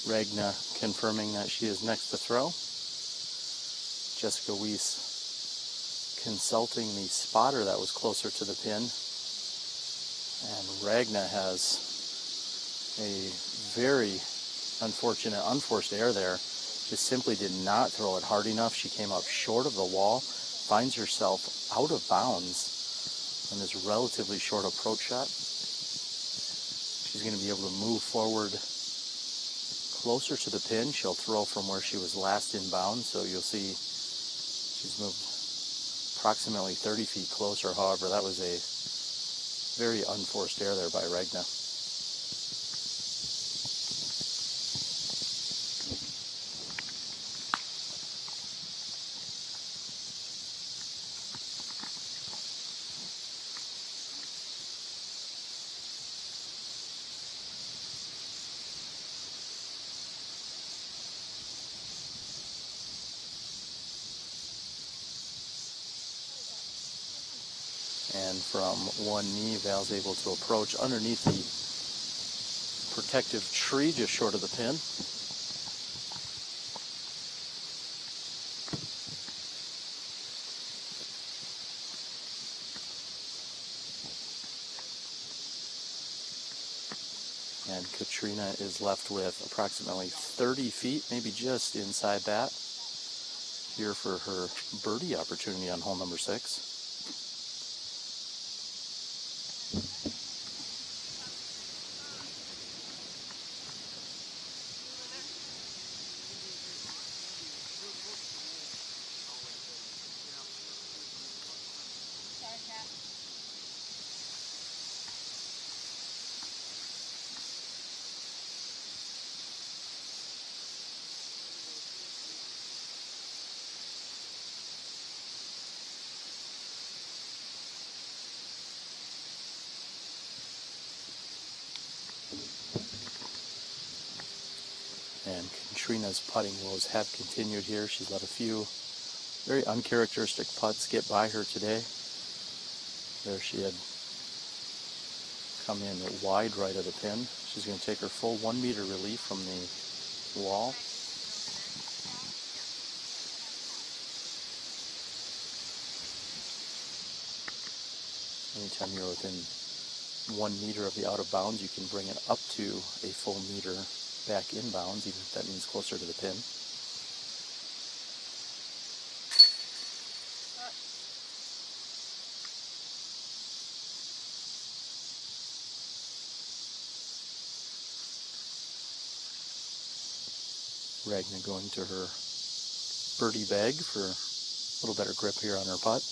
Ragna confirming that she is next to throw. Jessica Weese consulting the spotter that was closer to the pin. And Ragna has a very unfortunate unforced error there. Just simply did not throw it hard enough. She came up short of the wall, finds herself out of bounds on this relatively short approach shot. She's going to be able to move forward closer to the pin. She'll throw from where she was last in bounds, so you'll see she's moved approximately 30 feet closer. However, that was a very unforced error there by Ragna. And from one knee, Val's able to approach underneath the protective tree just short of the pin. And Katrina is left with approximately 30 feet, maybe just inside that, here for her birdie opportunity on hole number 6. And Katrina's putting woes have continued here. She's let a few very uncharacteristic putts get by her today. There she had come in wide right of the pin. She's going to take her full 1 meter relief from the wall. Anytime you're within 1 meter of the out of bounds, you can bring it up to a full meter back inbounds, even if that means closer to the pin. Ragna going to her birdie bag for a little better grip here on her putt.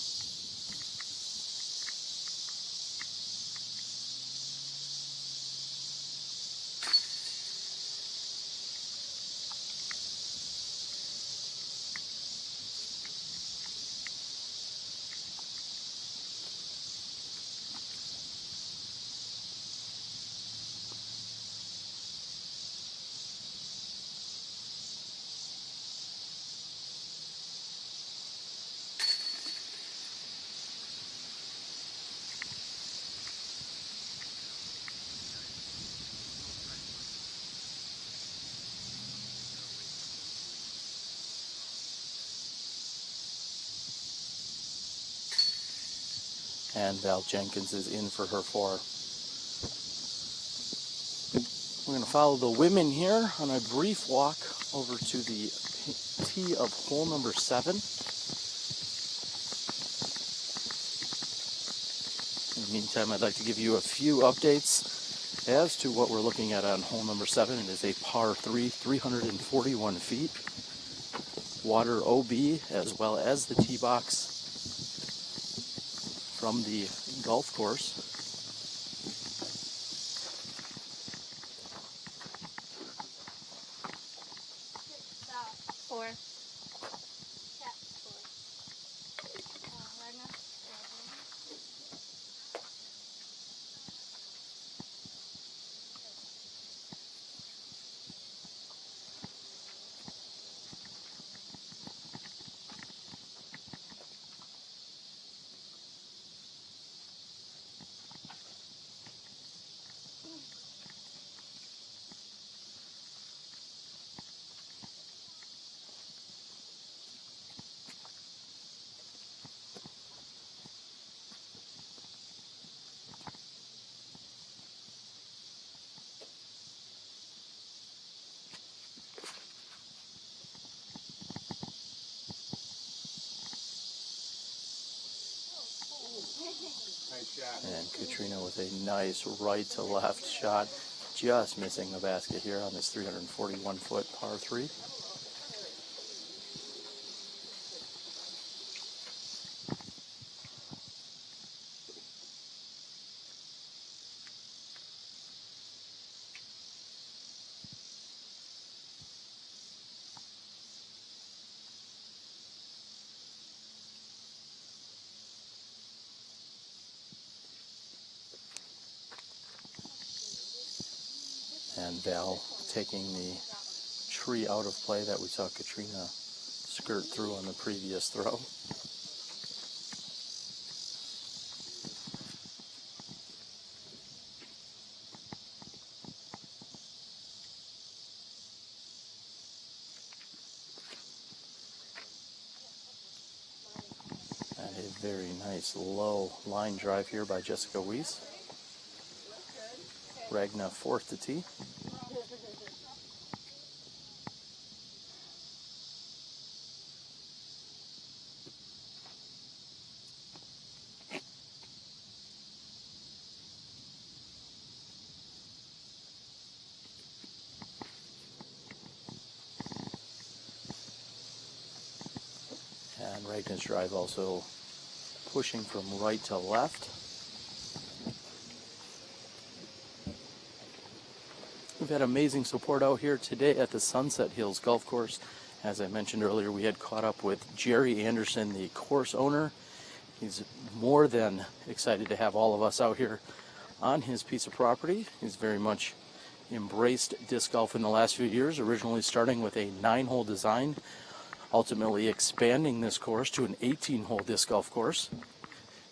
And Val Jenkins is in for her 4. We're going to follow the women here on a brief walk over to the tee of hole number 7. In the meantime, I'd like to give you a few updates as to what we're looking at on hole number 7. It is a par 3, 341 feet. Water OB as well as the tee box from the golf course. Four. And Katrina with a nice right to left shot, just missing the basket here on this 341-foot par 3. And Val taking the tree out of play that we saw Katrina skirt through on the previous throw. And a very nice low line drive here by Jessica Weese. Ragna fourth to tee. And Ragna's drive also pushing from right to left. We've had amazing support out here today at the Sunset Hills Golf Course. As I mentioned earlier, we had caught up with Jerry Anderson, the course owner. He's more than excited to have all of us out here on his piece of property. He's very much embraced disc golf in the last few years, originally starting with a 9-hole design, ultimately expanding this course to an 18-hole disc golf course.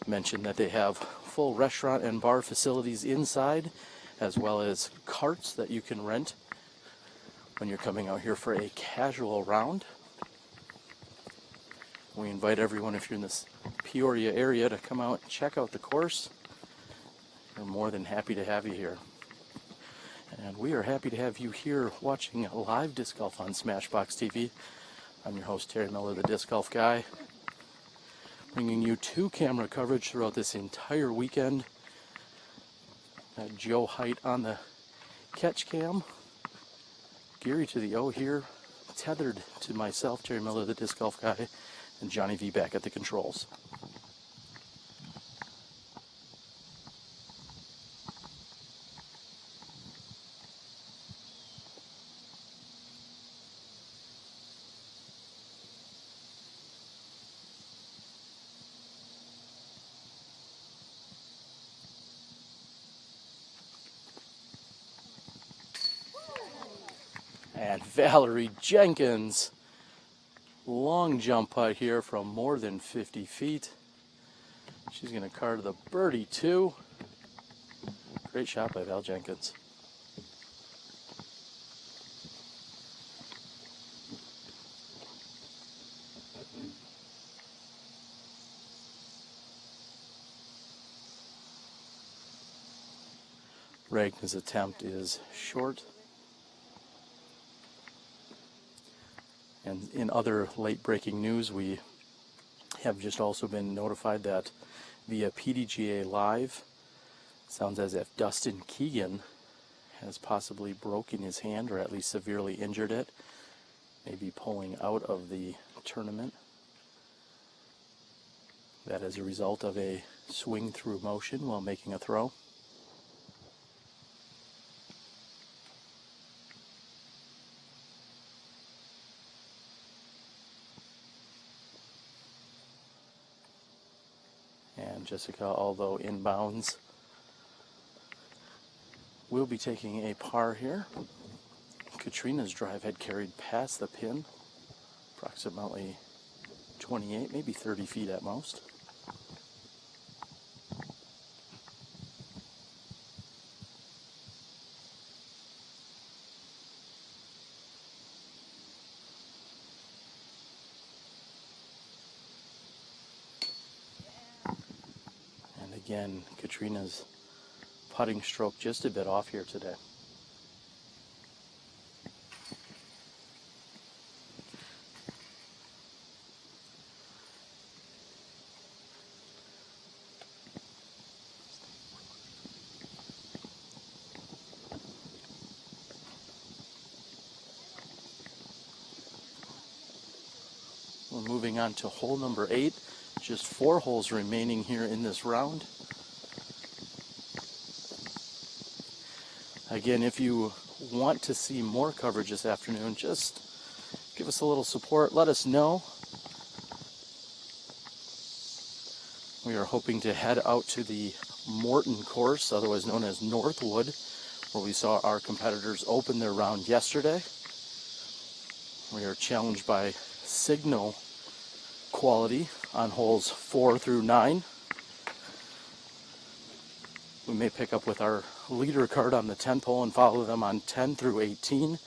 Mentioned that they have full restaurant and bar facilities inside, as well as carts that you can rent when you're coming out here for a casual round. We invite everyone, if you're in this Peoria area, to come out and check out the course. We're more than happy to have you here. And we are happy to have you here watching live disc golf on SmashBoxxTV. I'm your host, Terry Miller, the Disc Golf Guy, bringing you 2 camera coverage throughout this entire weekend. Got Joe Height on the catch cam, Gary to the O here, tethered to myself, Terry Miller, the Disc Golf Guy, and Johnny V back at the controls. And Valarie Jenkins, long jump putt here from more than 50 feet. She's going to card the birdie too. Great shot by Val Jenkins. Ragna's attempt is short. And in other late-breaking news, we have just also been notified that via PDGA Live, sounds as if Dustin Keegan has possibly broken his hand, or at least severely injured it, maybe pulling out of the tournament. That is a result of a swing through motion while making a throw. And Jessica, although inbounds, will be taking a par here. Katrina's drive had carried past the pin, approximately 28, maybe 30 feet at most. Again, Katrina's putting stroke just a bit off here today. We're moving on to hole number 8. Just 4 holes remaining here in this round. Again, if you want to see more coverage this afternoon, just give us a little support. Let us know. We are hoping to head out to the Morton course, otherwise known as Northwood, where we saw our competitors open their round yesterday. We are challenged by signal quality on holes 4 through 9. We may pick up with our leader card on the 10th hole and follow them on 10 through 18.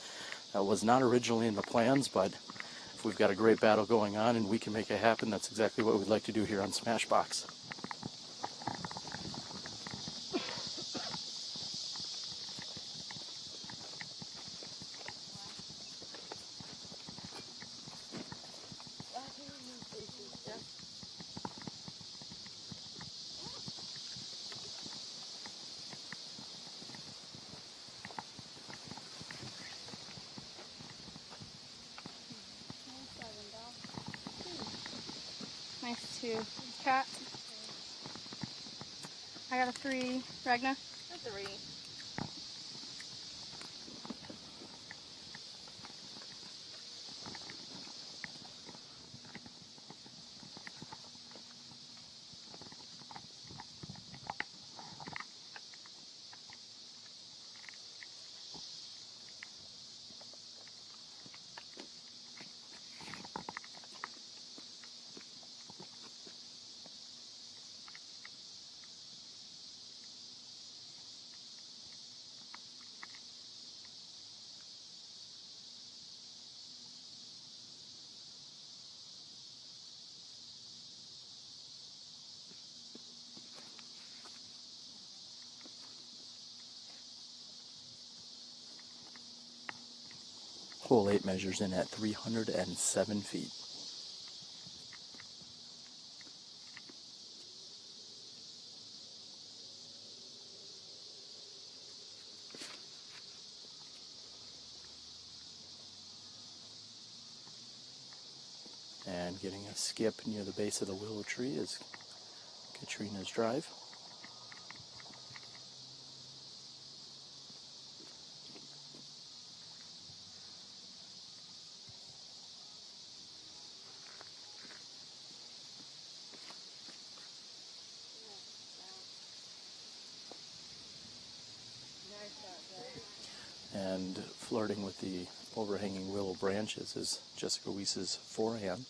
That was not originally in the plans, but if we've got a great battle going on and we can make it happen, that's exactly what we'd like to do here on SmashBoxx. Nice 2. Cat. I got a 3. Ragna? A 3. Hole 8 measures in at 307 feet. And getting a skip near the base of the willow tree is Katrina's drive. And flirting with the overhanging willow branches is Jessica Weese's forehand.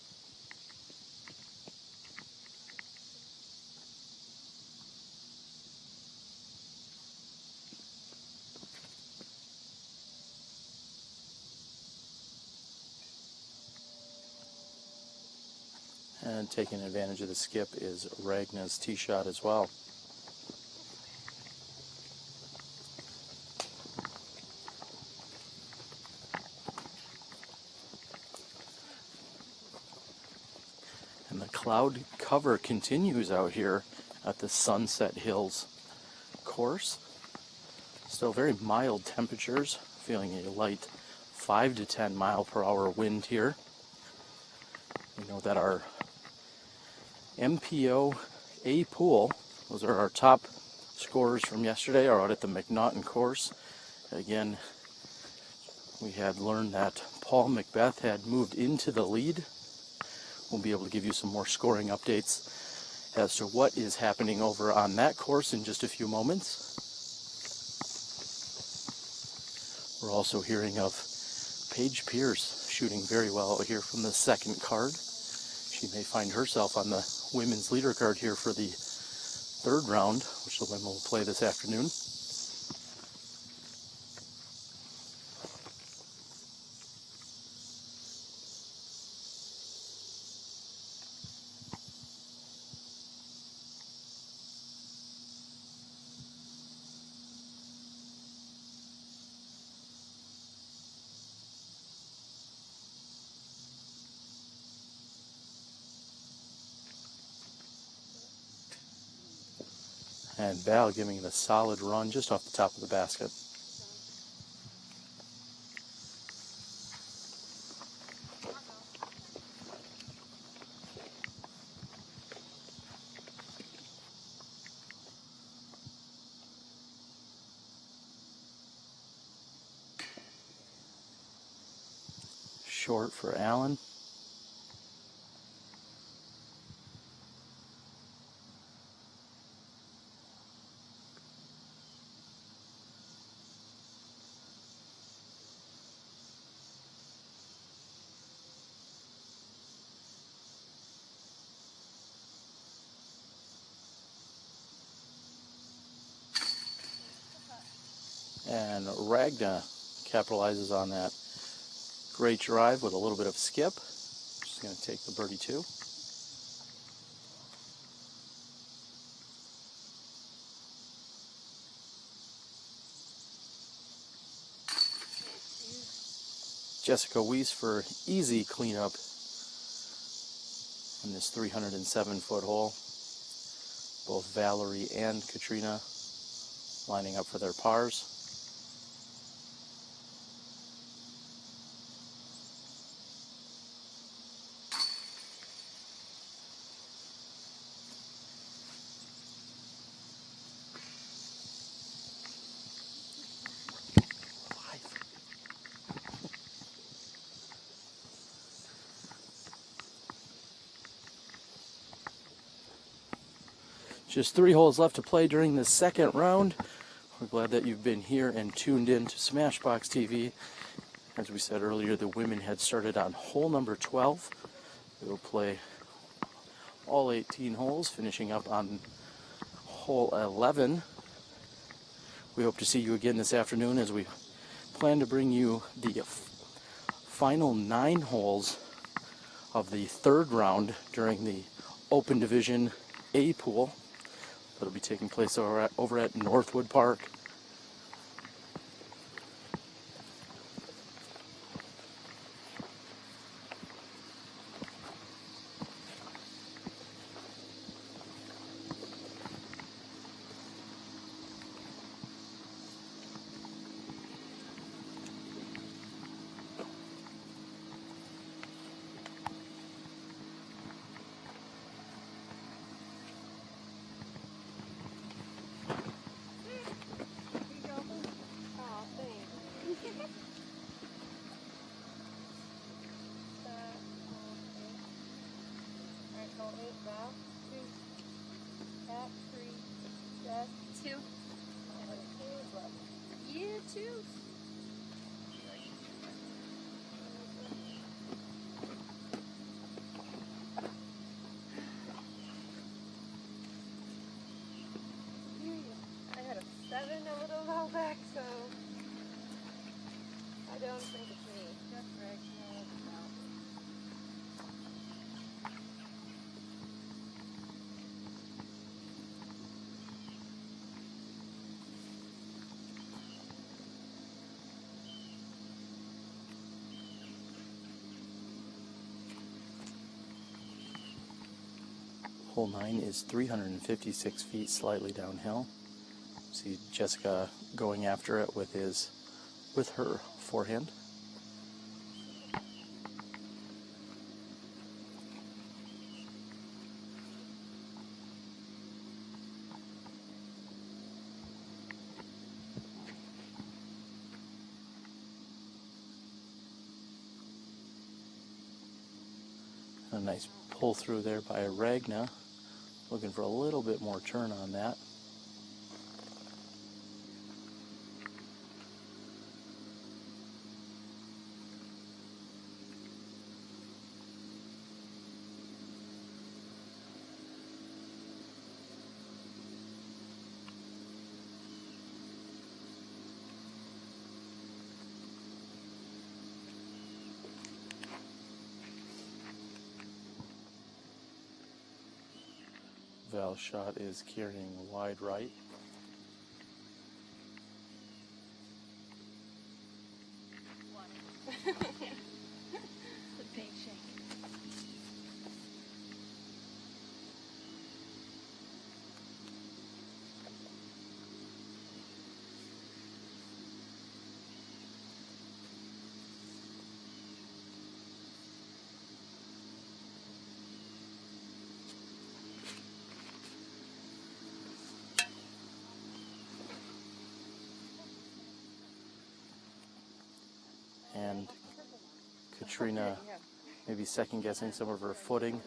And taking advantage of the skip is Ragna's tee shot as well. And the cloud cover continues out here at the Sunset Hills course. Still very mild temperatures, feeling a light 5 to 10 mile per hour wind here. We know that our MPO A pool, those are our top scorers from yesterday, are out at the McNaughton course. Again, we had learned that Paul Macbeth had moved into the lead. We'll be able to give you some more scoring updates as to what is happening over on that course in just a few moments. We're also hearing of Paige Pierce shooting very well out here from the second card. She may find herself on the women's leader card here for the third round, which the women will play this afternoon. And Val giving it a solid run just off the top of the basket. short for Alan. And Ragna capitalizes on that great drive with a little bit of skip. She's going to take the birdie 2. Jessica Weese for easy cleanup on this 307-foot hole. Both Valarie and Katrina lining up for their pars. Just 3 holes left to play during the second round. We're glad that you've been here and tuned in to SmashBoxxTV. As we said earlier, the women had started on hole number 12. They will play all 18 holes, finishing up on hole 11. We hope to see you again this afternoon as we plan to bring you the final 9 holes of the third round during the Open Division A pool. That'll be taking place over at Northwood Park. You too. I had a 7 a little while back, so I don't think it's me. That's right. No. Hole 9 is 356 feet, slightly downhill. See Jessica going after it with her forehand. A nice pull through there by Ragna. Looking for a little bit more turn on that. Val's shot is carrying wide right. And Katrina maybe second guessing some of her footing.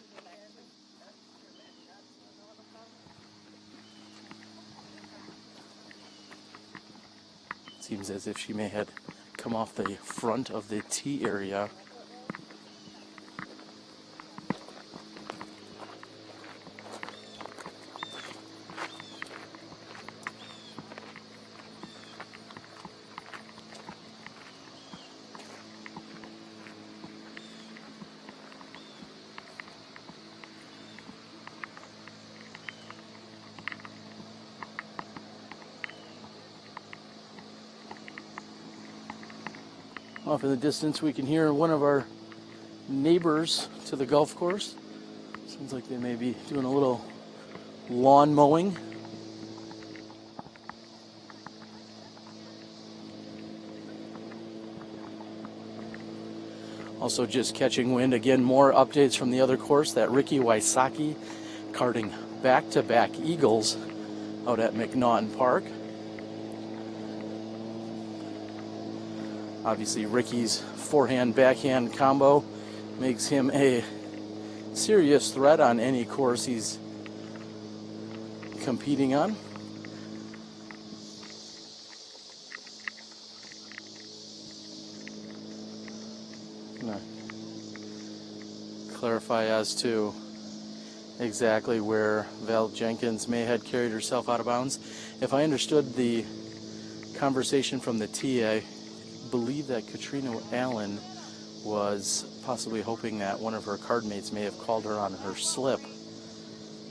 Seems as if she may have come off the front of the tee area. Off in the distance, we can hear one of our neighbors to the golf course. Seems like they may be doing a little lawn mowing. Also just catching wind, again, more updates from the other course, that Ricky Wysocki karting back-to-back eagles out at McNaughton Park. Obviously, Ricky's forehand-backhand combo makes him a serious threat on any course he's competing on. Gonna clarify as to exactly where Valarie Jenkins may have carried herself out of bounds. If I understood the conversation from the tee, I believe that Katrina Allen was possibly hoping that one of her card mates may have called her on her slip.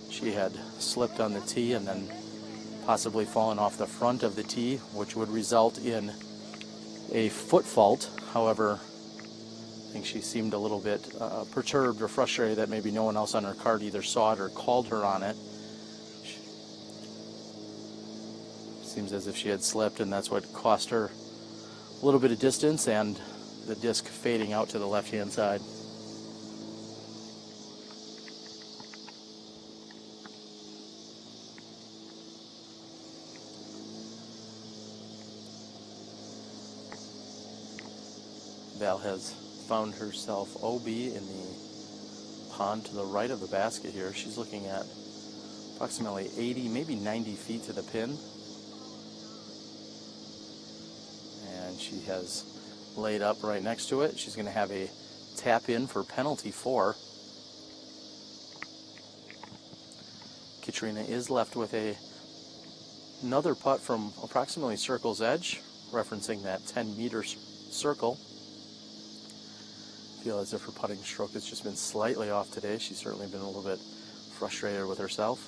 She had slipped on the tee and then possibly fallen off the front of the tee, which would result in a foot fault. However, I think she seemed a little bit perturbed or frustrated that maybe no one else on her card either saw it or called her on it. Seems as if she had slipped, and that's what cost her a little bit of distance and the disc fading out to the left-hand side. Val has found herself OB in the pond to the right of the basket here. She's looking at approximately 80, maybe 90 feet to the pin. And she has laid up right next to it. She's going to have a tap in for penalty 4. Katrina is left with another putt from approximately circle's edge, referencing that 10-meter circle. Feel as if her putting stroke has just been slightly off today. She's certainly been a little bit frustrated with herself.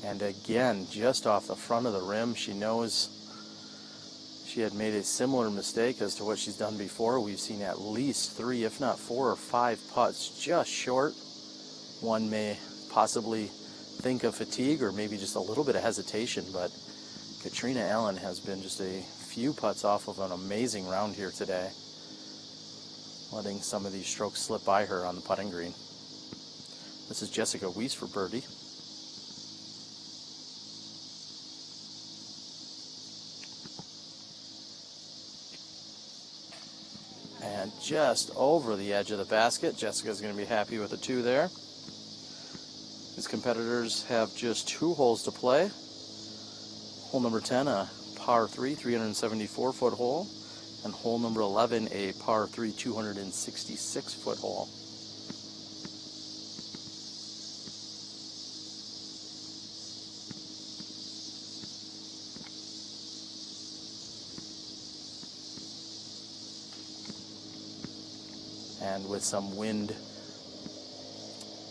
And again, just off the front of the rim, she knows she had made a similar mistake as to what she's done before. We've seen at least 3, if not 4 or 5 putts just short. One may possibly think of fatigue or maybe just a little bit of hesitation, but Katrina Allen has been just a few putts off of an amazing round here today, letting some of these strokes slip by her on the putting green. This is Jessica Weese for birdie. And just over the edge of the basket. Jessica's going to be happy with a 2 there. His competitors have just 2 holes to play. Hole number 10, a par 3, 374-foot hole. And hole number 11, a par 3, 266-foot hole. And with some wind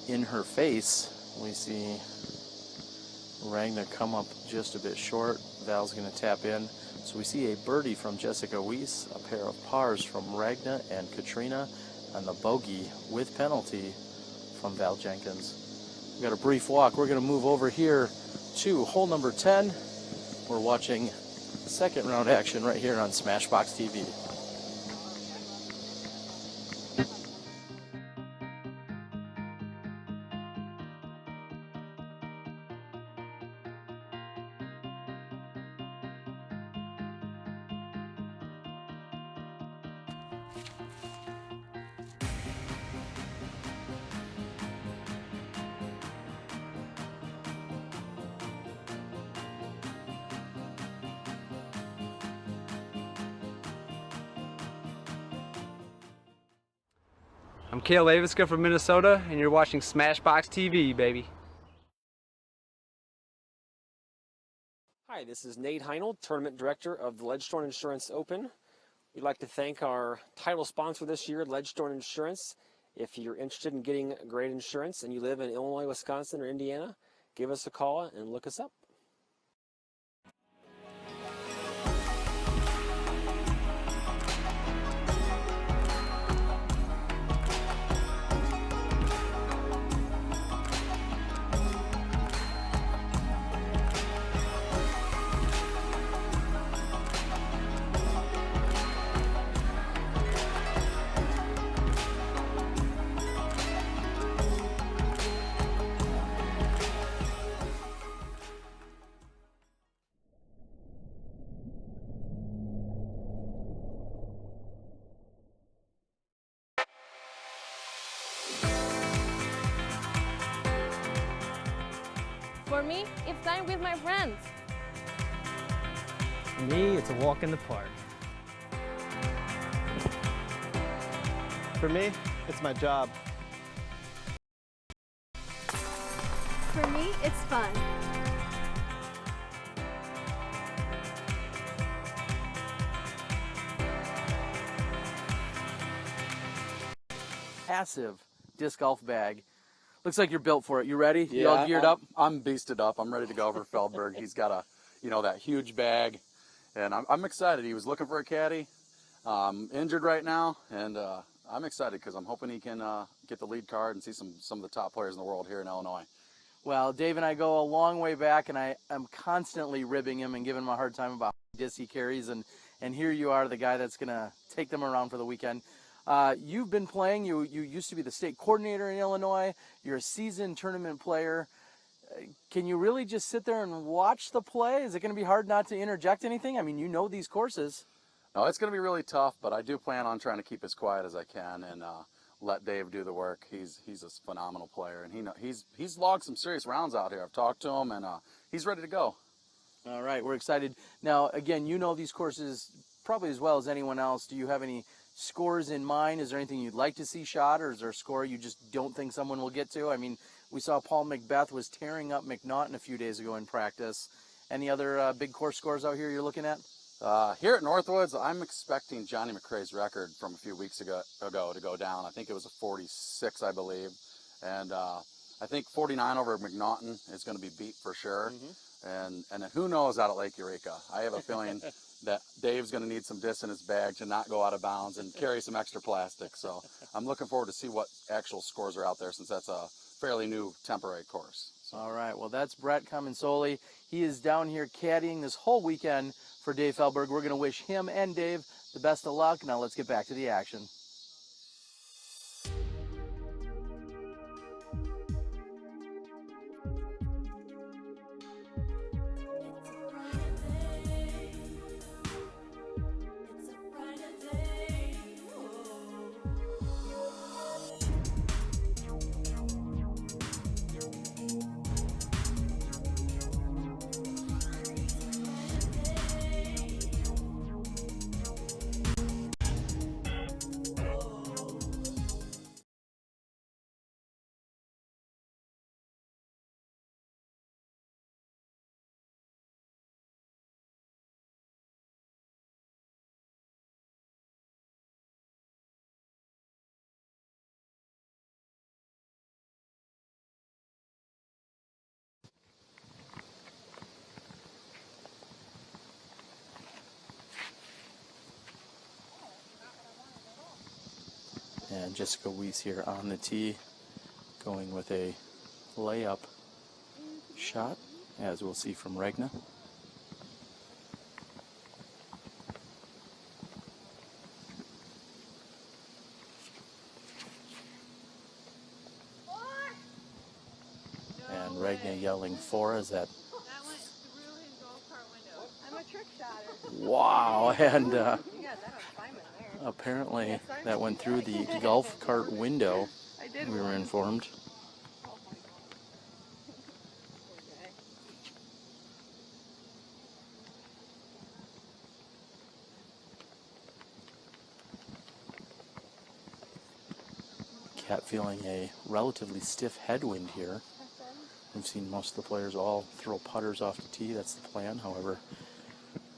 in her face, we see Ragnar come up just a bit short. Val's going to tap in. So we see a birdie from Jessica Weese, a pair of pars from Ragnar and Katrina, and the bogey with penalty from Valarie Jenkins. We've got a brief walk. We're going to move over here to hole number 10. We're watching second round action right here on SmashBoxxTV. I'm Cale Aviska from Minnesota, and you're watching SmashBoxxTV, baby. Hi, this is Nate Heinel, Tournament Director of the Ledgestone Insurance Open. We'd like to thank our title sponsor this year, Ledgestone Insurance. If you're interested in getting great insurance and you live in Illinois, Wisconsin, or Indiana, give us a call and look us up. For me, it's time with my friends. For me, it's a walk in the park. For me, it's my job. For me, it's fun. Massive disc golf bag. Looks like you're built for it. You ready? You all geared up? I'm beasted up. I'm ready to go for Feldberg. He's got a, that huge bag, and I'm excited. He was looking for a caddy. Injured right now, and I'm excited because I'm hoping he can get the lead card and see some of the top players in the world here in Illinois. Well, Dave and I go a long way back, and I am constantly ribbing him and giving him a hard time about how disc he carries, and here you are, the guy that's going to take them around for the weekend. You've been playing. You used to be the state coordinator in Illinois. You're a seasoned tournament player. Can you really just sit there and watch the play? Is it going to be hard not to interject anything? I mean, you know these courses. No, it's going to be really tough, but I do plan on trying to keep as quiet as I can and let Dave do the work. He's a phenomenal player, and he's logged some serious rounds out here. I've talked to him, and he's ready to go. All right, we're excited. Now, again, you know these courses probably as well as anyone else. Do you have any scores in mind? Is there anything you'd like to see shot, or is there a score you just don't think someone will get to? I mean, we saw Paul Macbeth was tearing up McNaughton a few days ago in practice. Any other big course scores out here you're looking at? Here at Northwoods, I'm expecting Johnny McRae's record from a few weeks ago to go down. I think it was a 46, I believe. And I think 49 over McNaughton is going to be beat for sure. And who knows out at Lake Eureka? I have a feeling that Dave's going to need some disc in his bag to not go out of bounds and carry some extra plastic. So I'm looking forward to see what actual scores are out there, since that's a fairly new temporary course. So. All right, well, that's Brett Comensoli. He is down here caddying this whole weekend for Dave Feldberg. We're going to wish him and Dave the best of luck. Now let's get back to the action. And Jessica Weese here on the tee, going with a layup shot, as we'll see from Regna. And Regna yelling for us at. I'm a trick shotter. Wow, and apparently that went through the golf cart window, we were informed. Cat feeling a relatively stiff headwind here. We've seen most of the players all throw putters off the tee. That's the plan. However,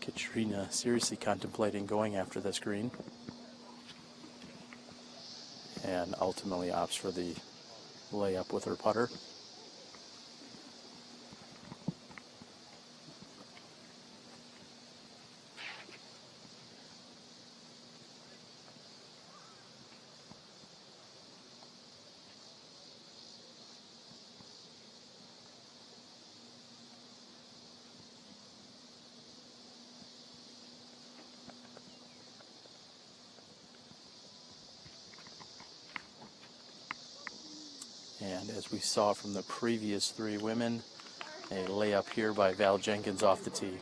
Katrina seriously contemplating going after this green, and ultimately opts for the layup with her putter. And as we saw from the previous three women, a layup here by Val Jenkins off the tee.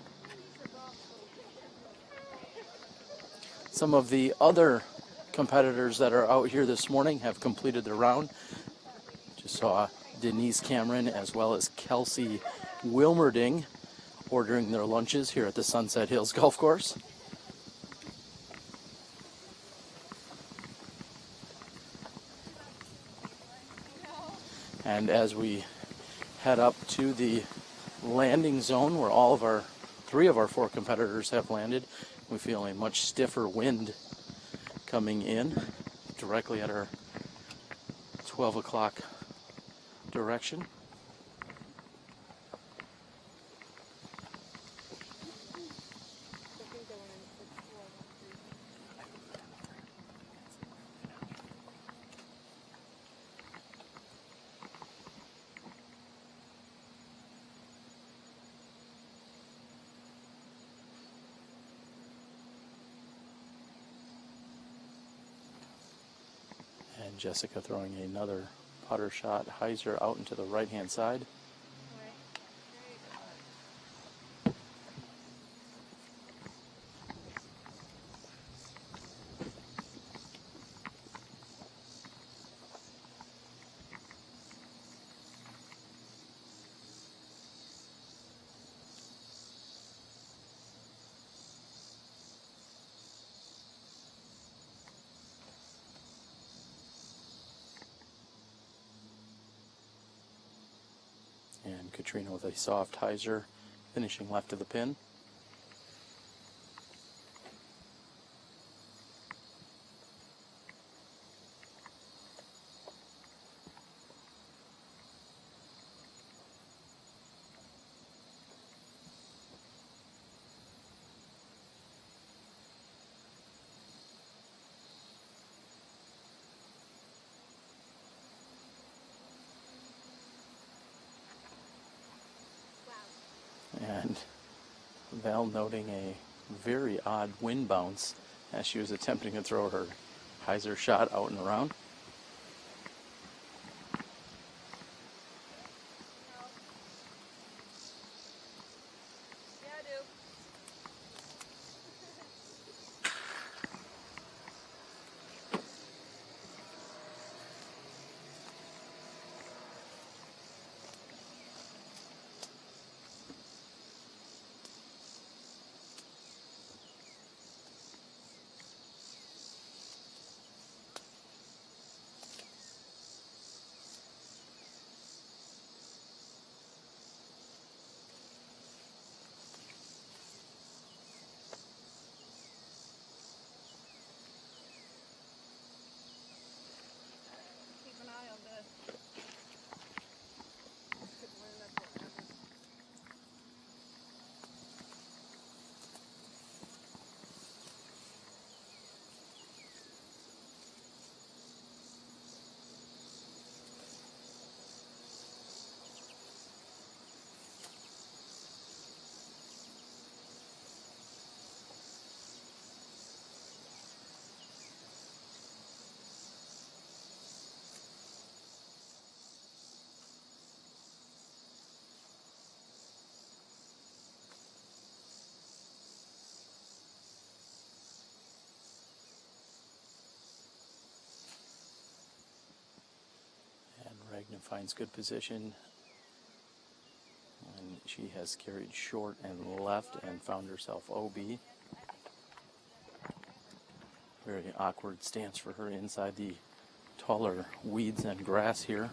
Some of the other competitors that are out here this morning have completed their round. Just saw Denise Cameron as well as Kelsey Wilmerding ordering their lunches here at the Sunset Hills Golf Course. And as we head up to the landing zone where three of our four competitors have landed, we feel a much stiffer wind coming in directly at our 12 o'clock direction. And Jessica throwing another putter shot, hyzer out into the right-hand side. And Katrina with a soft hyzer, finishing left of the pin. And Val noting a very odd wind bounce as she was attempting to throw her hyzer shot out and around. Ragnar finds good position, and she has carried short and left and found herself OB. Very awkward stance for her inside the taller weeds and grass here.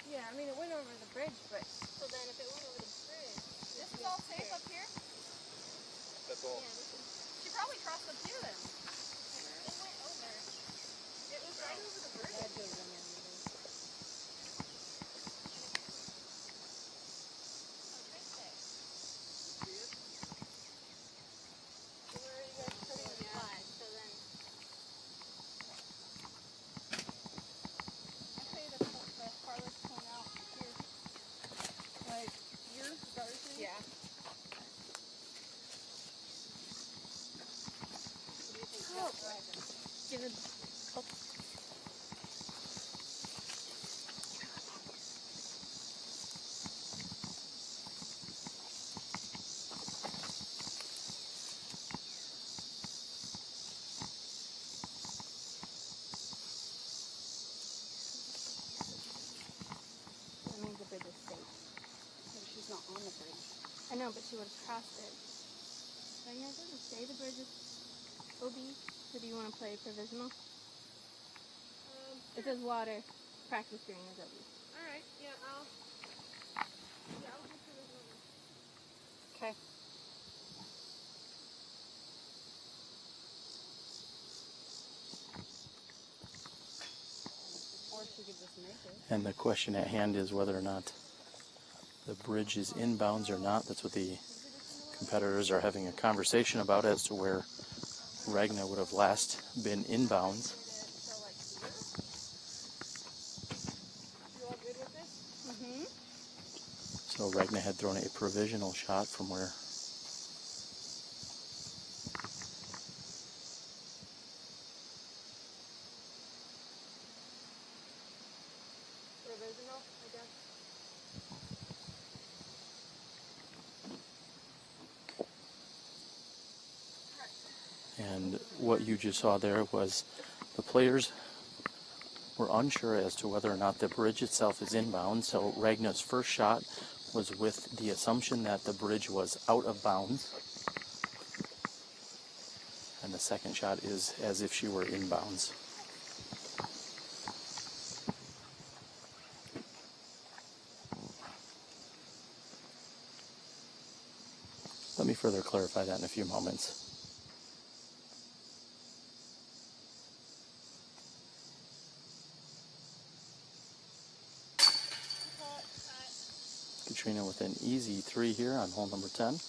Yeah, I mean, it went over the bridge, but... So then if it went over the bridge... This is all safe up here? That's all. Yeah, this is... She probably crossed up here then. It went over. It was right over the bridge. That did run over the bridge. So where are you guys putting the flag? So then... I say the farthest point out here. Like here, is that what you're saying? Yeah. Oh, give it. Oh. That means the bridge is safe. But she's not on the bridge. I know, but she would have crossed it. But yeah, does it say the bridge is OB? So do you want to play provisional? It says water. Practice green is OB. Alright, yeah, I'll do provisional. Okay. Or she could just make it. And the question at hand is whether or not the bridge is inbounds or not. That's what the competitors are having a conversation about as to where Ragna would have last been inbounds. You all good with this? Mm-hmm. So Ragna had thrown a provisional shot from where Provisional, I guess. and what you just saw there was the players were unsure as to whether or not the bridge itself is inbounds. So Ragna's first shot was with the assumption that the bridge was out of bounds. And the second shot is as if she were inbounds. Let me further clarify that in a few moments. Katrina with an easy 3 here on hole number 10.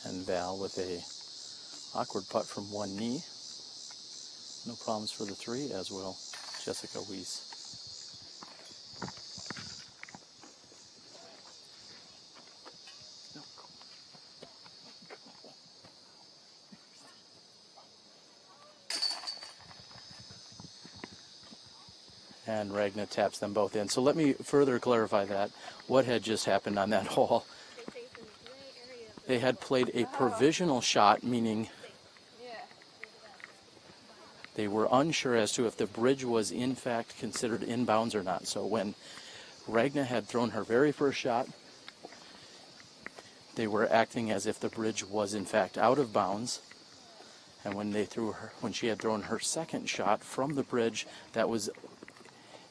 And Val with a awkward putt from one knee. No problems for the 3, as will Jessica Weese. And Ragna taps them both in. So let me further clarify that. What had just happened on that hole? They had played a provisional shot, meaning They were unsure as to if the bridge was in fact considered inbounds or not. So when Ragna had thrown her very first shot, they were acting as if the bridge was in fact out of bounds. And when she had thrown her second shot from the bridge, that was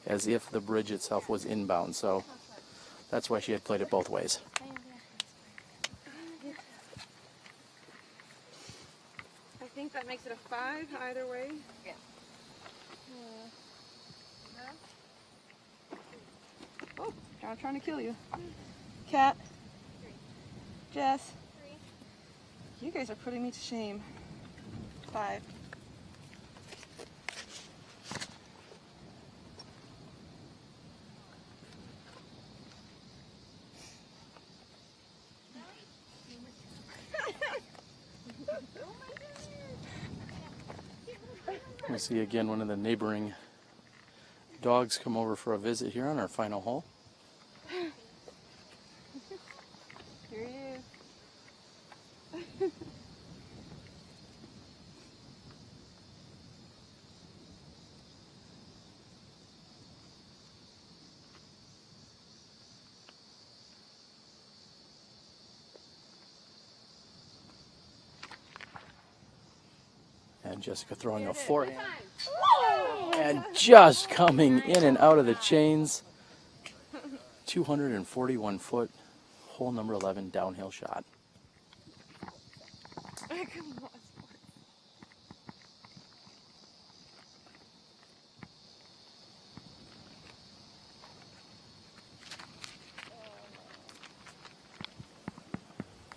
as if the bridge itself was inbound. So that's why she had played it both ways. I think that makes it a 5 either way. Yeah. Oh, I'm trying to kill you. Cat. Jess. You guys are putting me to shame. 5. We see again one of the neighboring dogs come over for a visit here on our final hole. Here he is. And Jessica throwing a forehand. And just coming in and out of the chains. 241 foot, hole number 11, downhill shot.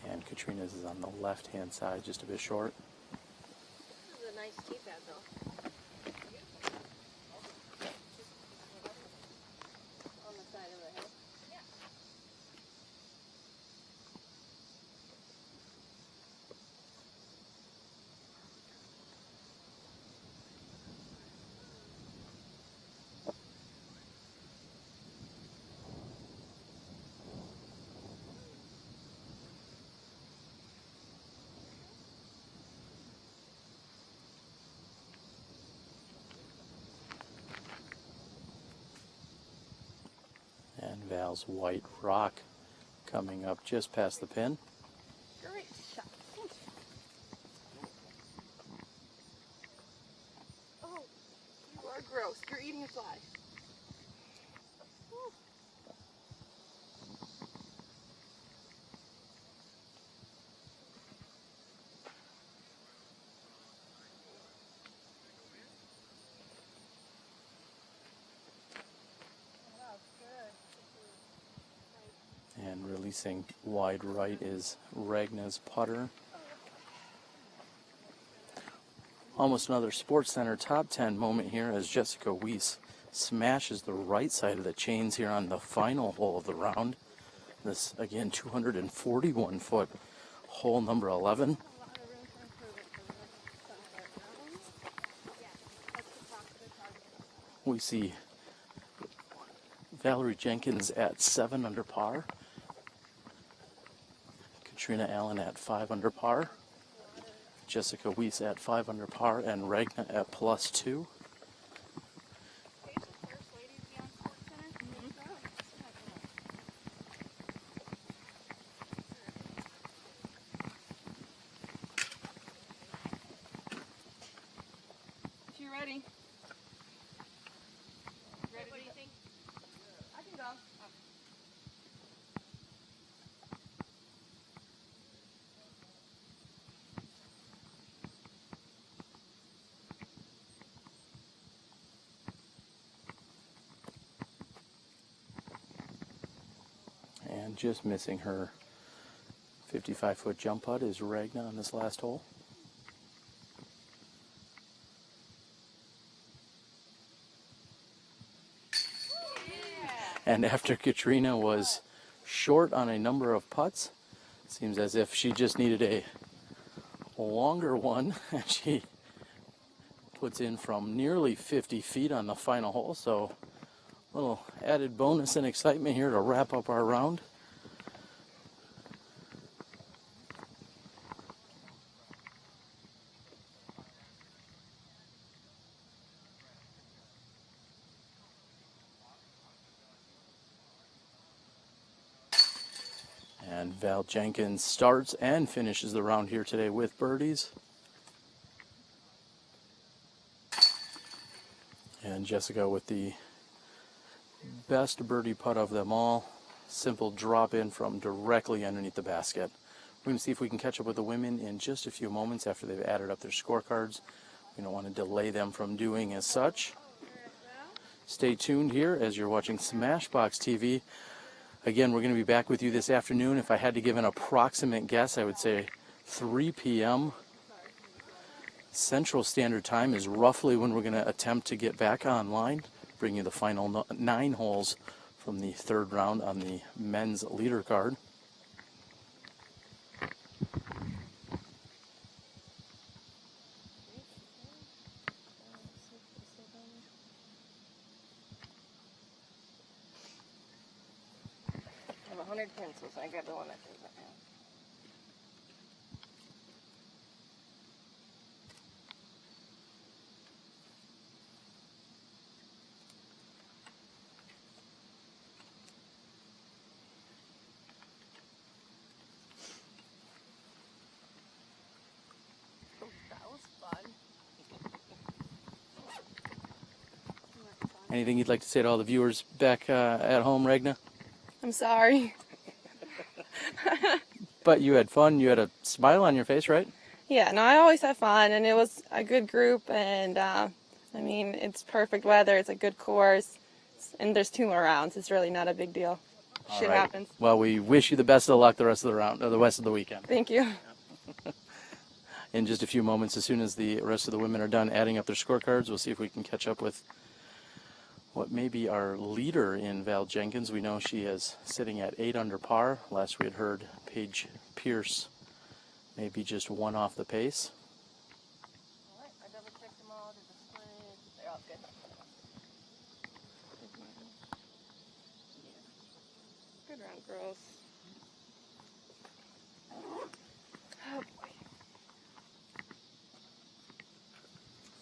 And Katrina's is on the left-hand side, just a bit short. This is a nice tee pad, though. On the side of the hill. Yeah. And Val's white rock coming up just past the pin. Great shot. Oh, you are gross. You're eating a fly. Woo. And releasing wide right is Ragna's putter. Almost another Sports Center top 10 moment here as Jessica Weese smashes the right side of the chains here on the final hole of the round. This, again, 241 foot hole number 11. We see Valarie Jenkins at 7 under par. Katrina Allen at 5 under par. Jessica Weese at 5 under par, and Ragna at +2. If you're ready. Ready? What do you think? I can go. And just missing her 55-foot jump putt is Ragna on this last hole. And after Katrina was short on a number of putts, it seems as if she just needed a longer one, and she puts in from nearly 50 feet on the final hole. So a little added bonus and excitement here to wrap up our round. And Val Jenkins starts and finishes the round here today with birdies. And Jessica with the best birdie putt of them all. Simple drop in from directly underneath the basket. We're going to see if we can catch up with the women in just a few moments after they've added up their scorecards. We don't want to delay them from doing as such. Stay tuned here as you're watching SmashBoxxTV. Again, we're going to be back with you this afternoon. If I had to give an approximate guess, I would say 3 p.m. Central Standard Time is roughly when we're going to attempt to get back online, bring you the final 9 holes from the third round on the men's leader card. I have 100 pencils. I got the one that goes up now. Anything you'd like to say to all the viewers back at home, Ragna? I'm sorry. But you had fun. You had a smile on your face, right? Yeah, no, I always have fun, and it was a good group, and I mean, it's perfect weather, it's a good course, and there's 2 more rounds. It's really not a big deal. Shit happens. Well, we wish you the best of luck the rest of the round, or the rest of the weekend. Thank you. In just a few moments, as soon as the rest of the women are done adding up their scorecards, we'll see if we can catch up with what may be our leader in Val Jenkins. We know she is sitting at 8 under par. Last we had heard Paige Pierce maybe just 1 off the pace. All right, I double checked them all. Did the split? They're all good. Good round, girls. Oh boy.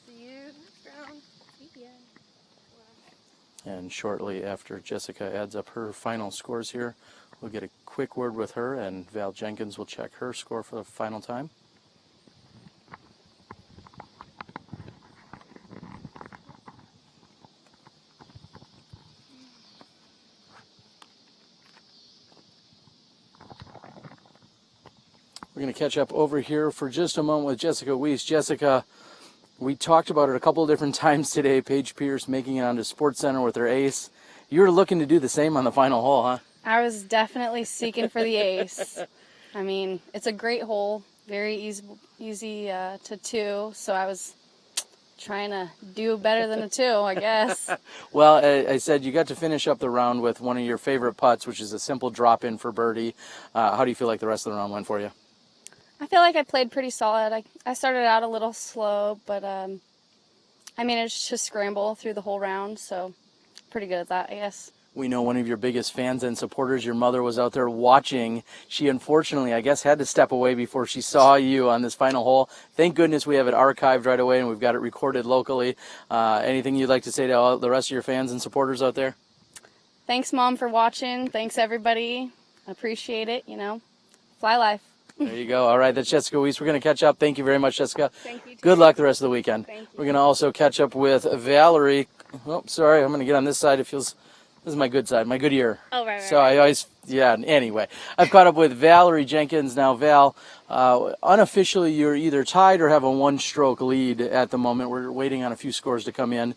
See you next round. See ya. And shortly after Jessica adds up her final scores here, we'll get a quick word with her, and Val Jenkins will check her score for the final time. We're going to catch up over here for just a moment with Jessica Weese. Jessica, we talked about it a couple of different times today. Paige Pierce making it onto SportsCenter with her ace. You were looking to do the same on the final hole, huh? I was definitely seeking for the ace. I mean, it's a great hole, very easy to 2, so I was trying to do better than a 2, I guess. Well, I said you got to finish up the round with one of your favorite putts, which is a simple drop-in for birdie. How do you feel like the rest of the round went for you? I feel like I played pretty solid. I started out a little slow, but I managed to scramble through the whole round, so pretty good at that, I guess. We know one of your biggest fans and supporters, your mother, was out there watching. She unfortunately, I guess, had to step away before she saw you on this final hole. Thank goodness we have it archived right away and we've got it recorded locally. Anything you'd like to say to all the rest of your fans and supporters out there? Thanks, Mom, for watching. Thanks, everybody. I appreciate it, you know. Fly life. There you go. All right, that's Jessica Weese. We're going to catch up. Thank you very much, Jessica. Thank you. Good luck the rest of the weekend. Thank you. We're going to also catch up with Valarie. Oh, sorry, I'm going to get on this side. It feels... This is my good side, my good ear. Oh, right. So I always, anyway. I've caught up with Valarie Jenkins. Now, Val, unofficially you're either tied or have a 1-stroke lead at the moment. We're waiting on a few scores to come in.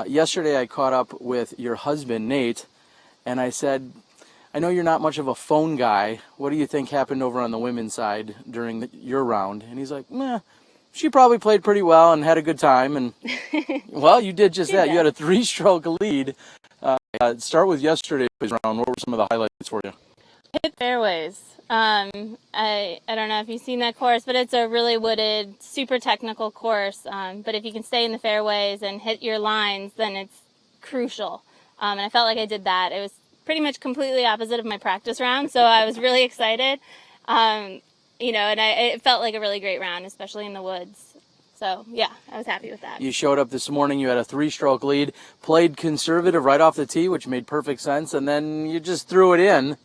Yesterday I caught up with your husband, Nate, and I said, I know you're not much of a phone guy. What do you think happened over on the women's side during your round? And he's like, meh. She probably played pretty well and had a good time. And, well, you did just that. You had a 3-stroke lead. Start with yesterday's round. What were some of the highlights for you? Hit fairways. I don't know if you've seen that course, but it's a really wooded, super technical course. But if you can stay in the fairways and hit your lines, then it's crucial. And I felt like I did that. It was pretty much completely opposite of my practice round, so I was really excited. And it felt like a really great round, especially in the woods. So, yeah, I was happy with that. You showed up this morning, you had a 3-stroke lead, played conservative right off the tee, which made perfect sense, and then you just threw it in.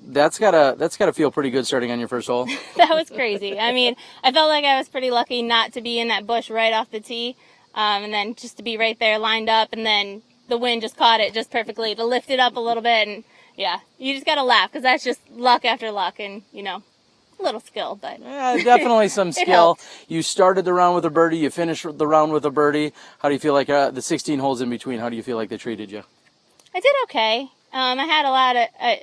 That's gotta feel pretty good starting on your first hole. That was crazy. I mean, I felt like I was pretty lucky not to be in that bush right off the tee, and then just to be right there lined up, and then the wind just caught it just perfectly to lift it up a little bit, and yeah, you just gotta laugh because that's just luck after luck, and a little skill, but yeah, definitely some skill. You started the round with a birdie, you finished the round with a birdie. How do you feel like the 16 holes in between? How do you feel like they treated you? I did okay. I had a lot of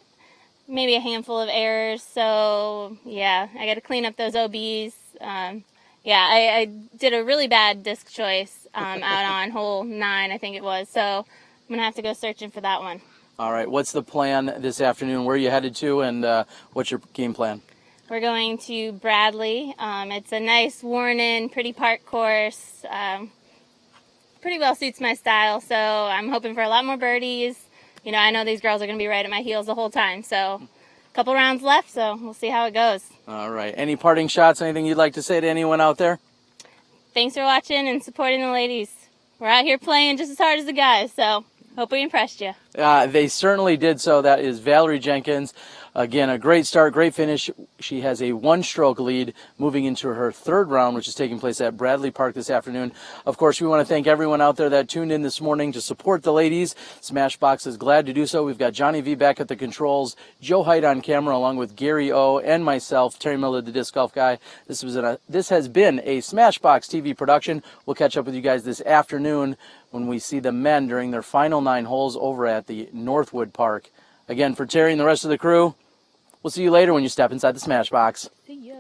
maybe a handful of errors, so yeah, I got to clean up those OBs. I did a really bad disc choice out on hole 9, I think it was, so I'm gonna have to go searching for that one. All right, what's the plan this afternoon? Where are you headed to, and what's your game plan? We're going to Bradley. It's a nice, worn-in, pretty park course. Pretty well suits my style, so I'm hoping for a lot more birdies. I know these girls are going to be right at my heels the whole time, so a couple rounds left, so we'll see how it goes. All right. Any parting shots, anything you'd like to say to anyone out there? Thanks for watching and supporting the ladies. We're out here playing just as hard as the guys, so hope we impressed you. They certainly did so. That is Valarie Jenkins. Again, a great start, great finish. She has a one-stroke lead moving into her third round, which is taking place at Bradley Park this afternoon. Of course, we want to thank everyone out there that tuned in this morning to support the ladies. Smashbox is glad to do so. We've got Johnny V back at the controls, Joe Height on camera, along with Gary O and myself, Terry Miller, the Disc Golf Guy. This has been a Smashbox TV production. We'll catch up with you guys this afternoon when we see the men during their final 9 holes over at the Northwood Park. Again, for Terry and the rest of the crew, we'll see you later when you step inside the Smashbox. See ya.